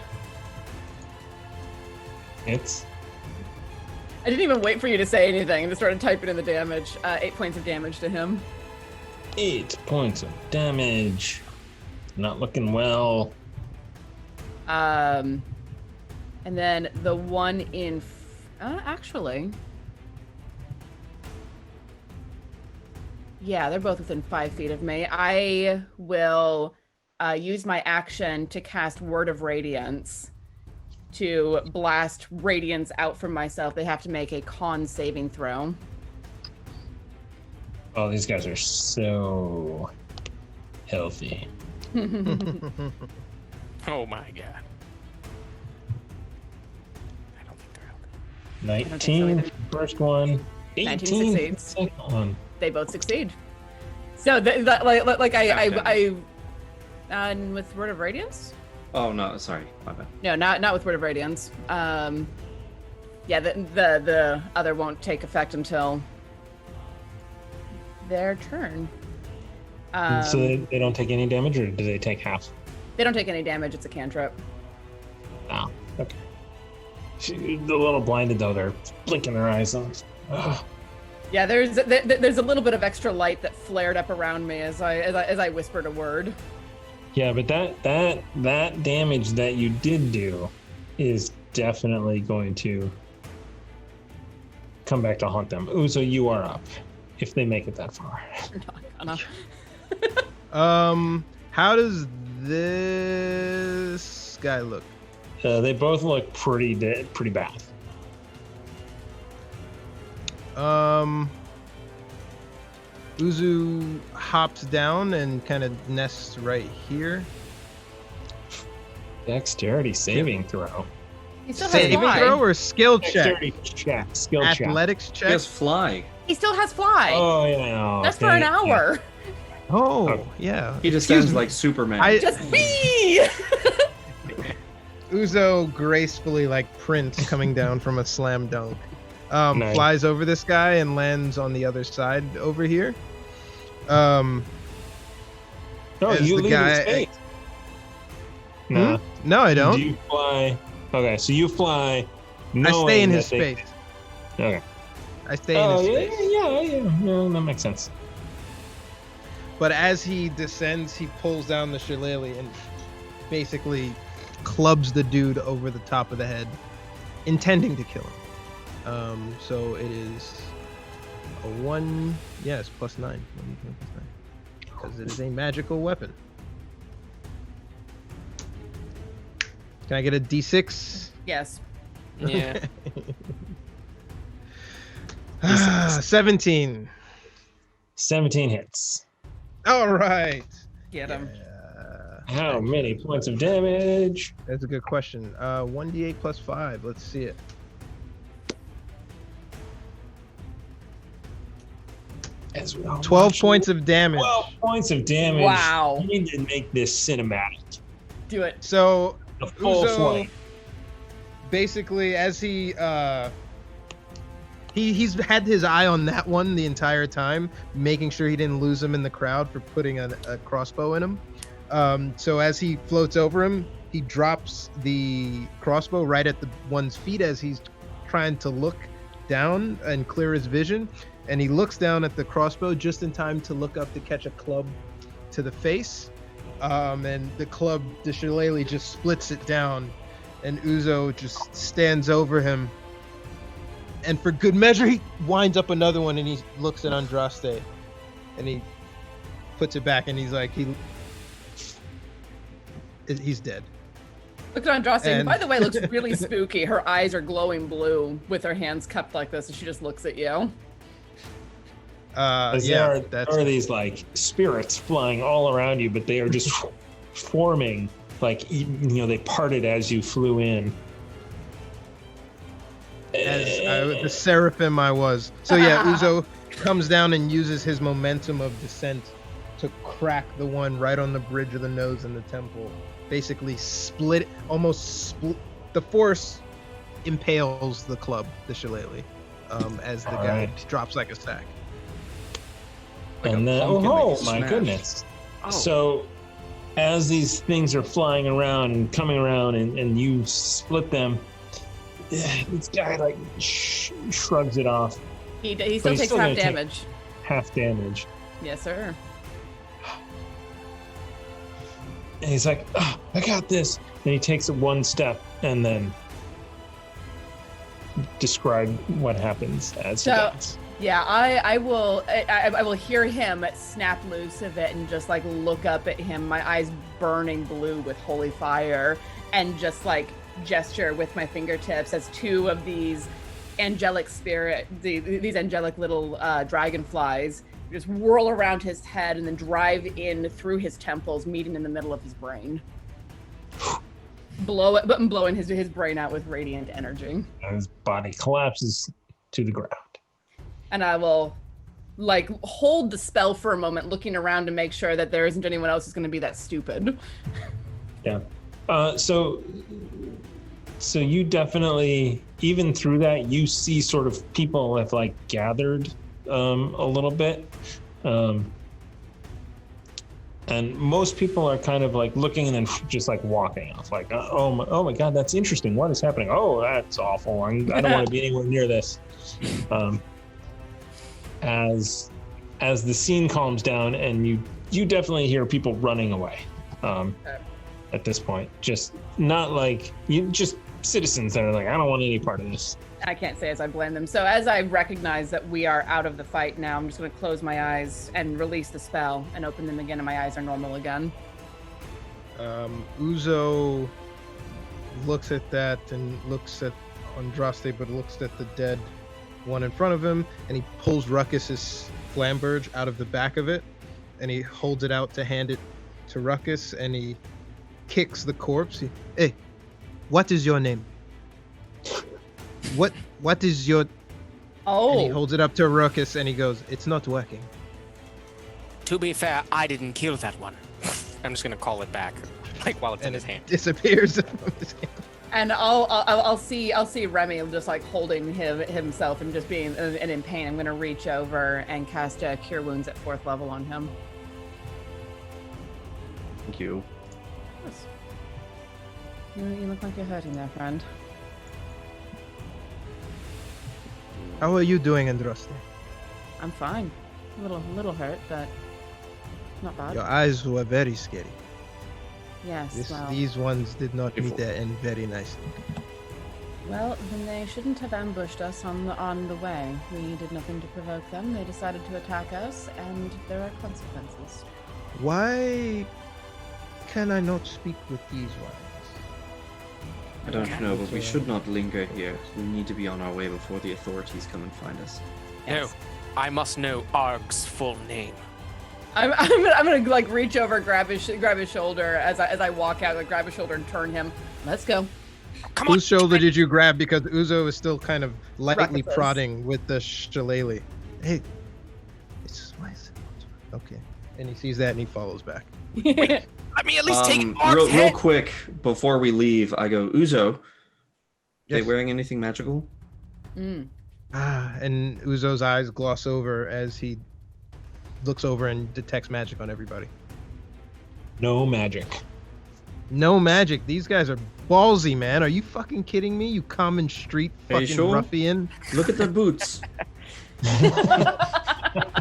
It's. I didn't even wait for you to say anything. I just started typing in the damage. 8 points of damage to him. 8 points of damage. Not looking well. And then the one in... actually... Yeah, they're both within 5 feet of me. I will use my action to cast Word of Radiance to blast radiance out from myself. They have to make a con saving throw. Oh, these guys are so healthy. Oh my god. I don't think they're healthy. 19, first one. 18, 19 succeeds. second one. They both succeed. So, and with Word of Radiance? Oh no, sorry, my bad. No, not with Word of Radiance. Yeah, the other won't take effect until their turn. So they don't take any damage, or do they take half? They don't take any damage. It's a cantrip. Oh, okay. They're a little blinded though. They're blinking their eyes. Yeah, there's a little bit of extra light that flared up around me as I whispered a word. Yeah, but that damage that you did do is definitely going to come back to haunt them. Uzo, you are up if they make it that far. Not gonna. How does this guy look? They both look pretty bad. Uzu hops down and kind of nests right here. Dexterity saving throw. He still has Saving fly. throw or skill check? Dexterity check. Skill check. Athletics check. Just fly. He still has fly. Oh yeah. That's for an hour. Oh, yeah. He just Excuse sounds me. like Superman. Just me. Uzo gracefully, like Prince coming down from a slam dunk, Nice. flies over this guy and lands on the other side over here. Oh, As you the leave guy- his face. No. No, I don't. Do you fly? Okay, so you fly. I stay in his knowing that space. Okay. I stay in Oh his yeah, space. yeah. That makes sense. But as he descends, he pulls down the shillelagh and basically clubs the dude over the top of the head, intending to kill him. So it is a 1, yes, plus 9. Because it is a magical weapon. Can I get a d6? Yes. Yeah. 17. 17 hits. All right. Get him. How many points of damage? That's a good question. 1d8 plus 5. Let's see it. As we all 12 watch points of damage. 12 points of damage. Wow. You need to make this cinematic. Do it. So A full Uzo, flight. basically, as he's had his eye on that one the entire time, making sure he didn't lose him in the crowd for putting a crossbow in him. So as he floats over him, he drops the crossbow right at the one's feet as he's trying to look down and clear his vision. And he looks down at the crossbow just in time to look up to catch a club to the face. And the club, the shillelagh, just splits it down. And Uzo just stands over him. And for good measure, he winds up another one and he looks at Andraste. And he puts it back and he's like, he's dead. Look at Andraste, who, And- by the way, looks really spooky. Her eyes are glowing blue with her hands cupped like this, and she just looks at you. Yeah, there are these like spirits flying all around you, but they are just forming like they parted as you flew in. the seraphim I was. So yeah, Uzo comes down and uses his momentum of descent to crack the one right on the bridge of the nose and the temple. Basically almost split. The force impales the club, the shillelagh, as the All guy right. drops like a sack. Like And a then, pumpkin that oh you my smash. goodness. Oh. So as these things are flying around and coming around and you split them, this guy like shrugs it off. He But still he's takes still half gonna take- damage. Half damage. Yes, sir. And he's like, oh, I got this. And he takes it one step and then describe what happens as he So- does. Yeah, I will hear him snap loose of it and just like look up at him, my eyes burning blue with holy fire, and just like gesture with my fingertips as two of these angelic these angelic little dragonflies just whirl around his head and then drive in through his temples, meeting in the middle of his brain. Blowing his brain out with radiant energy. And his body collapses to the ground. And I will like hold the spell for a moment, looking around to make sure that there isn't anyone else who's going to be that stupid. Yeah. So you definitely, even through that, you see sort of people have like gathered a little bit. And most people are kind of like looking and then just like walking off, like, oh my God, that's interesting. What is happening? Oh, that's awful. I don't want to be anywhere near this. As the scene calms down, and you definitely hear people running away. At this point, just not like just citizens that are like, I don't want any part of this. I can't say as I blame them. So as I recognize that we are out of the fight now, I'm just going to close my eyes and release the spell and open them again, and my eyes are normal again. Uzo looks at that and looks at Andraste, but looks at the dead one in front of him, and he pulls Ruckus's flamberge out of the back of it, and he holds it out to hand it to Ruckus, and he kicks the corpse. Hey, what is your name? What is your... Oh. And he holds it up to Ruckus, and he goes, it's not working. To be fair, I didn't kill that one. I'm just gonna call it back, like while it's in his hand. Disappears from his hand. And I'll see Remy just like holding himself and just being in pain. I'm gonna reach over and cast Cure Wounds at 4th level on him. Thank you. You look like you're hurting there, friend. How are you doing, Andraste? I'm fine. A little hurt, but not bad. Your eyes were very scary. Yes, well. These ones did not meet their end very nicely. Well, then they shouldn't have ambushed us on the way. We did nothing to provoke them. They decided to attack us, and there are consequences. Why can I not speak with these ones? I don't know, but we should not linger here. We need to be on our way before the authorities come and find us. No, I must know Arg's full name. I'm gonna like reach over, grab his shoulder as I walk out, like grab his shoulder and turn him. Let's go. Come on. Whose shoulder did you grab? Because Uzo is still kind of lightly Ruckus's. prodding with the shillelagh. Hey, it's okay. And he sees that and he follows back. Let me at least take Arg's real head. quick before we leave, I go, Uzo, they Yes. wearing anything magical? Mm. And Uzo's eyes gloss over as he looks over and detects magic on everybody. No magic. No magic. These guys are ballsy, man. Are you fucking kidding me? You common street Are you fucking sure? ruffian. Look at their boots.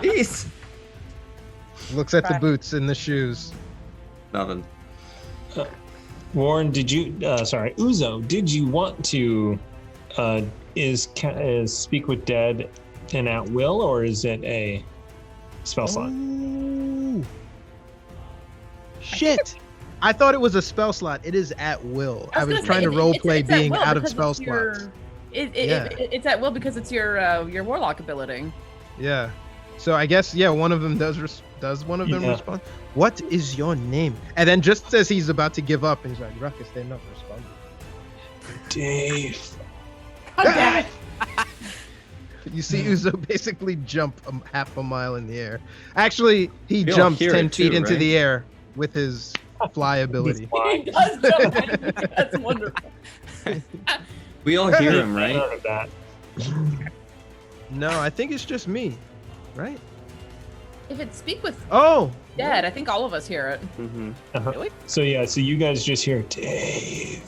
Jeez. Looks at the boots and the shoes. Nothing. Warren, Uzo, did you want to is speak with dead and at will, or is it a spell slot? Ooh. Shit. I thought it was a spell slot. It is at will. I was trying to role play it's at being will out of because spell it's your- slots. It's at will because it's your warlock ability. Yeah. So I guess one of them does one of them Yeah. respond? What is your name? And then just as he's about to give up, he's like, Ruckus, they're not responding. Dave. God damn it. You see Uzo basically jump half a mile in the air. Actually, he We all jumps hear 10 it too, feet into right? the air with his fly ability. He does jump in. That's wonderful. We all hear him, right? Heard of that. No, I think it's just me, right? If it speak with Oh, dead, I think all of us hear it. Mm-hmm. Uh-huh. Really? So you guys just hear Dave.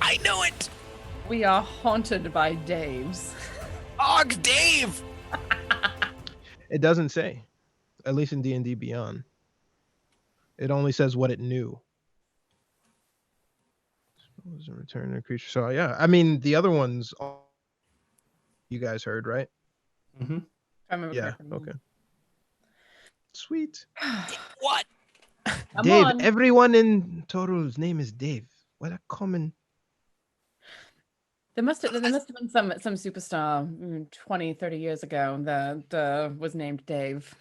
I know it. We are haunted by Daves. Arg, Dave. it doesn't say, at least in D&D Beyond. It only says what it knew. Was a return to a creature. So yeah, I mean the other ones, you guys heard, right? Mm-hmm. I remember Yeah. correctly. Okay. Sweet. What? Come Dave. on. Everyone in Toru's name is Dave. What a common. There must have been some superstar 20, 30 years ago that was named Dave.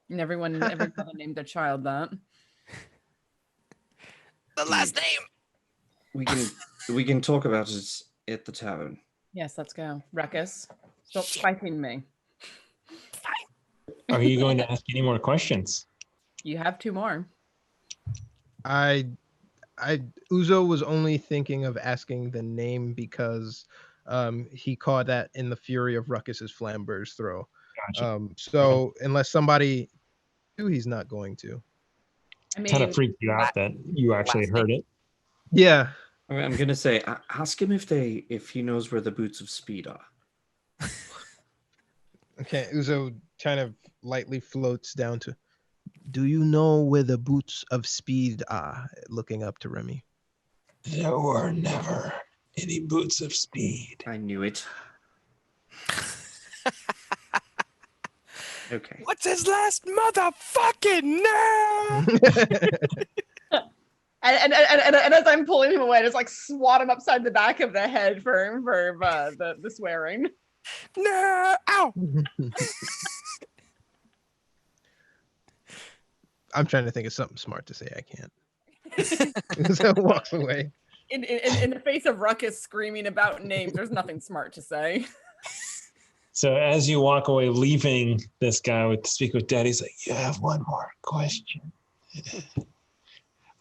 And everyone named their child that. The last name. We can talk about it at the tavern. Yes, let's go. Ruckus, stop fighting me. Are you going to ask any more questions? You have 2 more. Uzo was only thinking of asking the name because he caught that in the fury of Ruckus's flamberge throw. Gotcha. So unless somebody knew, he's not going to. I mean, Kind of freaked you out that you actually heard it. Yeah. I'm gonna say, ask him if he knows where the boots of speed are. Okay. Uzo kind of lightly floats down to, do you know where the boots of speed are? Looking up to Remy. There were never any boots of speed. I knew it. Okay. What's his last motherfucking name? and as I'm pulling him away, I just like swat him upside the back of the head for the swearing. No! Ow! I'm trying to think of something smart to say. I can't. So walks away. In the face of Ruckus screaming about names, there's nothing smart to say. So as you walk away, leaving this guy to speak with Dad, he's like, "You have one more question.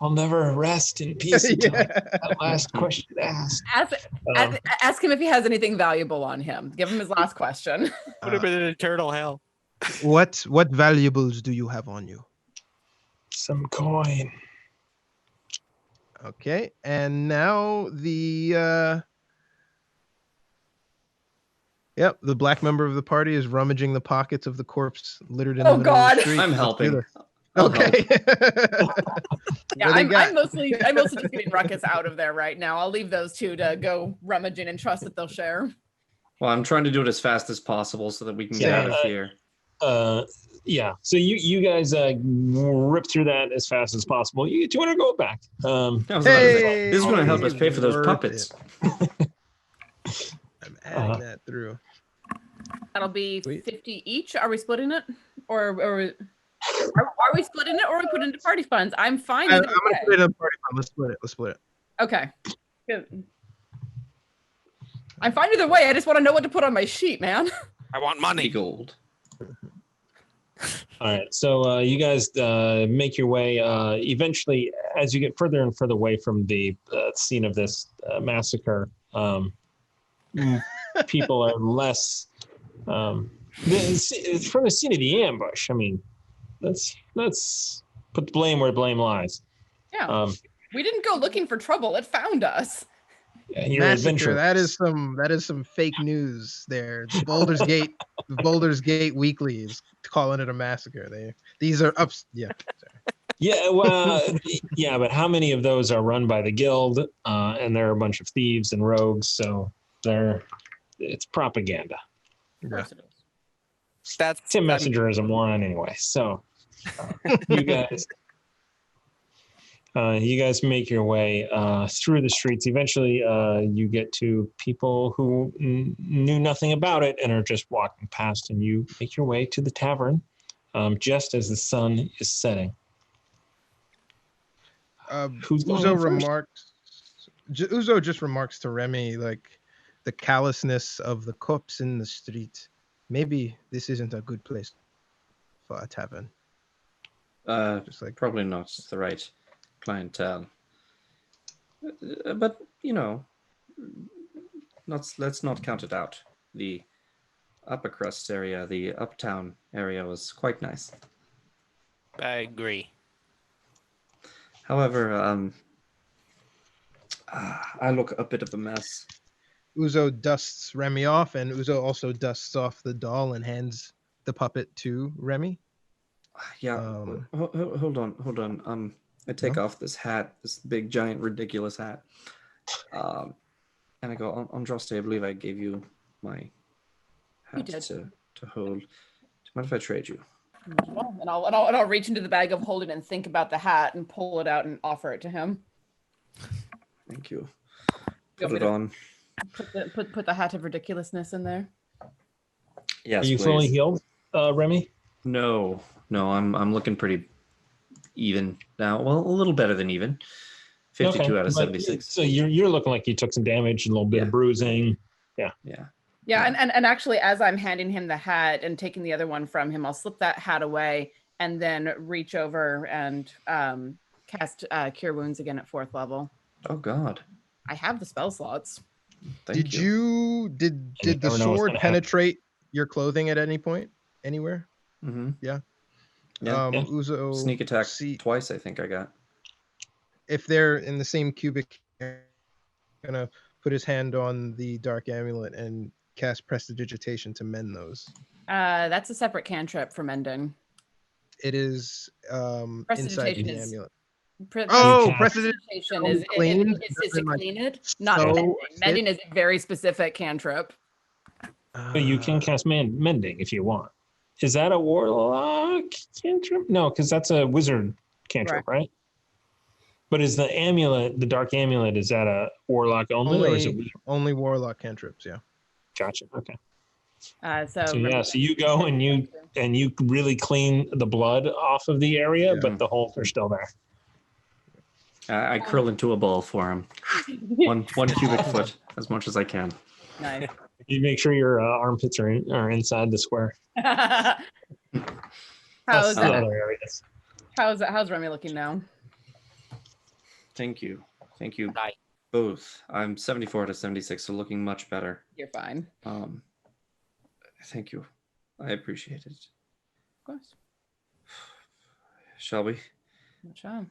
I'll never rest in peace until I get that last question asked." Ask him if he has anything valuable on him. Give him his last question. Would have been an eternal hell. What valuables do you have on you? Some coin. Okay, and now the the black member of the party is rummaging the pockets of the corpse littered in the middle of the street. I'm helping. Okay. Yeah, I'm mostly just getting Ruckus out of there right now. I'll leave those two to go rummaging and trust that they'll share. Well, I'm trying to do it as fast as possible so that we can get out of here. Yeah. So you guys rip through that as fast as possible. Do you want to go back? This is going to help us pay for those puppets. I'm adding that through. That'll be 50 each. Are we splitting it, or are we splitting it, or are we putting it into party funds? I'm fine. I'm gonna put it in party fund. Let's split it. Okay. Good. I'm fine either way. I just want to know what to put on my sheet, man. I want money. Gold. All right, so you guys make your way. Eventually, as you get further and further away from the scene of this massacre, people are less. It's from the scene of the ambush. I mean, let's put the blame where blame lies. Yeah, we didn't go looking for trouble; it found us. Massacre. That is some fake news there. The Baldur's Gate Weekly is calling it a massacre. These are ups. Yeah. Sorry. Yeah. Well. Yeah, but how many of those are run by the guild? And they're a bunch of thieves and rogues, so it's propaganda. Yeah. Tim Messenger is a moron anyway. So you guys. You guys make your way through the streets. Eventually, you get to people who knew nothing about it and are just walking past, and you make your way to the tavern just as the sun is setting. Uzo just remarks to Remy, like, the callousness of the corpse in the street. Maybe this isn't a good place for a tavern. Just like probably not the right clientele, but let's not count it out. The upper crust area, the uptown area, was quite nice. I agree. However, I look a bit of a mess. Uzo dusts Remy off, and Uzo also dusts off the doll and hands the puppet to Remy. Yeah. Hold on. I take off this hat, this big, giant, ridiculous hat. And I go, Andraste, I believe I gave you my hat to hold. Do you mind if I trade you? And I'll reach into the bag of holding and think about the hat and pull it out and offer it to him. Thank you. Put it on. Put the hat of ridiculousness in there. Yes. Are you fully healed, Remy? No, I'm looking pretty even now. Well, a little better than even. 52 out of 76. So you're looking like you took some damage, a little bit of bruising. Yeah. And actually, as I'm handing him the hat and taking the other one from him, I'll slip that hat away and then reach over and cast Cure Wounds again at 4th level. Oh God! I have the spell slots. Did the sword penetrate your clothing at any point, anywhere? Mm-hmm. Yeah. Uzo sneak attack twice. I think I got. If they're in the same cubic, gonna put his hand on the dark amulet and cast Prestidigitation to mend those. That's a separate cantrip for mending. It is inside the amulet. Prestidigitation is to clean it, not mending. Mending is a very specific cantrip. But you can cast mending if you want. Is that a warlock cantrip? No, because that's a wizard cantrip, right? But is the amulet, the dark amulet, is that a warlock only or is it only warlock cantrips? Yeah. Gotcha. Okay. So you go and you really clean the blood off of the area, but the holes are still there. I curl into a ball for him. one cubic foot, as much as I can. Nice. You make sure your armpits are inside the square. How's the other areas? How's Remy looking now? Thank you. Right. Both. I'm 74 to 76, so looking much better. You're fine. Thank you. I appreciate it. Of course. Shall we? Sure.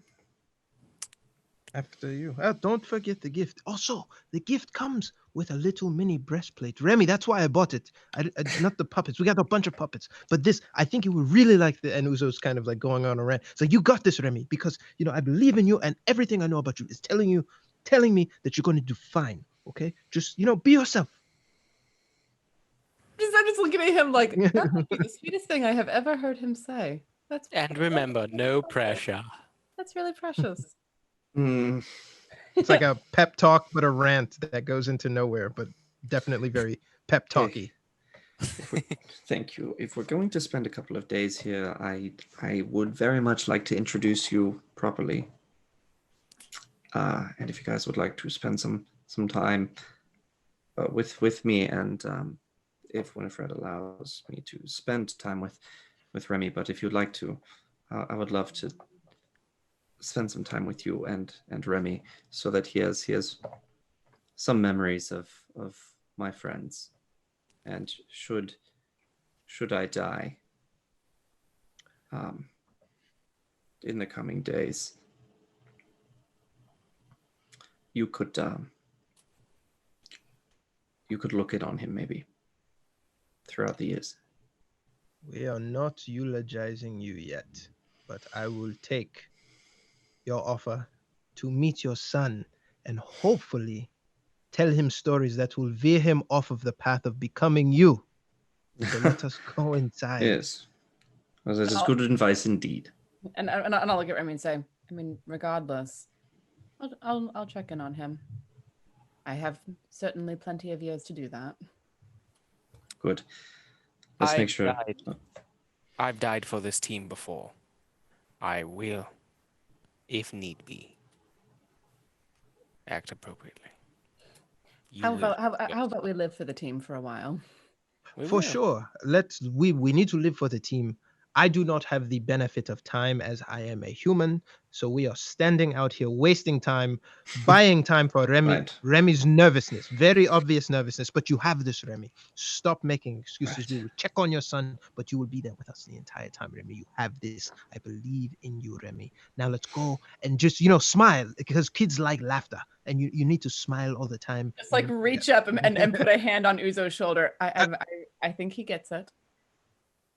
After you. Don't forget the gift. Also, the gift comes with a little mini breastplate. Remy, that's why I bought it. Not the puppets. We got a bunch of puppets. But this, I think you would really like the. And Uzo's kind of like going on a rant. So you got this, Remy, because I believe in you, and everything I know about you is telling me that you're going to do fine. Okay, just be yourself. I'm just looking at him like that might be the sweetest thing I have ever heard him say. And remember, no pressure. That's really precious. It's like a pep talk, but a rant that goes into nowhere, but definitely very pep talky. Thank you. If we're going to spend a couple of days here, I would very much like to introduce you properly. And if you guys would like to spend some time with me, and if Winifred allows me to spend time with Remy, but if you'd like to, I would love to spend some time with you and Remy, so that he has some memories of my friends. And should I die in the coming days, you could look in on him maybe throughout the years. We are not eulogizing you yet, but I will take your offer to meet your son and hopefully tell him stories that will veer him off of the path of becoming you. So let us go inside. Yes. That is good advice indeed. And I'll look at Remy and say, regardless, I'll check in on him. I have certainly plenty of years to do that. Good. Let's make sure. I've died for this team before. I will, if need be, act appropriately. How about we live for the team for a while? For sure. We need to live for the team. I do not have the benefit of time as I am a human. So we are standing out here wasting time, buying time for Remy. Right. Remy's nervousness, very obvious nervousness, but you have this, Remy. Stop making excuses. Right. We will check on your son, but you will be there with us the entire time, Remy. You have this. I believe in you, Remy. Now let's go and just, smile, because kids like laughter, and you need to smile all the time. Just like reach up and put a hand on Uzo's shoulder. I think he gets it.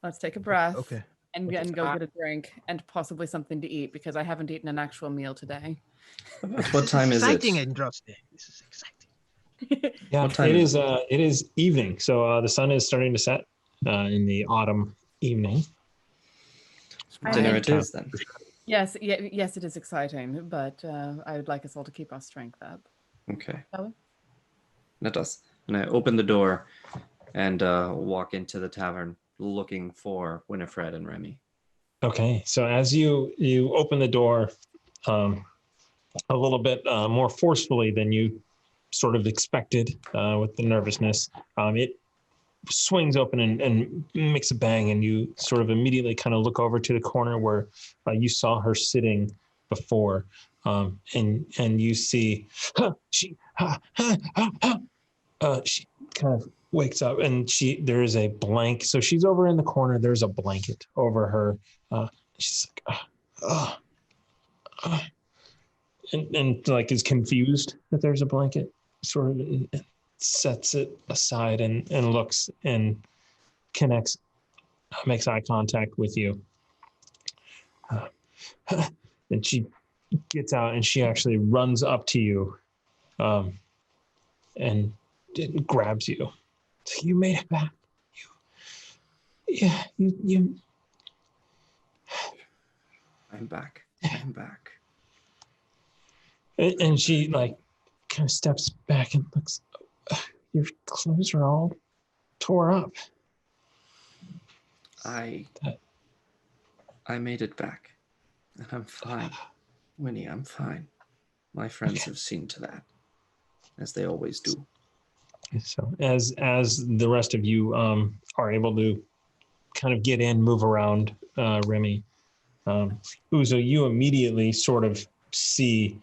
Let's take a breath. Okay. And go get a drink and possibly something to eat, because I haven't eaten an actual meal today. What time is it? Exciting, Androste. This is exciting. Yeah, it is evening. So the sun is starting to set in the autumn evening. Dinner it is then. Yes, it is exciting, but I would like us all to keep our strength up. Okay. Shall we? Let us. And I open the door and walk into the tavern, looking for Winifred and Remy. Okay, so as you open the door a little bit more forcefully than you sort of expected with the nervousness, it swings open and makes a bang, and you sort of immediately kind of look over to the corner where you saw her sitting before, and you see she kind of wakes up, and there is a blank. So she's over in the corner. There's a blanket over her. She's like, and like is confused that there's a blanket. Sort of sets it aside and looks and connects, makes eye contact with you. And she gets out and she actually runs up to you, and grabs you. So you made it back. You. I'm back. And she like kind of steps back and looks. Your clothes are all tore up. I made it back, and I'm fine. Winnie, I'm fine. My friends have seen to that, as they always do. So as the rest of you are able to kind of get in, move around, Remy, Uzo, you immediately sort of see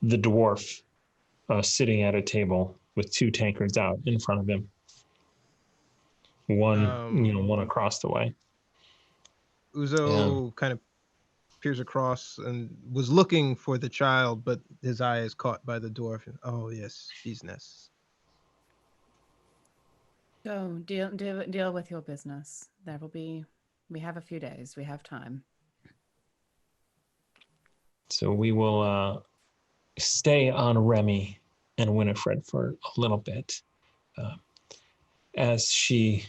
the dwarf sitting at a table with 2 tankards out in front of him. One across the way. Uzo kind of peers across and was looking for the child, but his eye is caught by the dwarf. Oh yes, business. So deal with your business. We have a few days. We have time. So we will stay on Remy and Winifred for a little bit, as she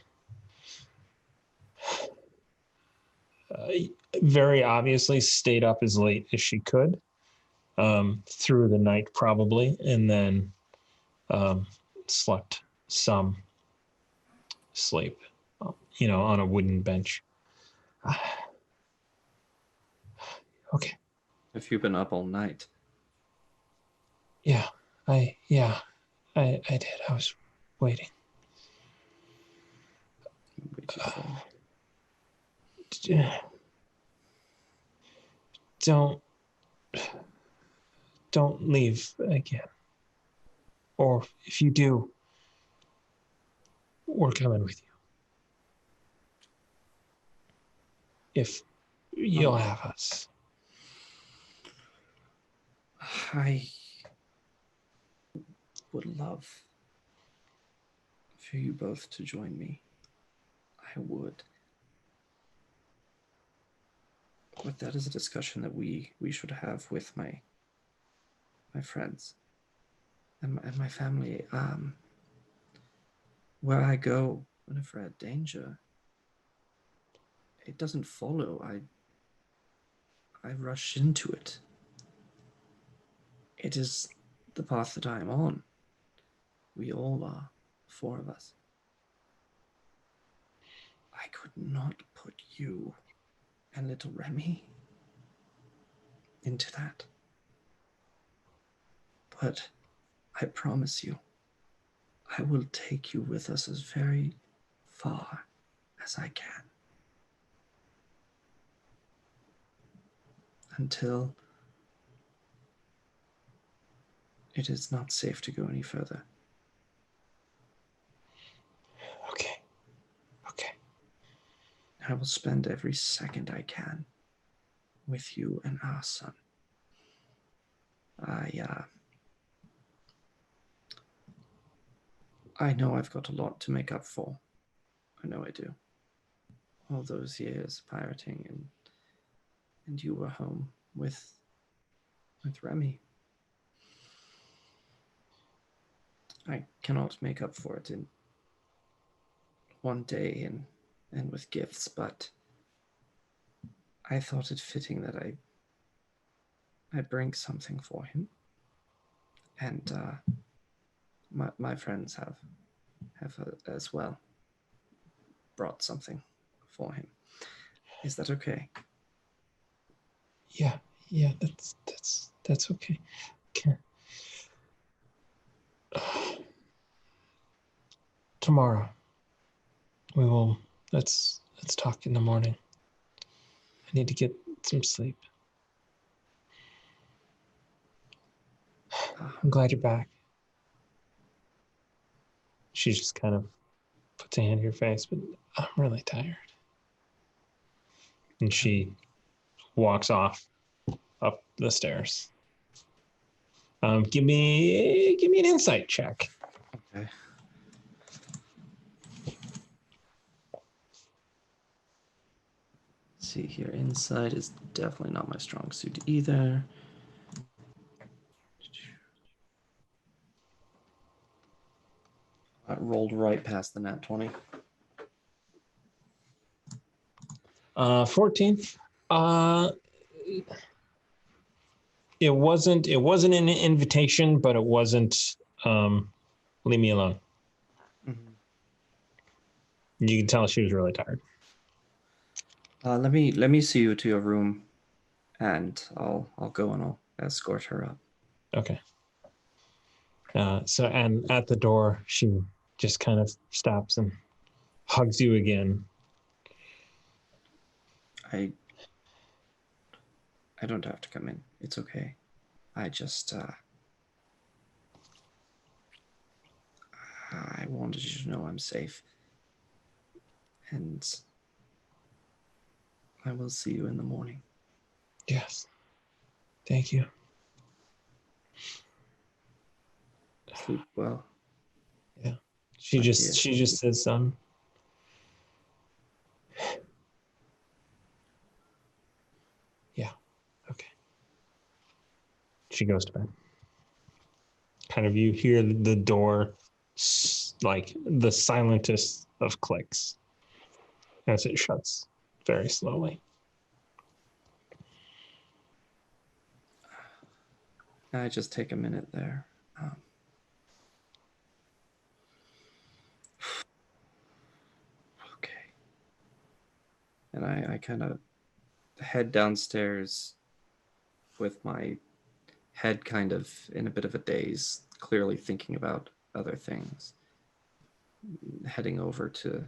very obviously stayed up as late as she could through the night probably, and then slept some sleep, on a wooden bench. Okay. Have you been up all night? Yeah, I did. I was waiting. Waited for. Don't leave again. Or if you do, we're coming with you. If you'll have us. I would love for you both to join me. I would. But that is a discussion that we should have with my friends and my family. Where I go whenever at danger, it doesn't follow. I rush into it. It is the path that I am on. We all are, 4 of us. I could not put you and little Remy into that. But I promise you, I will take you with us as very far as I can. Until it is not safe to go any further. Okay. I will spend every second I can with you and our son. I know I've got a lot to make up for. I know I do. All those years pirating and you were home with Remy. I cannot make up for it in one day and with gifts, but I thought it fitting that I bring something for him. And my friends have as well brought something for him. Is that okay? Yeah, that's okay. Tomorrow we will let's talk in the morning. I need to get some sleep. I'm glad you're back. She just kind of puts a hand to your face, but I'm really tired. And she walks off up the stairs. Give me an insight check. Okay. Let's see here. Insight is definitely not my strong suit either. I rolled right past the nat 20. 14. It wasn't an invitation, but it wasn't leave me alone. Mm-hmm. You can tell she was really tired. Let me see you to your room, and I'll go and I'll escort her up. Okay. And at the door, she just kind of stops and hugs you again. I don't have to come in. It's okay. I just I wanted you to know I'm safe. And I will see you in the morning. Yes. Thank you. Sleep well. Yeah. She just says, yeah. Okay. She goes to bed. Kind of you hear the door, like the silentest of clicks as it shuts very slowly. I just take a minute there. Okay. And I kind of head downstairs with my head kind of in a bit of a daze, clearly thinking about other things, heading over to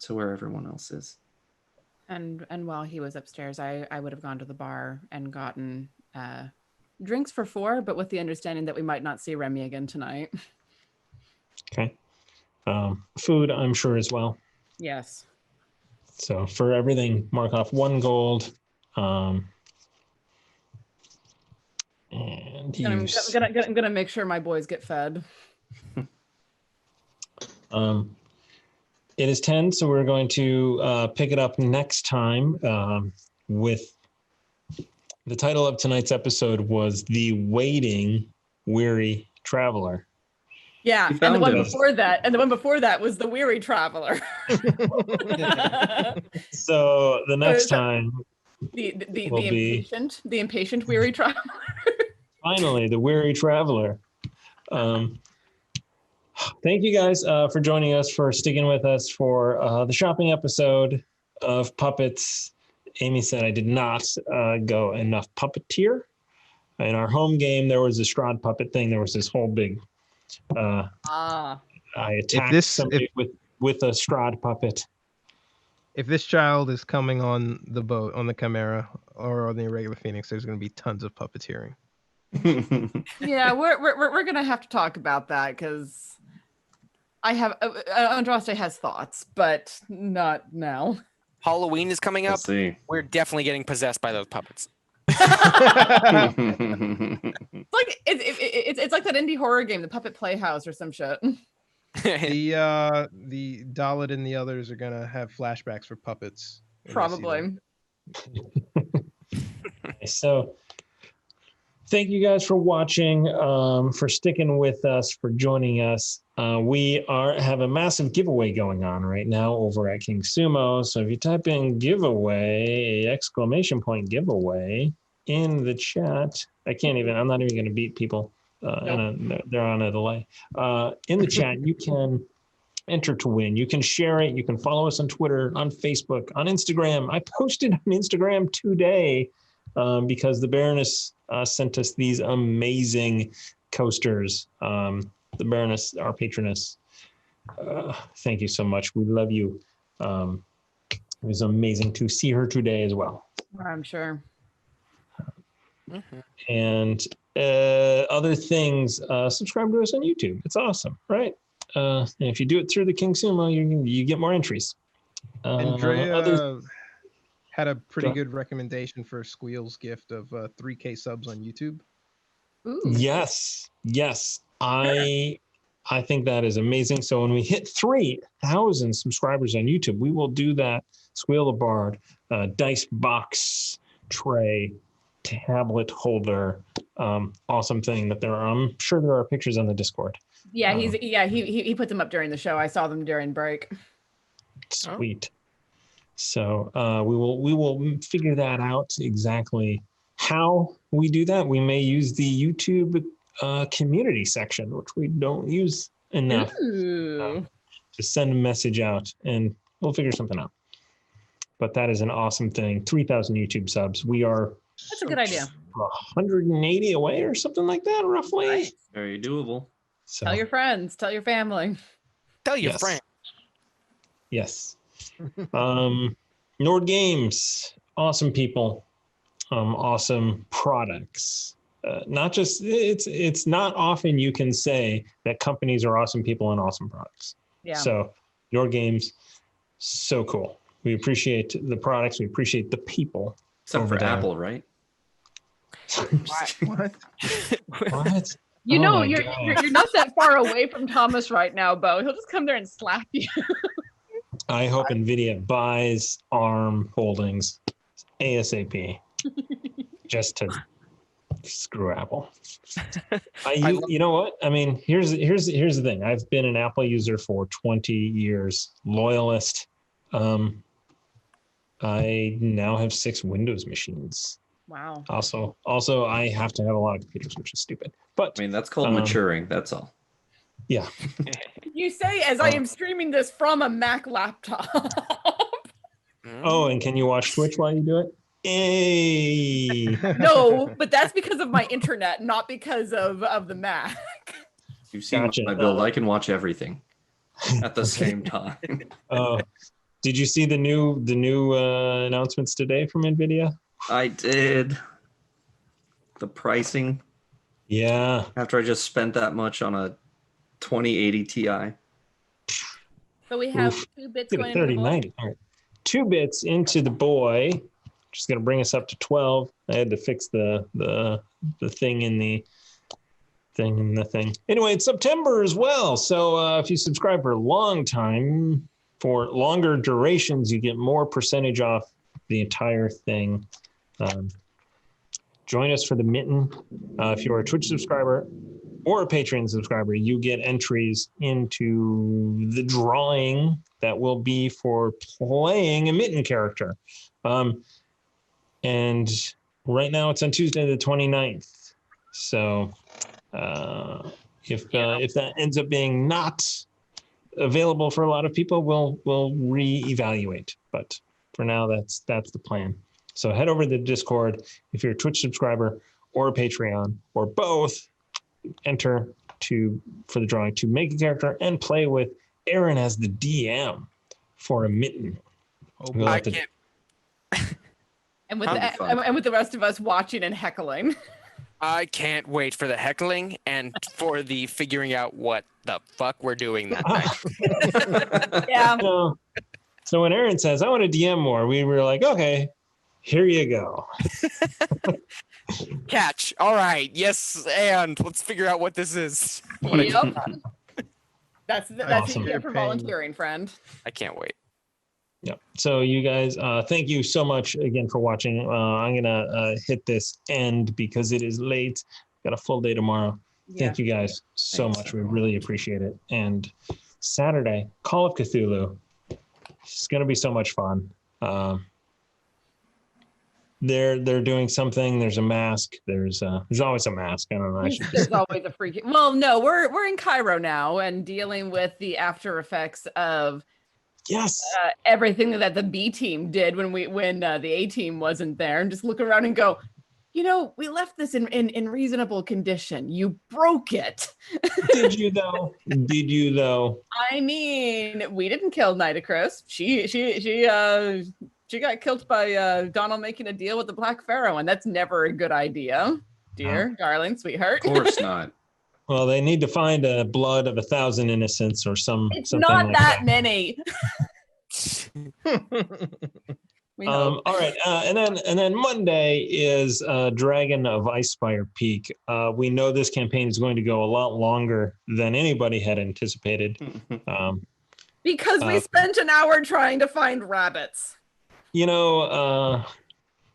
where everyone else is. And while he was upstairs, I would have gone to the bar and gotten drinks for 4, but with the understanding that we might not see Remy again tonight. Okay. Food, I'm sure, as well. Yes. So for everything, mark off 1 gold. And I'm gonna make sure my boys get fed. It is 10, so we're going to pick it up next time with the title of tonight's episode was The Waiting Weary Traveler. Yeah, and the one before that was The Weary Traveler. So the next time the impatient weary traveler. Finally, The Weary Traveler. Thank you guys for joining us, for sticking with us for the shopping episode of Puppets. Amy said I did not go enough puppeteer. In our home game, there was a Strahd puppet thing. There was this whole big... I attacked somebody with a Strahd puppet. If this child is coming on the boat, on the Chimera, or on the irregular Phoenix, there's going to be tons of puppeteering. Yeah, we're going to have to talk about that because I have Andraste has thoughts, but not now. Halloween is coming up. We'll see. We're definitely getting possessed by those puppets. It's like that indie horror game, The Puppet Playhouse or some shit. The Dalit and the others are gonna have flashbacks for puppets. Probably. So thank you guys for watching, for sticking with us, for joining us. We have a massive giveaway going on right now over at King Sumo. So if you type in giveaway, !giveaway in the chat, I'm not even going to beat people. Nope. They're on a delay. In the chat, you can enter to win. You can share it. You can follow us on Twitter, on Facebook, on Instagram. I posted on Instagram today because the Baroness sent us these amazing coasters. The Baroness, our patroness. Thank you so much. We love you. It was amazing to see her today as well. I'm sure. And other things, subscribe to us on YouTube. It's awesome, right? And if you do it through the King Sumo, you get more entries. Andrea had a pretty good recommendation for Squeal's gift of 3K subs on YouTube. Ooh. Yes. I think that is amazing. So when we hit 3,000 subscribers on YouTube, we will do that Squeal the Bard dice box tray tablet holder awesome thing that I'm sure there are pictures on the Discord. Yeah, he put them up during the show. I saw them during break. Sweet. So we will figure that out exactly how we do that. We may use the YouTube community section, which we don't use enough, to send a message out and We'll figure something out. But that is an awesome thing. 3,000 YouTube subs. We are. That's a good idea. 180 away or something like that, roughly. Nice. Very doable. So, Tell your friends. Tell your family. Tell your friend. Yes. Nord Games, awesome people, awesome products. Not just it's not often you can say that companies are awesome people and awesome products. Yeah. So Nord Games, so cool. We appreciate the products. We appreciate the people. Except for there. Apple, right? What? What? You Oh know, my you're God. not that far away from Thomas right now, Bo. He'll just come there and slap you. I hope NVIDIA buys ARM Holdings ASAP just to screw Apple. You know what? I mean, here's the thing. I've been an Apple user for 20 years, loyalist. I now have 6 Windows machines. Wow. Also, I have to have a lot of computers, which is stupid. But I mean, that's called maturing. That's all. Yeah. You say as I am streaming this from a Mac laptop. Oh, and can you watch Twitch while you do it? Hey. No, but that's because of my internet, not because of the Mac. You've seen Gotcha. my build. I can watch everything at the same time. Oh, did you see the new announcements today from NVIDIA? I did. The pricing. Yeah. After I just spent that much on a 2080 Ti. So we have 2 bits going into the bowl. 3090. All right. 2 bits into the boy, which is going to bring us up to 12. I had to fix the thing in the thing. Anyway, it's September as well. So if you subscribe for a long time, for longer durations, you get more percentage off the entire thing. Join us for the Mitten. If you're a Twitch subscriber or a Patreon subscriber, you get entries into the drawing that will be for playing a Mitten character. And right now it's on Tuesday the 29th. So if that ends up being not available for a lot of people, we'll reevaluate. But for now, that's the plan. So head over to the Discord. If you're a Twitch subscriber or a Patreon or both, enter for the drawing to make a character and play with Aaron as the DM for a Mitten. I can't. And with the rest of us watching and heckling. I can't wait for the heckling and for the figuring out what the fuck we're doing that night. Yeah. So when Aaron says, I want to DM more, we were like, okay, here you go. Catch. All right. Yes, and let's figure out what this is. Yep. That's Awesome. what you get for volunteering, friend. I can't wait. Yeah. So you guys, thank you so much again for watching. I'm gonna hit this end because it is late. Got a full day tomorrow. Yeah. Thank you guys so much. We really appreciate it. And Saturday, Call of Cthulhu. It's gonna be so much fun. They're doing something. There's a mask. There's always a mask. I don't know. There's always a freaking. Well, no, we're in Cairo now and dealing with the after effects of everything that the B team did when the A team wasn't there, and just look around and go, we left this in reasonable condition. You broke it. Did you though? I mean, we didn't kill Nitocris. She got killed by Donald making a deal with the Black Pharaoh, and that's never a good idea, dear, darling, sweetheart. Of course not. Well, they need to find a blood of 1,000 innocents or something. It's not like that many. All right, and then Monday is Dragon of Icespire Peak. We know this campaign is going to go a lot longer than anybody had anticipated. Because we spent an hour trying to find rabbits.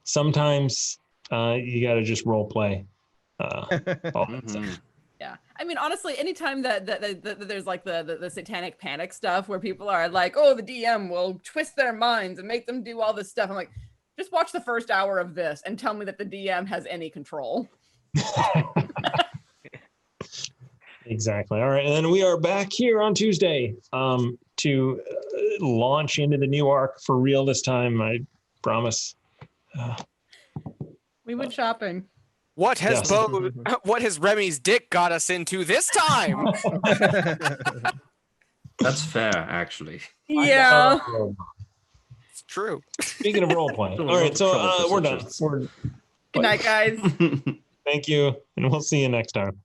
Sometimes you got to just role play. Yeah, I mean, honestly, anytime that there's like the satanic panic stuff where people are like, oh, the DM will twist their minds and make them do all this stuff. I'm like, just watch the first hour of this and tell me that the DM has any control. Exactly. All right, and then we are back here on Tuesday to launch into the new arc for real this time. I promise. We went shopping. What has what has Remy's dick got us into this time? That's fair, actually. Yeah. It's true. Speaking of role playing. All right, so we're done. Good night, guys. Thank you, and we'll see you next time.